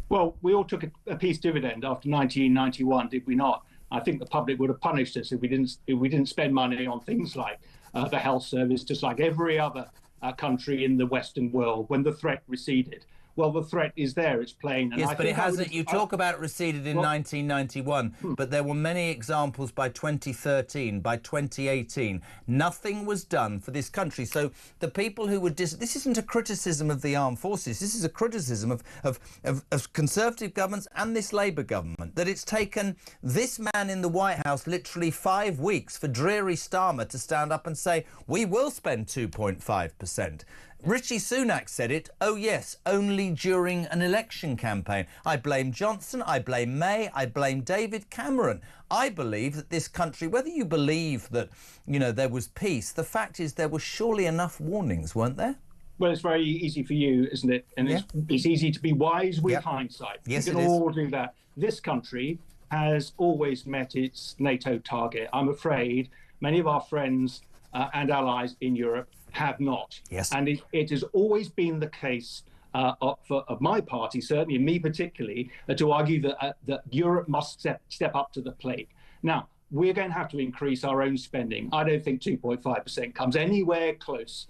Well, we all took a peace dividend after 1991, did we not? I think the public would have punished us if we didn't spend money on things like the health service, just like every other country in the Western world when the threat receded. Well, the threat is there, it's plain. And yes, but it hasn't. You talk about receded in 1991, but there were many examples by 2013, by 2018. Nothing was done for this country. So the people who were... this isn't a criticism of the armed forces. This is a criticism of Conservative governments and this Labour government, that it's taken this man in the White House literally 5 weeks for Dreary Starmer to stand up and say, we will spend 2.5%. Rishi Sunak said it, oh yes, only during an election campaign. I blame Johnson, I blame May, I blame David Cameron. I believe that this country, whether you believe that, you know, there was peace, the fact is there were surely enough warnings, weren't there? Well, it's very easy for you, isn't it? And it's easy to be wise with hindsight. Yes, we can all do that. This country has always met its NATO target. I'm afraid many of our friends and allies in Europe have not. Yes. And it has always been the case of my party, certainly, and me particularly, to argue that Europe must step up to the plate. Now, we're going to have to increase our own spending. I don't think 2.5% comes anywhere close,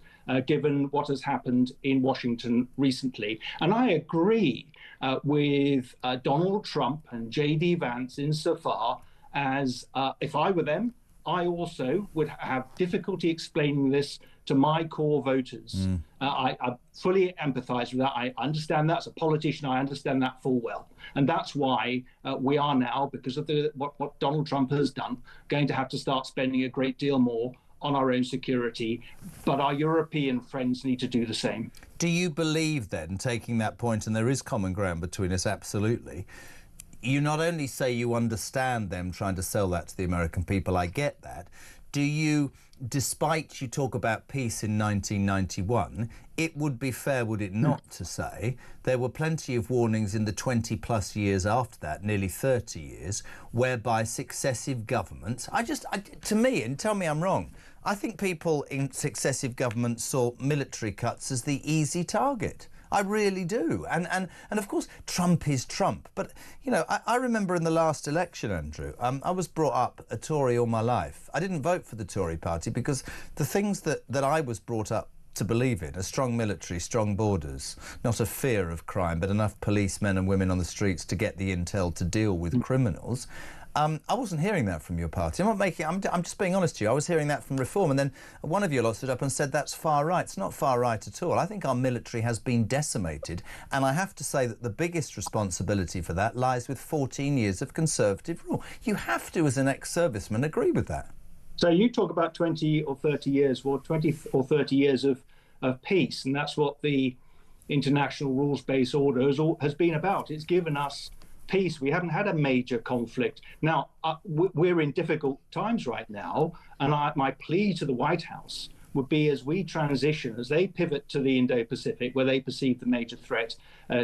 given what has happened in Washington recently. And I agree with Donald Trump and J.D. Vance insofar as if I were them, I also would have difficulty explaining this to my core voters. I fully empathise with that. I understand that. As a politician, I understand that full well. And that's why we are now, because of what Donald Trump has done, going to have to start spending a great deal more on our own security. But our European friends need to do the same. Do you believe then, taking that point, and there is common ground between us, absolutely, you not only say you understand them trying to sell that to the American people, I get that. Do you, despite you talk about peace in 1991, it would be fair, would it not, to say there were plenty of warnings in the 20-plus years after that, nearly 30 years, whereby successive governments... to me, and tell me I'm wrong, I think people in successive governments saw military cuts as the easy target. I really do. And of course, Trump is Trump. But, you know, I remember in the last election, Andrew, I was brought up a Tory all my life. I didn't vote for the Tory party because the things that I was brought up to believe in, a strong military, strong borders, not a fear of crime, but enough policemen and women on the streets to get the intel to deal with criminals. I wasn't hearing that from your party. I'm just being honest to you. I was hearing that from Reform, and then one of you lot stood up and said that's far right. It's not far right at all. I think our military has been decimated, and I have to say that the biggest responsibility for that lies with 14 years of Conservative rule. You have to, as an ex-serviceman, agree with that. So you talk about 20 or 30 years, well, 20 or 30 years of peace, and that's what the international rules-based order has been about. It's given us peace. We haven't had a major conflict. Now, we're in difficult times right now, and my plea to the White House would be, as we transition, as they pivot to the Indo-Pacific, where they perceive the major threat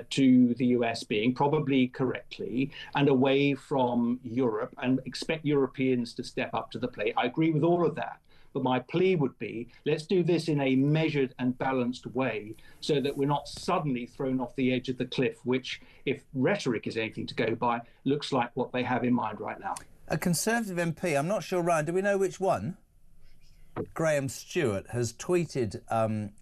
to the US being, probably correctly, and away from Europe, and expect Europeans to step up to the plate. I agree with all of that. But my plea would be, let's do this in a measured and balanced way so that we're not suddenly thrown off the edge of the cliff, which, if rhetoric is anything to go by, looks like what they have in mind right now. A Conservative MP, I'm not sure, Ryan, do we know which one? Graham Stewart has tweeted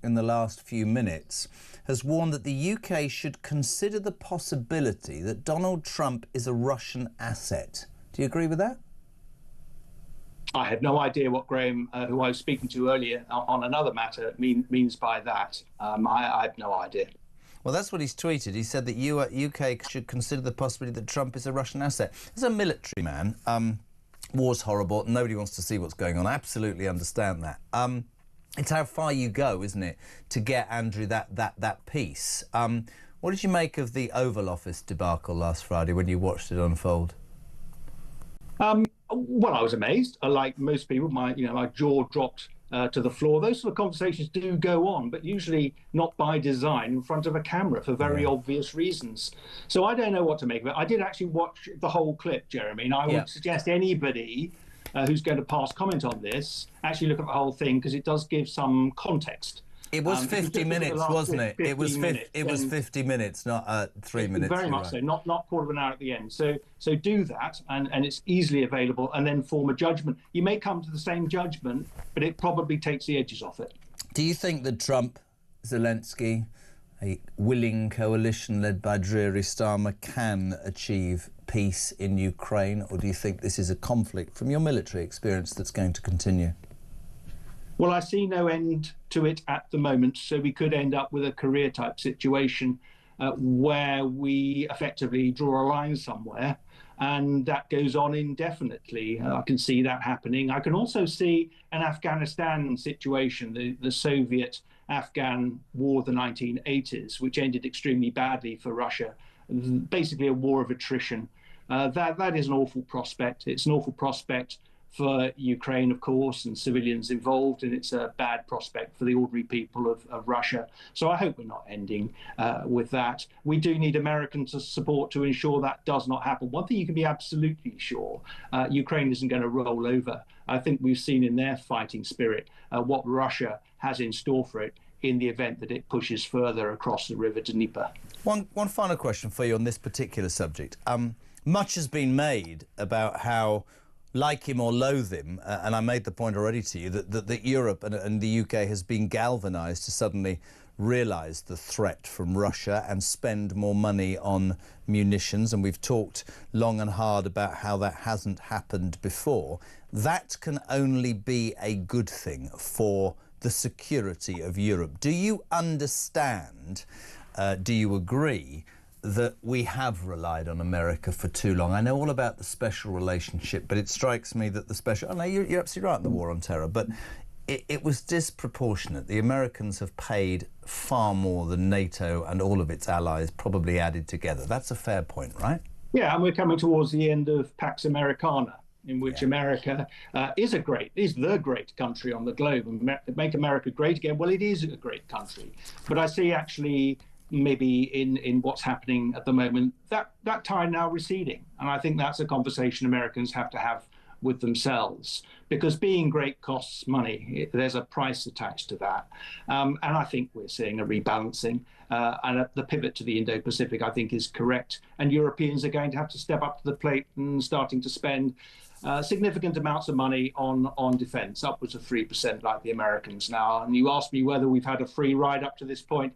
in the last few minutes, has warned that the UK should consider the possibility that Donald Trump is a Russian asset. Do you agree with that? I have no idea what Graham, who I was speaking to earlier on another matter, means by that. I have no idea. Well, that's what he's tweeted. He said that UK should consider the possibility that Trump is a Russian asset. As a military man, war's horrible. Nobody wants to see what's going on. I absolutely understand that. It's how far you go, isn't it, to get, Andrew, that peace. What did you make of the Oval Office debacle last Friday when you watched it unfold? Well, I was amazed. Like most people, my jaw dropped to the floor. Those sort of conversations do go on, but usually not by design in front of a camera for very obvious reasons. So I don't know what to make of it. I did actually watch the whole clip, Jeremy, and I would suggest anybody who's going to pass comment on this actually look at the whole thing, because it does give some context. It was 50 minutes, wasn't it? It was 50 minutes, not 3 minutes. Very much so, not quarter of an hour at the end. So do that, and it's easily available, and then form a judgment. You may come to the same judgment, but it probably takes the edges off it. Do you think that Trump, Zelenskyy, a willing coalition led by Dreary Starmer, can achieve peace in Ukraine, or do you think this is a conflict, from your military experience, that's going to continue? Well, I see no end to it at the moment, so we could end up with a career-type situation where we effectively draw a line somewhere, and that goes on indefinitely. I can see that happening. I can also see an Afghanistan situation, the Soviet-Afghan War of the 1980s, which ended extremely badly for Russia, basically a war of attrition. That is an awful prospect. It's an awful prospect for Ukraine, of course, and civilians involved, and it's a bad prospect for the ordinary people of Russia. So I hope we're not ending with that. We do need American support to ensure that does not happen. One thing you can be absolutely sure, Ukraine isn't going to roll over. I think we've seen in their fighting spirit what Russia has in store for it in the event that it pushes further across the river Dnieper. One final question for you on this particular subject. Much has been made about how, like him or loathe him, and I made the point already to you, that Europe and the UK has been galvanised to suddenly realise the threat from Russia and spend more money on munitions, and we've talked long and hard about how that hasn't happened before. That can only be a good thing for the security of Europe. Do you understand, do you agree, that we have relied on America for too long? I know all about the special relationship, but it strikes me that the special... Oh, no, you're absolutely right in the war on terror, but it was disproportionate. The Americans have paid far more than NATO and all of its allies probably added together. That's a fair point, right? Yeah, and we're coming towards the end of Pax Americana, in which America is the great country on the globe. And make America great again, well, it is a great country. But I see actually, maybe in what's happening at the moment, that tide now receding. And I think that's a conversation Americans have to have with themselves, because being great costs money. There's a price attached to that. And I think we're seeing a rebalancing, and the pivot to the Indo-Pacific, I think, is correct. And Europeans are going to have to step up to the plate and starting to spend significant amounts of money on defence, upwards of 3% like the Americans now. And you asked me whether we've had a free ride up to this point.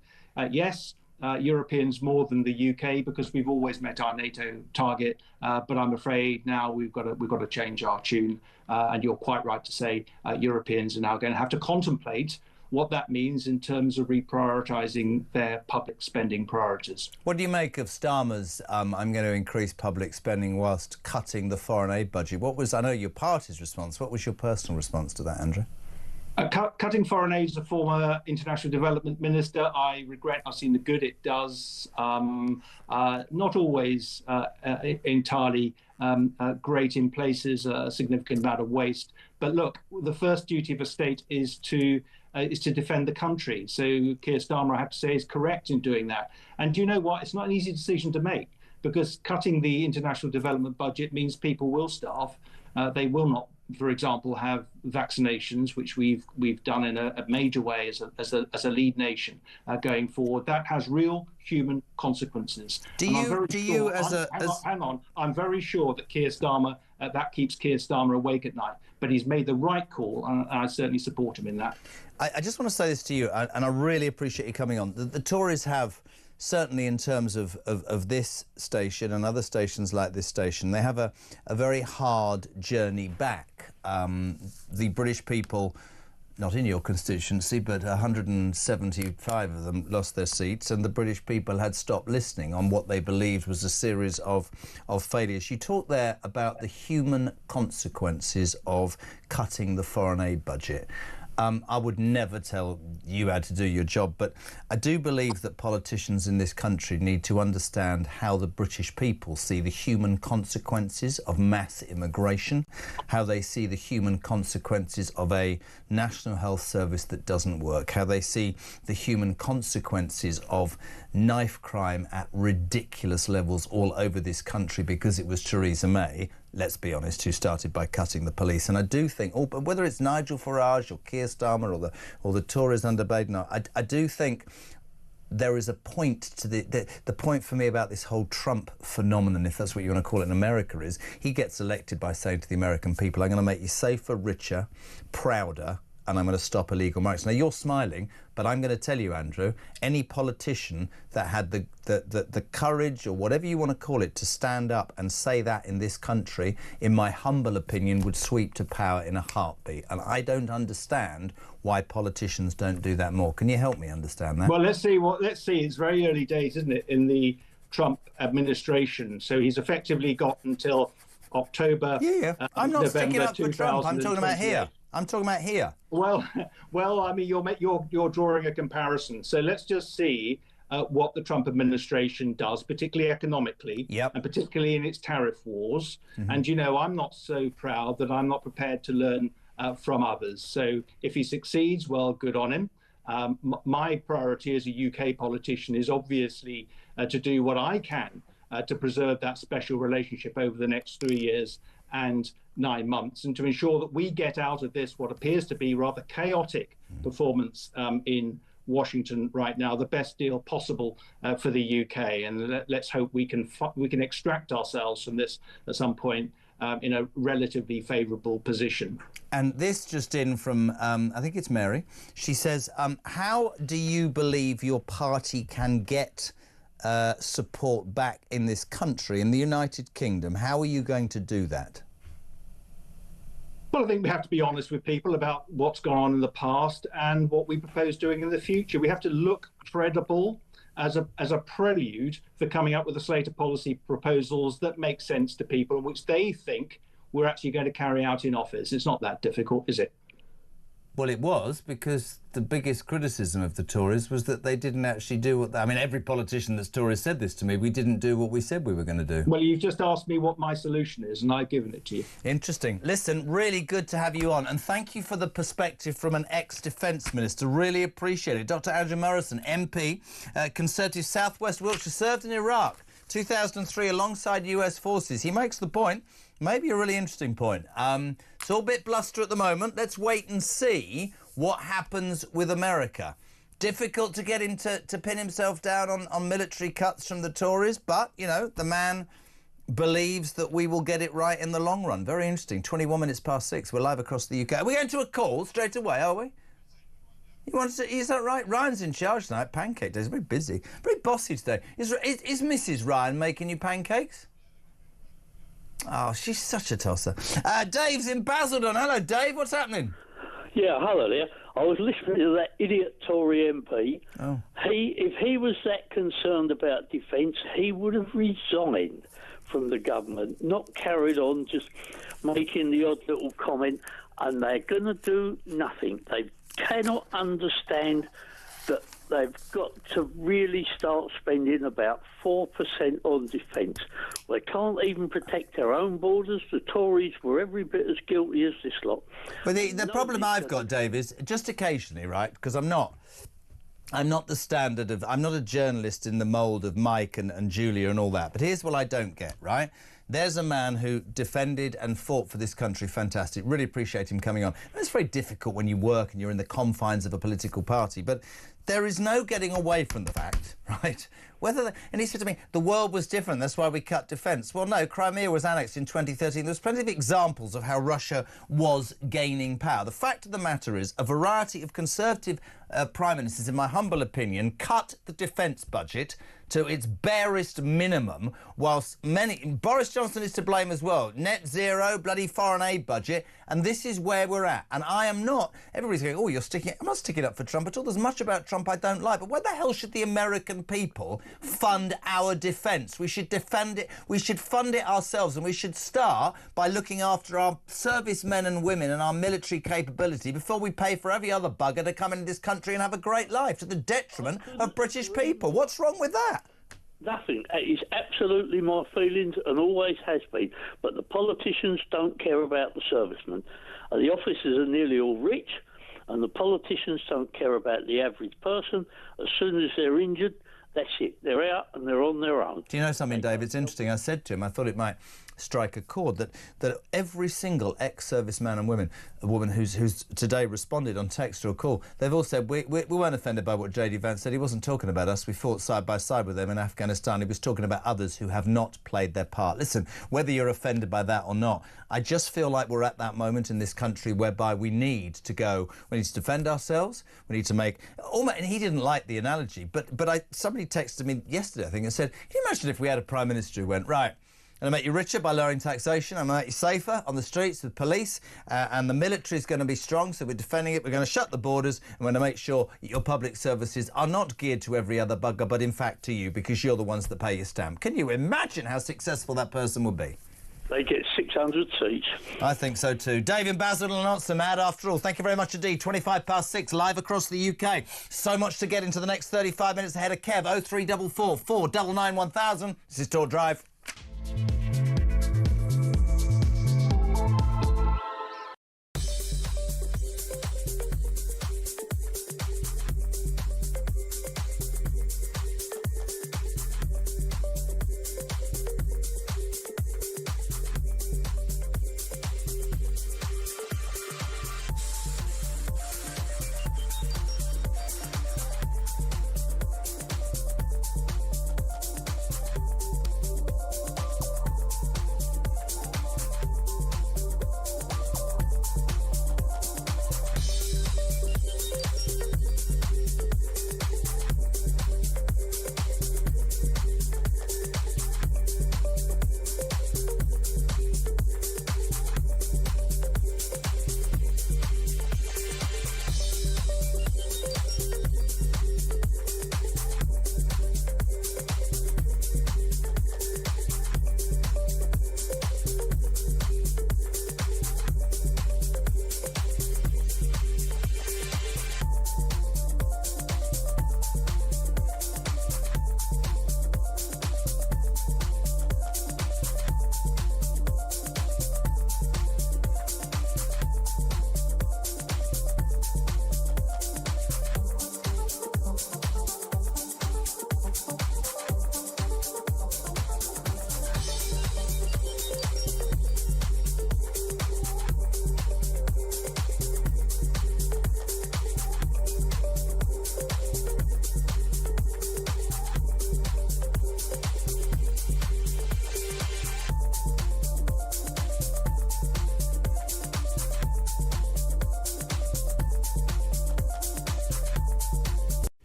Yes. Europeans more than the UK, because we've always met our NATO target, but I'm afraid now we've got to change our tune. And you're quite right to say Europeans are now going to have to contemplate what that means in terms of reprioritising their public spending priorities. What do you make of Starmer's I'm going to increase public spending whilst cutting the foreign aid budget? I know your party's response. What was your personal response to that, Andrew? Cutting foreign aid as a former international development minister, I regret. I've seen the good it does. Not always entirely great in places, a significant amount of waste. But look, the first duty of a state is to defend the country. So Keir Starmer, I have to say, is correct in doing that. And do you know what? It's not an easy decision to make, because cutting the international development budget means people will starve. They will not, for example, have vaccinations, which we've done in a major way as a lead nation going forward. That has real human consequences. Hang on. I'm very sure that Keir Starmer, that keeps Keir Starmer awake at night. But he's made the right call, and I certainly support him in that. I just want to say this to you, and I really appreciate you coming on. The Tories have, certainly in terms of this station and other stations like this station, they have a very hard journey back. The British people, not in your constituency, but 175 of them lost their seats, and the British people had stopped listening on what they believed was a series of failures. You talked there about the human consequences of cutting the foreign aid budget. I would never tell you how to do your job, but I do believe that politicians in this country need to understand how the British people see the human consequences of mass immigration, how they see the human consequences of a national health service that doesn't work, how they see the human consequences of knife crime at ridiculous levels all over this country because it was Theresa May, let's be honest, who started by cutting the police. And I do think, but whether it's Nigel Farage or Keir Starmer or the Tories under Baden, I do think there is a point to the point for me about this whole Trump phenomenon, if that's what you want to call it in America, is he gets elected by saying to the American people, I'm going to make you safer, richer, prouder, and I'm going to stop illegal marriage. Now, you're smiling, but I'm going to tell you, Andrew, any politician that had the courage, or whatever you want to call it, to stand up and say that in this country, in my humble opinion, would sweep to power in a heartbeat. And I don't understand why politicians don't do that more. Can you help me understand that? Well, let's see. It's very early days, isn't it, in the Trump administration? So he's effectively got until October. I'm not November sticking up for Trump. I'm talking about here. I'm talking about here. Well, I mean, you're drawing a comparison. So let's just see what the Trump administration does, particularly economically, and particularly in its tariff wars. Mm-hmm. And, you know, I'm not so proud that I'm not prepared to learn from others. So if he succeeds, well, good on him. My priority as a UK politician is obviously to do what I can to preserve that special relationship over the next 3 years and 9 months, and to ensure that we get out of this what appears to be rather chaotic performance in Washington right now the best deal possible for the UK. And let's hope we can extract ourselves from this at some point in a relatively favourable position. And this just in from, I think it's Mary. She says, how do you believe your party can get support back in this country, in the United Kingdom? How are you going to do that? Well, I think we have to be honest with people about what's gone on in the past and what we propose doing in the future. We have to look credible as a prelude for coming up with a slate of policy proposals that make sense to people, which they think we're actually going to carry out in office. It's not that difficult, is it? Well, it was, because the biggest criticism of the Tories was that they didn't actually do what... I mean, every politician that's Tories said this to me. We didn't do what we said we were going to do. Well, you've just asked me what my solution is, and I've given it to you. Interesting. Listen, really good to have you on, and thank you for the perspective from an ex-Defence Minister. Really appreciate it. Dr Andrew Murrison, MP, Conservative South West Wiltshire, served in Iraq 2003 alongside US forces. He makes the point, maybe a really interesting point. It's all a bit bluster at the moment. Let's wait and see what happens with America. Difficult to get him to pin himself down on military cuts from the Tories, but, you know, the man believes that we will get it right in the long run. Very interesting. 21 minutes past 6. We're live across the UK. Are we going to a call straight away, are we? You want to, is that right? Ryan's in charge tonight. Pancake day. He's very busy. Very bossy today. Is Mrs. Ryan making you pancakes? Oh, she's such a tosser. Dave's in Basildon. Hello, Dave. What's happening? Yeah, hello there. I was listening to that idiot Tory MP. Oh. If he was that concerned about defence, he would have resigned from the government, not carried on just making the odd little comment, and they're going to do nothing. They cannot understand that they've got to really start spending about 4% on defence. They can't even protect their own borders. The Tories were every bit as guilty as this lot. But the problem I've got, Dave, is just occasionally, right, because I'm not the standard of... I'm not a journalist in the mould of Mike and Julia and all that, but here's what I don't get, right? There's a man who defended and fought for this country. Fantastic. Really appreciate him coming on. And it's very difficult when you work and you're in the confines of a political party, but there is no getting away from the fact, right? And he said to me, the world was different, that's why we cut defence. Well, no, Crimea was annexed in 2013. There's plenty of examples of how Russia was gaining power. The fact of the matter is, a variety of Conservative prime ministers, in my humble opinion, cut the defence budget to its barest minimum, whilst Boris Johnson is to blame as well. Net zero, bloody foreign aid budget, and this is where we're at. And I am not... Everybody's going, oh, I'm not sticking up for Trump at all. There's much about Trump I don't like. But why the hell should the American people fund our defence? We should defend it. We should fund it ourselves, and we should start by looking after our servicemen and women and our military capability before we pay for every other bugger to come into this country and have a great life to the detriment of British people. What's wrong with that? Nothing. It is absolutely my feelings and always has been. But the politicians don't care about the servicemen. The officers are nearly all rich, and the politicians don't care about the average person. As soon as they're injured, that's it. They're out and they're on their own. Do you know something, Dave? It's interesting. I said to him, I thought it might strike a chord, that every single ex-serviceman and woman who's today responded on text or call, they've all said, we weren't offended by what J.D. Vance said. He wasn't talking about us. We fought side by side with them in Afghanistan. He was talking about others who have not played their part. Listen, whether you're offended by that or not, I just feel like we're at that moment in this country whereby we need to defend ourselves. We need to make... and he didn't like the analogy, but somebody texted me yesterday, I think, and said, can you imagine if we had a Prime Minister who went, right, I'm going to make you richer by lowering taxation. I'm going to make you safer on the streets with police, and the military is going to be strong, so we're defending it. We're going to shut the borders, and we're going to make sure your public services are not geared to every other bugger, but in fact to you, because you're the ones that pay your stamp. Can you imagine how successful that person would be? They get 600 seats. I think so too. Dave in Basel are not so mad after all. Thank you very much indeed. 6:25, live across the UK. So much to get into the next 35 minutes ahead of Kev. 0344 499 1000. This is Talk Drive.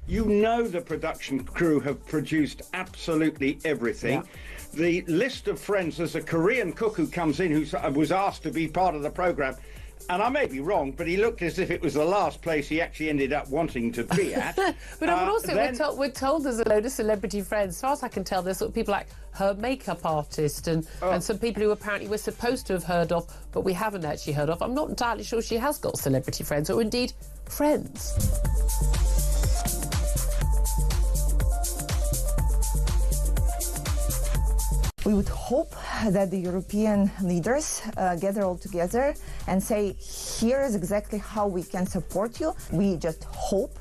You know the production crew have produced absolutely everything. Yeah. The list of friends, there's a Korean cook who comes in who was asked to be part of the programme. And I may be wrong, but he looked as if it was the last place he actually ended up wanting to be at. But also, we're told there's a load of celebrity friends. As far as I can tell, there's sort of people like her makeup artist and some people who apparently we're supposed to have heard of, but we haven't actually heard of. I'm not entirely sure she has got celebrity friends, or indeed friends. We would hope that the European leaders gather all together and say, here is exactly how we can support you. We just hope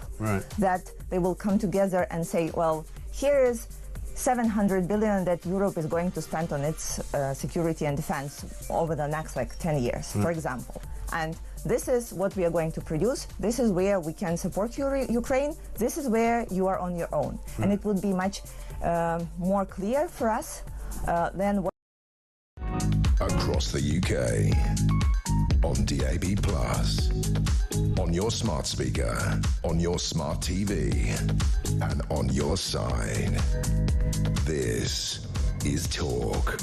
that they will come together and say, well, here is 700 billion that Europe is going to spend on its security and defense over the next 10 years, for example. And this is what we are going to produce. This is where we can support Ukraine. This is where you are on your own. And it would be much more clear for us than what. Across the UK, on DAB+, on your smart speaker, on your smart TV, and on your side. This is Talk.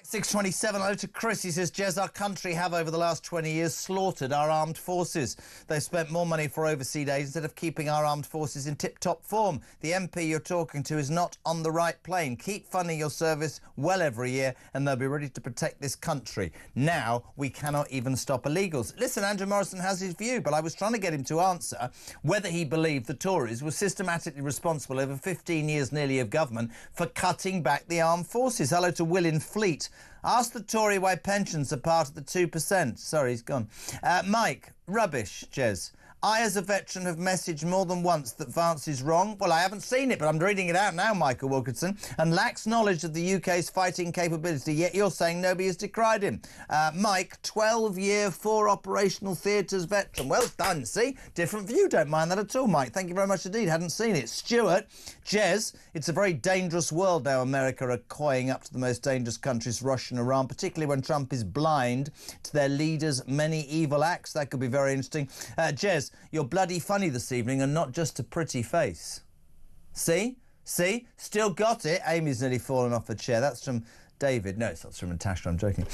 6:27, hello to Chris. He says, Jez, our country have over the last 20 years slaughtered our armed forces. They've spent more money for overseas aid instead of keeping our armed forces in tip-top form. The MP you're talking to is not on the right plane. Keep funding your service well every year and they'll be ready to protect this country. Now we cannot even stop illegals. Listen, Andrew Murrison has his view, but I was trying to get him to answer whether he believed the Tories were systematically responsible over 15 years nearly of government for cutting back the armed forces. Hello to Will in Fleet. Ask the Tory why pensions are part of the 2%. Sorry, he's gone. Mike, rubbish, Jez. I, as a veteran, have messaged more than once that Vance is wrong. Well, I haven't seen it, but I'm reading it out now, Michael Wilkinson, and lacks knowledge of the UK's fighting capability, yet you're saying nobody has decried him. Mike, 12-year, 4 operational theatres veteran. Well done, see? Different view, don't mind that at all, Mike. Thank you very much indeed. Hadn't seen it. Stuart, Jez, it's a very dangerous world now. America are coying up to the most dangerous countries, Russia and Iran, particularly when Trump is blind to their leaders' many evil acts. That could be very interesting. Jez, you're bloody funny this evening and not just a pretty face. See? See? Still got it. Amy's nearly fallen off her chair. That's from David. No, it's not from Natasha, I'm joking.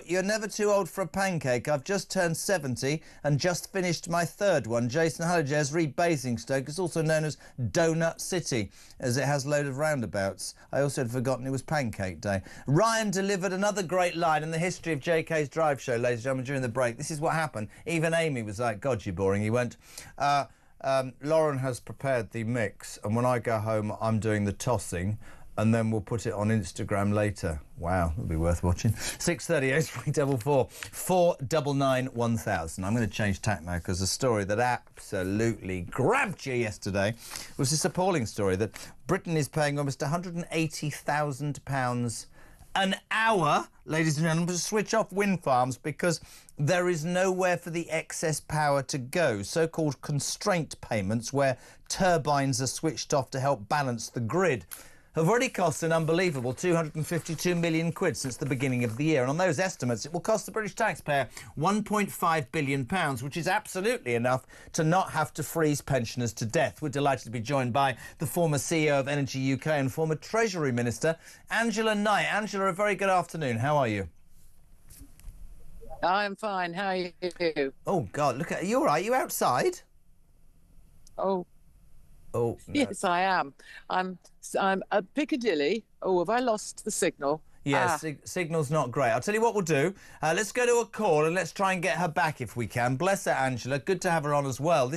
You're never too old for a pancake. I've just turned 70 and just finished my 3rd one. Jason, hello, Jez. Reed Basingstoke is also known as Donut City, as it has a load of roundabouts. I also had forgotten it was Pancake Day. Ryan delivered another great line in the history of JK's Drive Show, ladies and gentlemen, during the break. This is what happened. Even Amy was like, God, you're boring. He went, Lauren has prepared the mix, and when I go home, I'm doing the tossing, and then we'll put it on Instagram later. Wow, that'll be worth watching. 6:38 344 499 1000. I'm going to change tack now because the story that absolutely grabbed you yesterday was this appalling story that Britain is paying almost £180,000 an hour, ladies and gentlemen, to switch off wind farms because there is nowhere for the excess power to go. So-called constraint payments, where turbines are switched off to help balance the grid, have already cost an unbelievable 252 million quid since the beginning of the year. And on those estimates, it will cost the British taxpayer £1.5 billion, which is absolutely enough to not have to freeze pensioners to death. We're delighted to be joined by the former CEO of Energy UK and former Treasury Minister, Angela Knight. Angela, a very good afternoon. How are you? I'm fine. How are you? Oh, God, look at you. All right? You outside? Oh. Oh, no. Yes, I am. I'm at Piccadilly. Oh, have I lost the signal? Yes, signal's not great. I'll tell you what we'll do. Let's go to a call and let's try and get her back if we can. Bless her, Angela. Good to have her on as well.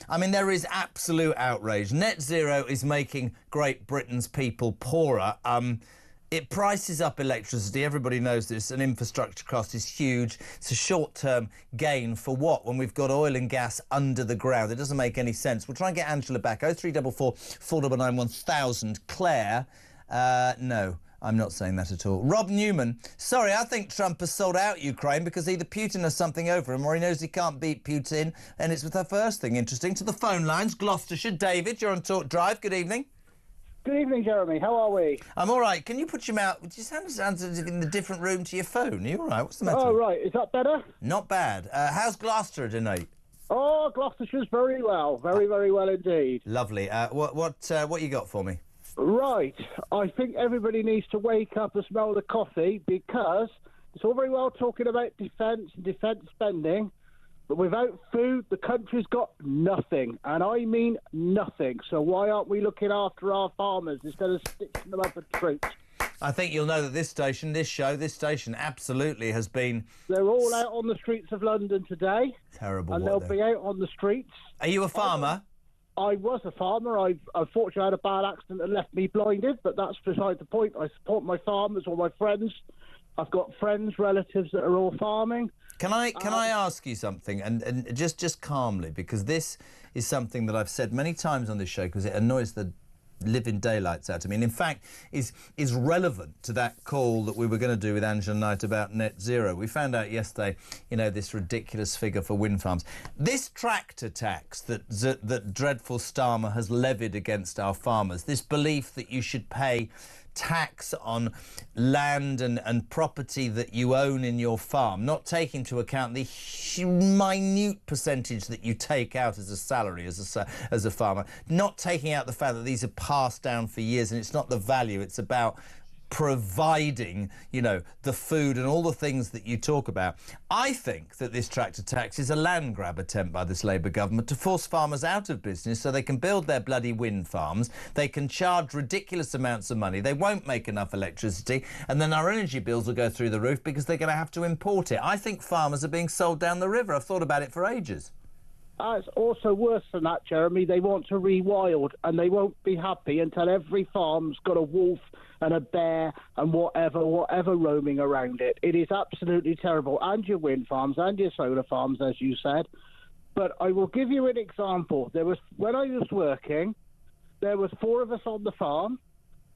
I mean, there is absolute outrage. Net zero is making Great Britain's people poorer. It prices up electricity. Everybody knows this. And infrastructure cost is huge. It's a short-term gain for what when we've got oil and gas under the ground? It doesn't make any sense. We'll try and get Angela back. 0344 499 1000. Claire, no. I'm not saying that at all. Rob Newman, sorry, I think Trump has sold out Ukraine because either Putin has something over him or he knows he can't beat Putin, and it's with the first thing. Interesting. To the phone lines, Gloucestershire. David, you're on Talk Drive. Good evening. Good evening, Jeremy. How are we? I'm all right. Can you put your mouth... You sound as if in the different room to your phone. Are you all right? What's the matter? Oh, right. Is that better? Not bad. How's Gloucester tonight? Oh, Gloucestershire's very well. Very, very well indeed. Lovely. What you got for me? Right. I think everybody needs to wake up and smell the coffee, because it's all very well talking about defence and defence spending, but without food, the country's got nothing, and I mean nothing. So why aren't we looking after our farmers instead of stitching them up at troops? I think you'll know that this station absolutely has been... They're all out on the streets of London today. Terrible. And they'll be out on the streets. Are you a farmer? I was a farmer. I unfortunately had a bad accident that left me blinded, but that's beside the point. I support my farmers, all my friends. I've got friends, relatives that are all farming. Can I ask you something, and just calmly, because this is something that I've said many times on this show because it annoys the living daylights out of me, and in fact is relevant to that call that we were going to do with Angela Knight about net zero. We found out yesterday, you know, this ridiculous figure for wind farms. This tractor tax that dreadful Starmer has levied against our farmers, this belief that you should pay tax on land and property that you own in your farm, not taking into account the minute percentage that you take out as a salary as a farmer, not taking out the fact that these are passed down for years and it's not the value, it's about providing, you know, the food and all the things that you talk about. I think that this tractor tax is a land grab attempt by this Labour government to force farmers out of business so they can build their bloody wind farms, they can charge ridiculous amounts of money, they won't make enough electricity, and then our energy bills will go through the roof because they're going to have to import it. I think farmers are being sold down the river. I've thought about it for ages. It's also worse than that, Jeremy. They want to rewild, and they won't be happy until every farm's got a wolf and a bear and whatever roaming around it. It is absolutely terrible. And your wind farms and your solar farms, as you said. But I will give you an example. When I was working, there was 4 of us on the farm,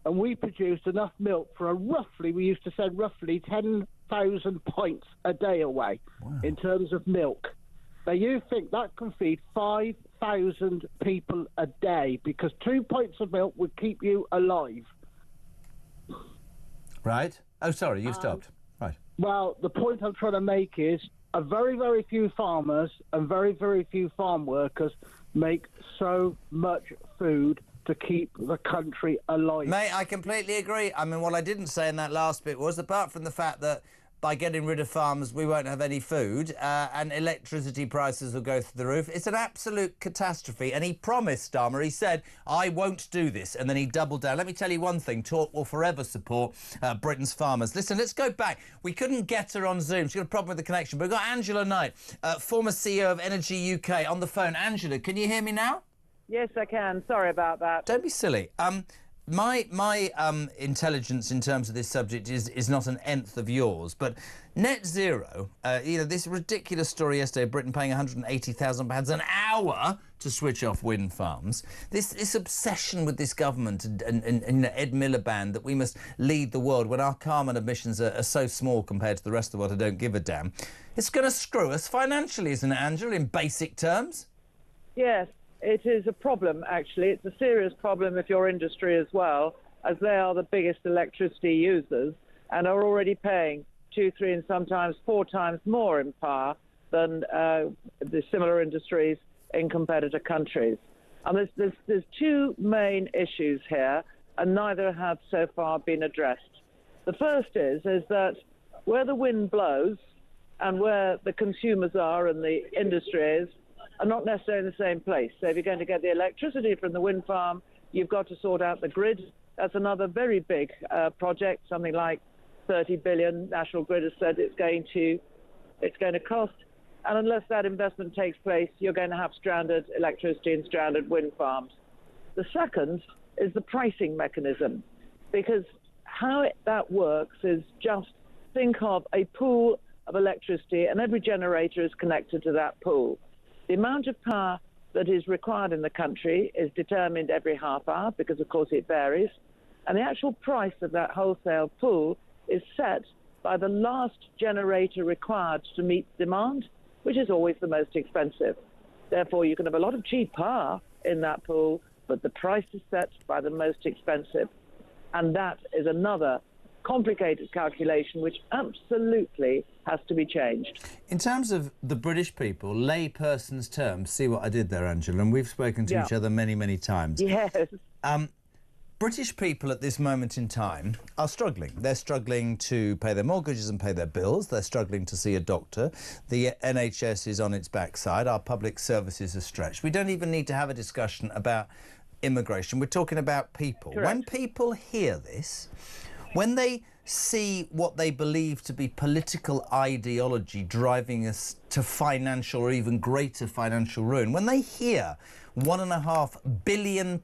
and we produced enough milk for we used to send roughly 10,000 pints a day away in terms of milk. Now, you think that can feed 5,000 people a day because 2 pints of milk would keep you alive. Right. Oh, sorry, you stopped. Right. Well, the point I'm trying to make is a very, very few farmers and very, very few farm workers make so much food to keep the country alive. Mate, I completely agree. I mean, what I didn't say in that last bit was, apart from the fact that by getting rid of farms, we won't have any food, and electricity prices will go through the roof. It's an absolute catastrophe. And he promised, Starmer, he said, I won't do this. And then he doubled down. Let me tell you one thing. Talk will forever support Britain's farmers. Listen, let's go back. We couldn't get her on Zoom. She's got a problem with the connection. But we've got Angela Knight, former CEO of Energy UK, on the phone. Angela, can you hear me now? Yes, I can. Sorry about that. Don't be silly. My intelligence in terms of this subject is not an nth of yours, but net zero, you know, this ridiculous story yesterday of Britain paying £180,000 an hour to switch off wind farms, this obsession with this government and you know, Ed Miliband, that we must lead the world when our carbon emissions are so small compared to the rest of the world who don't give a damn. It's going to screw us financially, isn't it, Angela, in basic terms? Yes. It is a problem, actually. It's a serious problem if your industry as well, as they are the biggest electricity users and are already paying 2, 3 and sometimes 4 times more in power than the similar industries in competitor countries. And there's 2 main issues here, and neither have so far been addressed. The first is that where the wind blows and where the consumers are and the industry is, are not necessarily in the same place. So if you're going to get the electricity from the wind farm, you've got to sort out the grid. That's another very big project, something like 30 billion. National Grid has said it's going to cost. And unless that investment takes place, you're going to have stranded electricity and stranded wind farms. The second is the pricing mechanism, because how that works is just think of a pool of electricity, and every generator is connected to that pool. The amount of power that is required in the country is determined every half hour because, of course, it varies. And the actual price of that wholesale pool is set by the last generator required to meet demand, which is always the most expensive. Therefore, you can have a lot of cheap power in that pool, but the price is set by the most expensive. And that is another complicated calculation which absolutely has to be changed. In terms of the British people, layperson's terms, see what I did there, Angela, and we've spoken to each other many, many times. Yes. British people at this moment in time are struggling. They're struggling to pay their mortgages and pay their bills. They're struggling to see a doctor. The NHS is on its backside. Our public services are stretched. We don't even need to have a discussion about immigration. We're talking about people. Correct. When people hear this, when they see what they believe to be political ideology driving us to financial or even greater financial ruin, when they hear £1.5 billion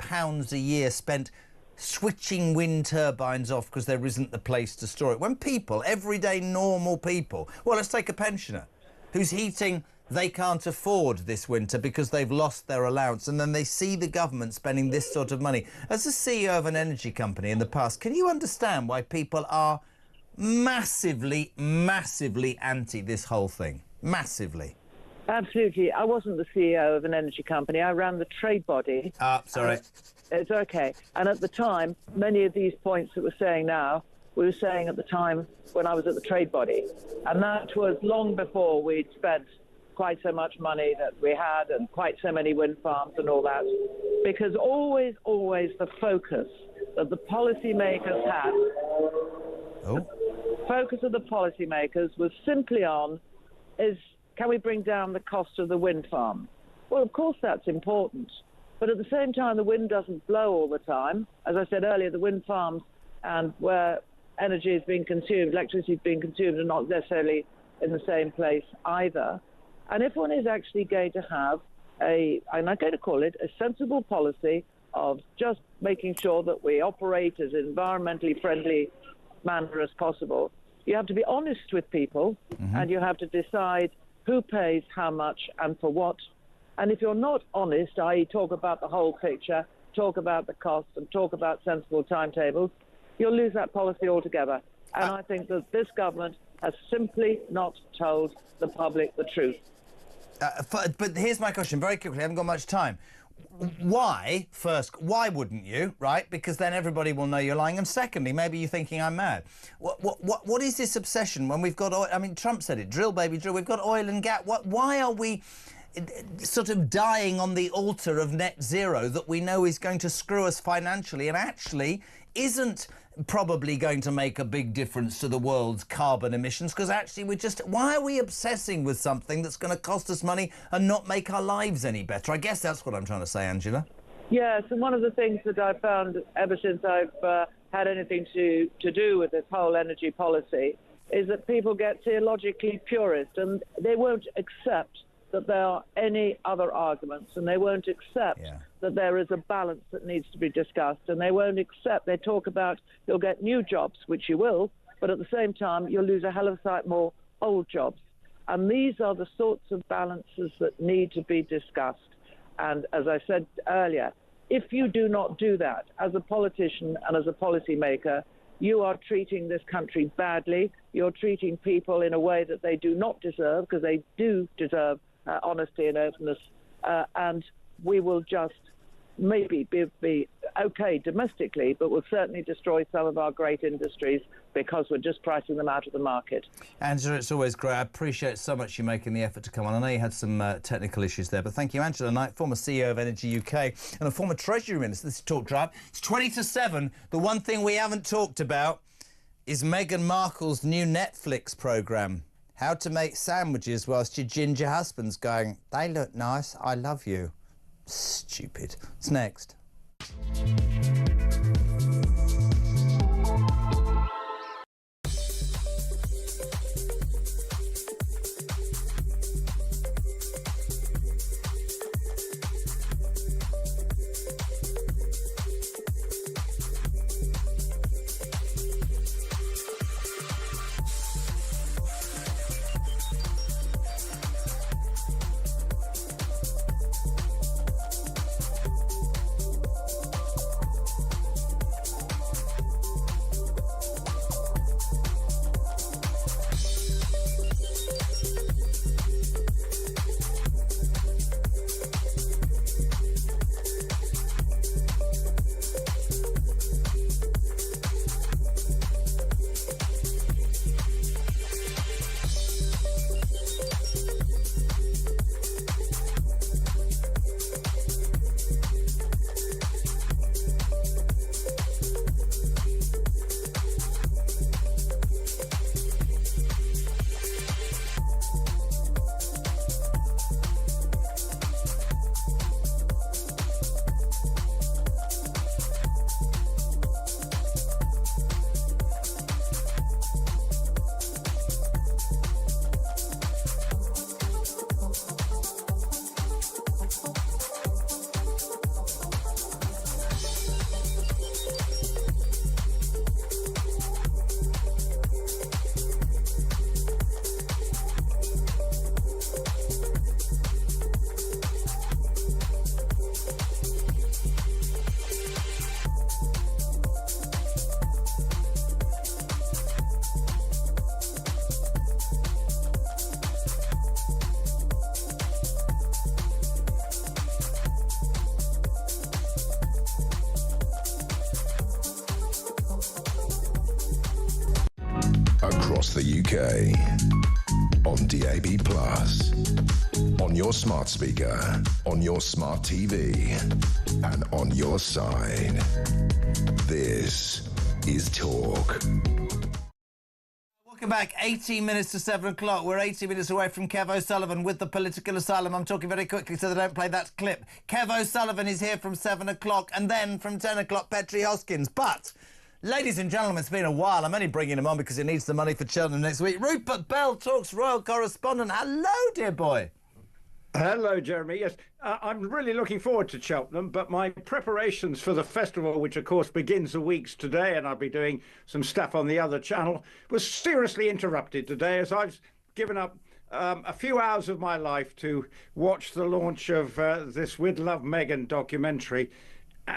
a year spent switching wind turbines off because there isn't the place to store it, when people, everyday normal people, well, let's take a pensioner whose heating they can't afford this winter because they've lost their allowance, and then they see the government spending this sort of money. As a CEO of an energy company in the past, can you understand why people are massively, massively anti this whole thing? Massively. Absolutely. I wasn't the CEO of an energy company. I ran the trade body. Sorry. It's okay. And at the time, many of these points that we're saying now, we were saying at the time when I was at the trade body. And that was long before we'd spent quite so much money that we had and quite so many wind farms and all that. Because always the focus that the policymakers had, focus of the policymakers was simply on can we bring down the cost of the wind farm? Well, of course that's important. But at the same time, the wind doesn't blow all the time. As I said earlier, the wind farms and where energy is being consumed, electricity is being consumed, are not necessarily in the same place either. And if one is actually going to have I'm going to call it a sensible policy of just making sure that we operate as environmentally friendly manner as possible, you have to be honest with people, and you have to decide who pays how much and for what. And if you're not honest, i.e. talk about the whole picture, talk about the costs and talk about sensible timetables, you'll lose that policy altogether. And I think that this government has simply not told the public the truth. But here's my question, very quickly, I haven't got much time. Why wouldn't you, right? Because then everybody will know you're lying. And secondly, maybe you're thinking I'm mad. What is this obsession when we've got oil? I mean, Trump said it, drill, baby, drill. We've got oil and gas. Why are we sort of dying on the altar of net zero that we know is going to screw us financially and actually isn't probably going to make a big difference to the world's carbon emissions? Because actually why are we obsessing with something that's going to cost us money and not make our lives any better? I guess that's what I'm trying to say, Angela. Yes, and one of the things that I've found ever since I've had anything to do with this whole energy policy is that people get theologically purist and they won't accept that there are any other arguments, and they won't accept that there is a balance that needs to be discussed, and they won't accept, they talk about you'll get new jobs, which you will, but at the same time you'll lose a hell of a sight more old jobs. And these are the sorts of balances that need to be discussed. And as I said earlier, if you do not do that as a politician and as a policymaker, you are treating this country badly. You're treating people in a way that they do not deserve, because they do deserve honesty and openness, and we will just maybe be okay domestically, but will certainly destroy some of our great industries because we're just pricing them out of the market. Angela, it's always great. I appreciate so much you making the effort to come on. I know you had some technical issues there, but thank you. Angela Knight, former CEO of Energy UK and a former Treasury Minister. This is Talk Drive. It's 20 to 7. The one thing we haven't talked about is Meghan Markle's new Netflix programme. How to make sandwiches whilst your ginger husband's going, they look nice, I love you. Stupid. It's next. across the UK. On DAB+, on your smart speaker, on your smart TV, and on your side. This is Talk. Welcome back. 18 minutes to 7 o'clock. We're 18 minutes away from Kev O'Sullivan with the political asylum. I'm talking very quickly so they don't play that clip. Kev O'Sullivan is here from 7 o'clock, and then from 10 o'clock, Petri Hoskins. But, ladies and gentlemen, it's been a while. I'm only bringing him on because he needs the money for Cheltenham next week. Rupert Bell, Talk's royal correspondent. Hello, dear boy. Hello, Jeremy. Yes, I'm really looking forward to Cheltenham, but my preparations for the festival, which of course begins a week today, and I'll be doing some stuff on the other channel, was seriously interrupted today as I've given up a few hours of my life to watch the launch of this With Love Meghan documentary.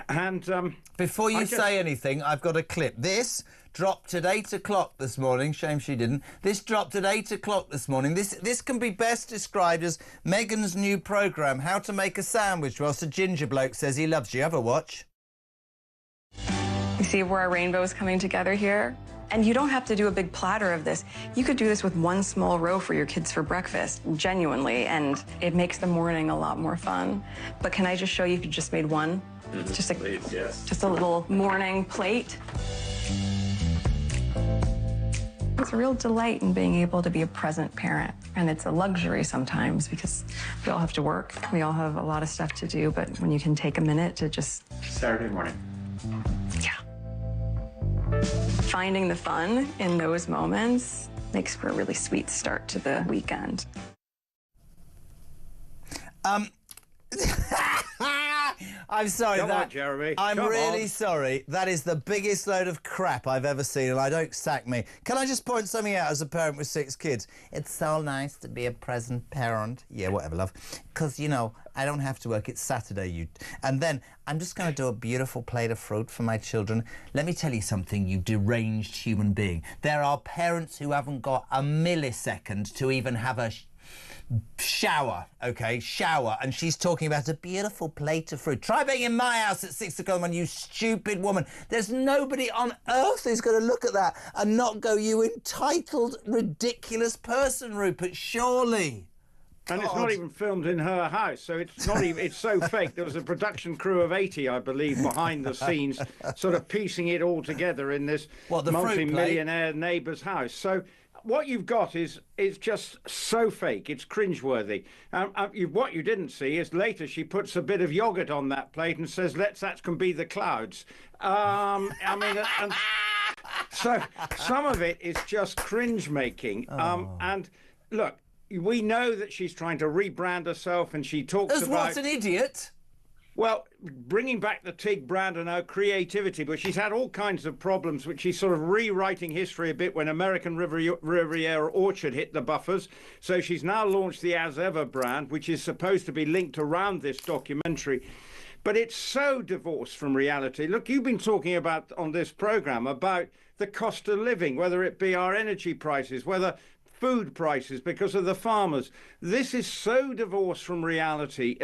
And before you say anything, I've got a clip. This dropped at 8 o'clock this morning. Shame she didn't. This dropped at 8 o'clock this morning. This can be best described as Meghan's new programme, How to Make a Sandwich whilst a ginger bloke says he loves you. Have a watch. You see where our rainbow is coming together here? And you don't have to do a big platter of this. You could do this with one small row for your kids for breakfast, genuinely, and it makes the morning a lot more fun. But can I just show you if you just made one? Just a little morning plate. It's a real delight in being able to be a present parent. And it's a luxury sometimes because we all have to work. We all have a lot of stuff to do, but when you can take a minute to just... Saturday morning. Finding the fun in those moments makes for a really sweet start to the weekend. I'm sorry. Come on, Jeremy. I'm Come really on. sorry. That is the biggest load of crap I've ever seen, and I don't sack me. Can I just point something out as a parent with 6 kids? It's so nice to be a present parent. Yeah, whatever, love. Because, you know, I don't have to work. It's Saturday, And then I'm just going to do a beautiful plate of fruit for my children. Let me tell you something, you deranged human being. There are parents who haven't got a millisecond to even have a shower, and she's talking about a beautiful plate of fruit. Try being in my house at 6 o'clock, you stupid woman. There's nobody on earth who's going to look at that and not go, you entitled, ridiculous person, Rupert, surely. And it's not even filmed in her house, so it's not even, it's so fake. There was a production crew of 80, I believe, behind the scenes, sort of piecing it all together in this multi-millionaire neighbour's house. So what you've got is just so fake. It's cringeworthy. What you didn't see is later she puts a bit of yogurt on that plate and says, that can be the clouds. So some of it is just cringe-making. And look, we know that she's trying to rebrand herself, and she talks As about... what, an idiot? Well, bringing back the TIG brand and her creativity, but she's had all kinds of problems, which she's sort of rewriting history a bit when American Riviera Orchard hit the buffers. So she's now launched the As Ever brand, which is supposed to be linked around this documentary. But it's so divorced from reality. Look, you've been talking about on this programme about the cost of living, whether it be our energy prices, whether food prices because of the farmers. This is so divorced from reality.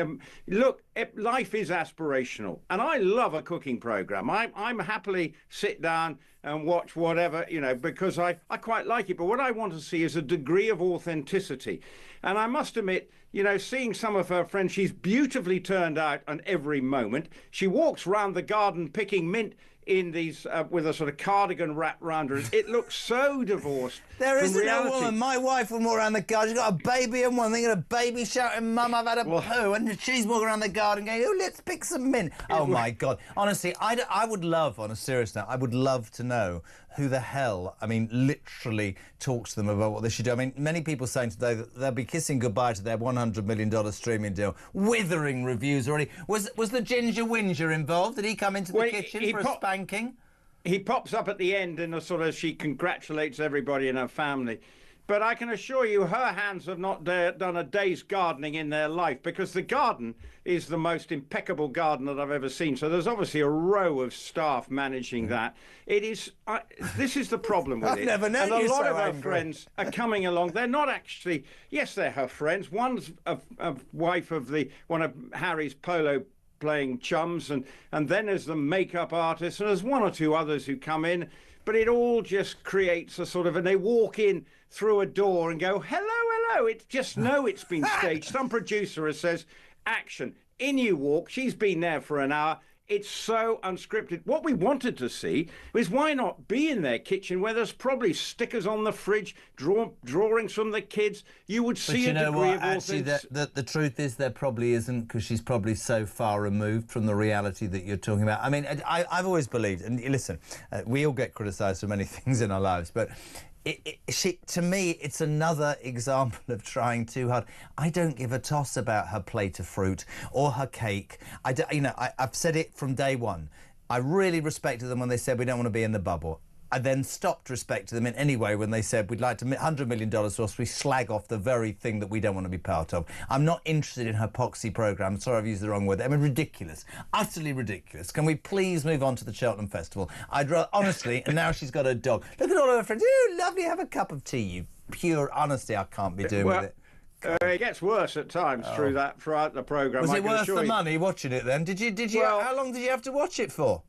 Look, life is aspirational, and I love a cooking program. I'm happily sit down and watch whatever, because I quite like it. But what I want to see is a degree of authenticity. And I must admit, seeing some of her friends, she's beautifully turned out on every moment. She walks round the garden picking mint in these with a sort of cardigan wrapped round her. It looks so divorced. There isn't reality. a woman. My wife will walk around the garden. She's got a baby and one thing, and a baby shouting, "Mum, I've had a poo," and she's walking around the garden going, "Oh, let's pick some mint." Oh my God! Honestly, I would love, on a serious note, I would love to know who the hell, literally talks to them about what they should do. Many people saying today that they'll be kissing goodbye to their $100 million streaming deal. Withering reviews already. Was the Ginger Whinger involved? Did he come into the kitchen for a spanking? He pops up at the end and she congratulates everybody in her family. But I can assure you her hands have not done a day's gardening in their life, because the garden is the most impeccable garden that I've ever seen. So there's obviously a row of staff managing that. It is. This is the problem with I've it. never known and you a lot so of her angry. friends are coming along. They're not actually. Yes, they're her friends. One's a wife of one of Harry's polo playing chums, and then there's the makeup artist, and there's one or two others who come in. but it all just creates a sort of, and they walk in through a door and go, hello, hello. It's just know it's been staged. Some producer says, action. In you walk. She's been there for an hour. It's so unscripted. What we wanted to see was why not be in their kitchen where there's probably stickers on the fridge, drawings from the kids. You would see a degree of actually, the truth is there probably isn't, because she's probably so far removed from the reality that you're talking about. I mean, I've always believed, and listen, we all get criticised for many things in our lives, but to me, it's another example of trying too hard. I don't give a toss about her plate of fruit or her cake. I've said it from day one. I really respected them when they said we don't want to be in the bubble. I then stopped respecting them in any way when they said we'd like to $100 million whilst we slag off the very thing that we don't want to be part of. I'm not interested in her poxy programme. Sorry, I've used the wrong word. I mean, ridiculous. Utterly ridiculous. Can we please move on to the Cheltenham Festival? I'd rather, honestly, and now she's got her dog. Look at all her friends. Ooh, lovely, have a cup of tea, you pure honesty. I can't be doing with it. It gets worse at times throughout the programme. Was it worth the money watching it then? Did you? Well, how long did you have to watch it for?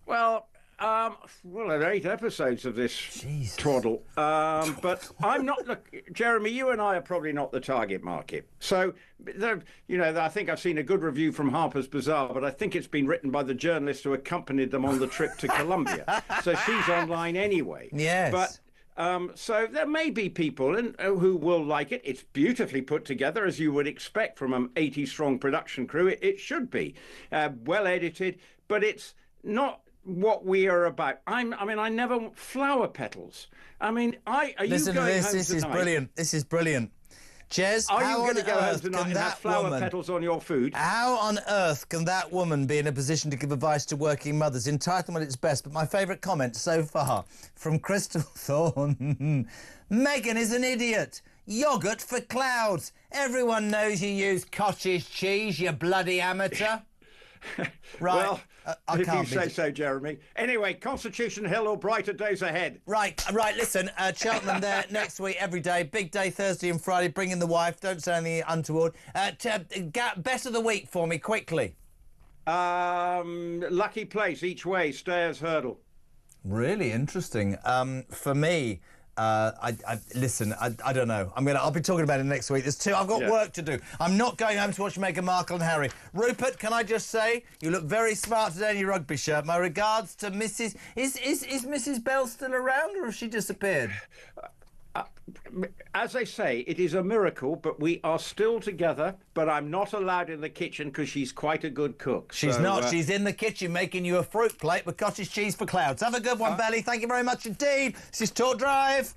Well, there are 8 episodes of this twaddle. But I'm not. Look, Jeremy, you and I are probably not the target market. So, I think I've seen a good review from Harper's Bazaar, but I think it's been written by the journalist who accompanied them on the trip to Colombia. So she's online anyway. Yes. But so there may be people who will like it. It's beautifully put together, as you would expect from an 80-strong production crew. It should be well edited, but it's not what we are about. I never want flower petals. I mean, Listen to this. This is brilliant. This is brilliant. Jez, are you going to go home tonight and have flower petals on your food? How on earth can that woman be in a position to give advice to working mothers? Entitled at its best, but my favourite comment so far from Crystal Thorne. Meghan is an idiot. Yoghurt for clouds. Everyone knows you use cottage cheese, you bloody amateur. Right. Well, if you say so, Jeremy. Anyway, Constitution Hill or brighter days ahead. Right. Listen, Cheltenham there next week, every day. Big day Thursday and Friday. Bring in the wife. Don't say anything untoward. Best of the week for me, quickly. Lucky place each way. Stairs hurdle. Really interesting. For me. I don't know. I'll be talking about it next week. There's 2. I've got work to do. I'm not going home to watch Meghan Markle and Harry. Rupert, can I just say you look very smart today in your rugby shirt. My regards to Mrs. Is Mrs. Bell still around, or has she disappeared? As I say, it is a miracle, but we are still together. But I'm not allowed in the kitchen because she's quite a good cook. She's not. She's in the kitchen making you a fruit plate with cottage cheese for clouds. Have a good one, Belly. Thank you very much indeed. This is Talk Drive.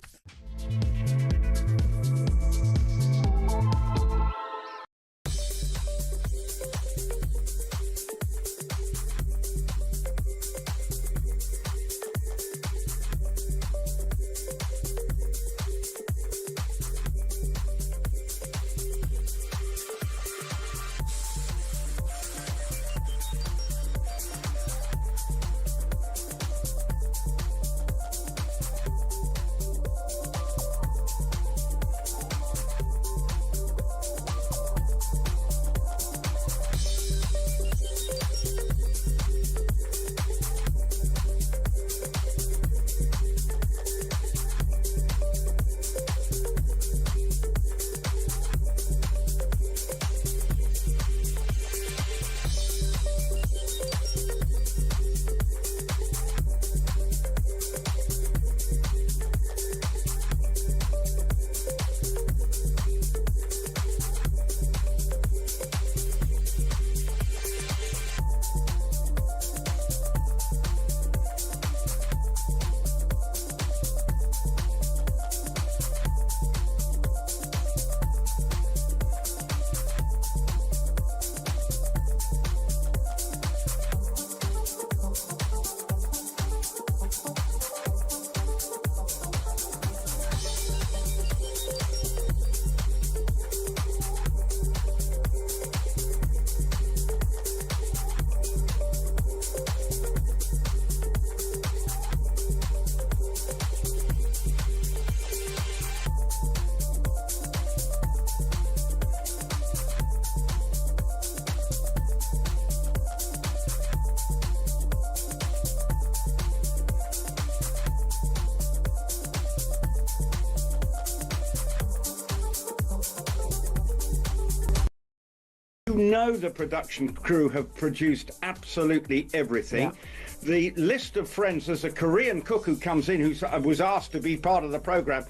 You know the production crew have produced absolutely everything. The list of friends, there's a Korean cook who comes in who was asked to be part of the programme.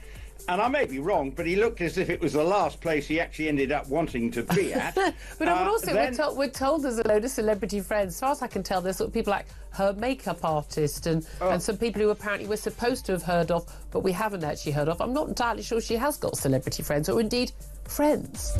And I may be wrong, but he looked as if it was the last place he actually ended up wanting to be at. But also, we're told there's a load of celebrity friends. As far as I can tell, there's sort of people like her makeup artist and some people who apparently we're supposed to have heard of, but we haven't actually heard of. I'm not entirely sure she has got celebrity friends, or indeed friends.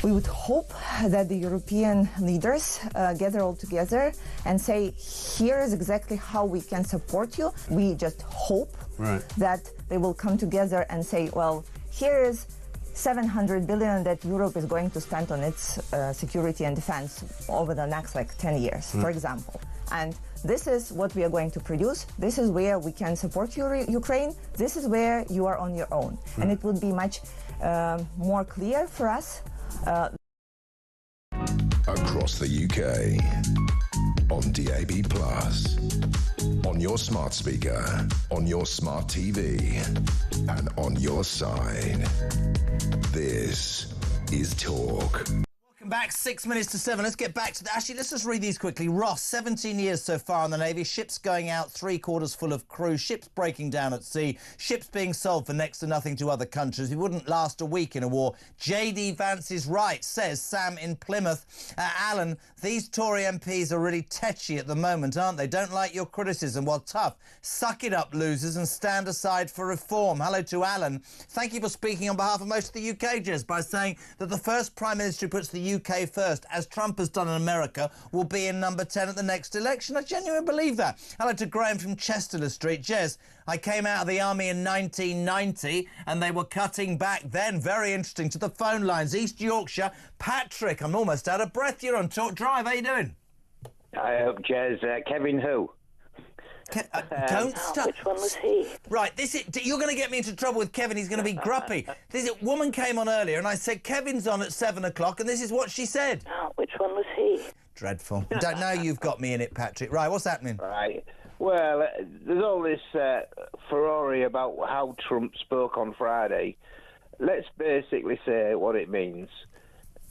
We would hope that the European leaders gather all together and say, here is exactly how we can support you. We just hope that they will come together and say, well, here is 700 billion that Europe is going to spend on its security and defense over the next 10 years, for example. And this is what we are going to produce. This is where we can support Ukraine. This is where you are on your own. And it would be much more clear for us. Across the UK, on DAB+, on your smart speaker, on your smart TV, and on your side. This is Talk. Welcome back, 6 minutes to 7. Let's get back to actually, let's just read these quickly. Ross, 17 years so far in the Navy. Ships going out 3/4 full of crew. Ships breaking down at sea. Ships being sold for next to nothing to other countries. We wouldn't last a week in a war. JD Vance is right, says Sam in Plymouth. Alan, these Tory MPs are really tetchy at the moment, aren't they? Don't like your criticism. Well, tough. Suck it up, losers, and stand aside for reform. Hello to Alan. Thank you for speaking on behalf of most of the UK, Jez, by saying that the first Prime Minister who puts the UK first, as Trump has done in America, will be in number 10 at the next election. I genuinely believe that. Hello to Graham from Chesterley Street. Jez, I came out of the army in 1990 and they were cutting back then. Very interesting. To the phone lines. East Yorkshire. Patrick, I'm almost out of breath. You're on Talk Drive. How you doing? I hope, Jez. Kevin who? Don't stop. Which one was he? Right, you're going to get me into trouble with Kevin. He's going to be grumpy. This woman came on earlier and I said, Kevin's on at 7 o'clock, and this is what she said. Which one was he? Dreadful. Don't know you've got me in it, Patrick. Right, what's happening? Right. Well, there's all this furore about how Trump spoke on Friday. Let's basically say what it means.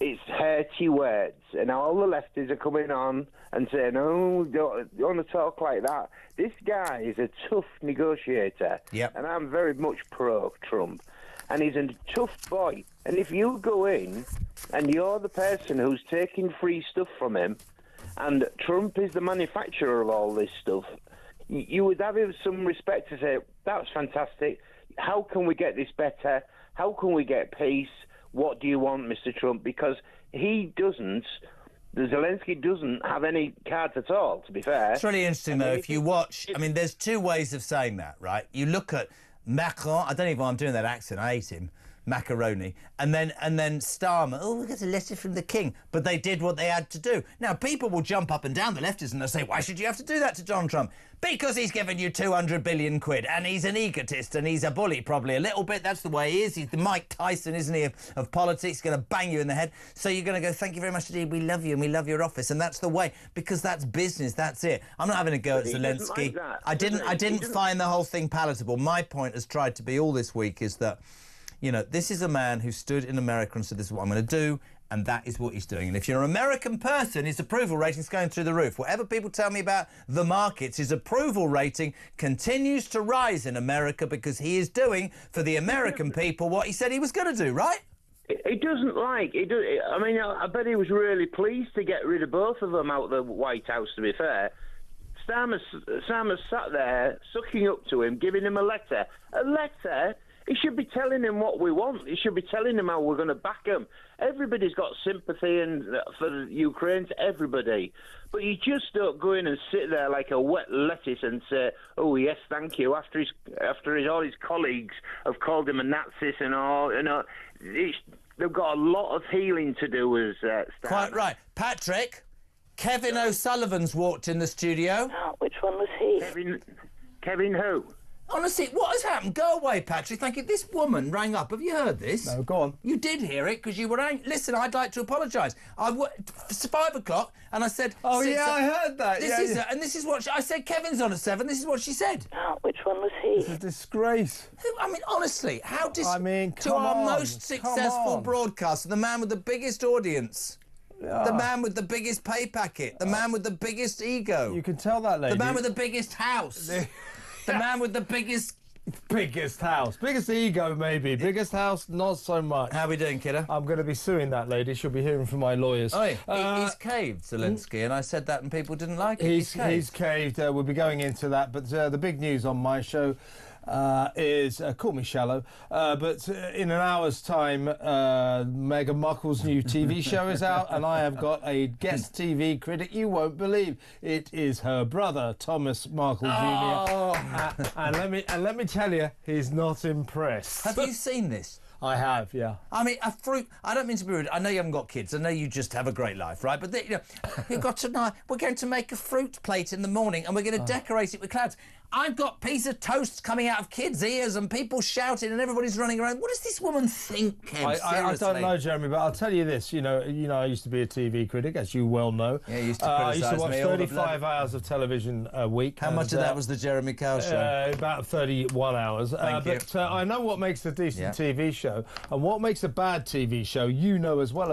It's hurty words, and all the lefties are coming on and saying, oh, don't want to talk like that. This guy is a tough negotiator, and I'm very much pro-Trump, and he's a tough boy. And if you go in and you're the person who's taking free stuff from him, and Trump is the manufacturer of all this stuff, you would have some respect to say, that's fantastic. How can we get this better? How can we get peace? What do you want, Mr. Trump? Because Zelenskyy doesn't have any cards at all, to be fair. It's really interesting, though, if you watch... I mean, there's two ways of saying that, right? You look at Macron... I don't even know why I'm doing that accent. I hate him. Macaroni. And then Starmer. Oh, we got a letter from the king. But they did what they had to do. Now, people will jump up and down the leftists and they'll say, why should you have to do that to Donald Trump? Because he's given you 200 billion quid and he's an egotist and he's a bully, probably a little bit. That's the way he is. He's the Mike Tyson, isn't he, of politics. Going to bang you in the head. So you're going to go, thank you very much indeed. We love you and we love your office. And that's the way, because that's business. That's it. I'm not having a go at Zelenskyy. I didn't find the whole thing palatable. My point has tried to be all this week is that, you know, this is a man who stood in America and said, this is what I'm going to do, and that is what he's doing. And if you're an American person, his approval rating's going through the roof. Whatever people tell me about the markets, his approval rating continues to rise in America because he is doing for the American people what he said he was going to do, right? He doesn't like... I mean, I bet he was really pleased to get rid of both of them out of the White House, to be fair. Sam has sat there, sucking up to him, giving him a letter. A letter... He should be telling him what we want. He should be telling him how we're going to back him. Everybody's got sympathy for Ukraine, everybody. But you just don't go in and sit there like a wet lettuce and say, oh, yes, thank you, after all his colleagues have called him a Nazi and all. You know, they've got a lot of healing to do as Quite right. Patrick, Kevin O'Sullivan's walked in the studio. Which one was he? Kevin who? Honestly, what has happened? Go away, Patrick. Thank you. This woman rang up. Have you heard this? No, go on. You did hear it because you were angry. Listen, I'd like to apologise. It's 5 o'clock and I said... Oh, yeah, I heard that. And this is what... I said Kevin's on at 7. This is what she said. Oh, which one was he? It's a disgrace. I mean, honestly, how... to our most successful broadcaster, the man with the biggest audience... The man with the biggest pay packet. The man with the biggest ego. You can tell that, lady. The man with the biggest house. The man with the biggest... Biggest house. Biggest ego, maybe. Biggest house, not so much. How are we doing, kiddo? I'm going to be suing that lady. She'll be hearing from my lawyers. Oh, he's caved, Zelenskyy, and I said that and people didn't like it. He's caved. We'll be going into that. But the big news on my show... is call me shallow, but in an hour's time, Meghan Markle's new TV show is out, and I have got a guest TV critic you won't believe. It is her brother, Thomas Markle Jr. And let me tell you, he's not impressed. Have you seen this? I have, yeah. I mean, a fruit... I don't mean to be rude. I know you haven't got kids. I know you just have a great life, right? But, you've got to know... We're going to make a fruit plate in the morning and we're going to decorate it with clouds. I've got piece of toast coming out of kids' ears and people shouting and everybody's running around. What does this woman think, Kev? I don't know, Jeremy, but I'll tell you this. You know, I used to be a TV critic, as you well know. Yeah, you used to criticise me. I used to watch 35 hours of television a week. How much of that was the Jeremy Kyle show? About 31 hours. Thank you. But I know what makes a decent TV show and what makes a bad TV show, you know as well.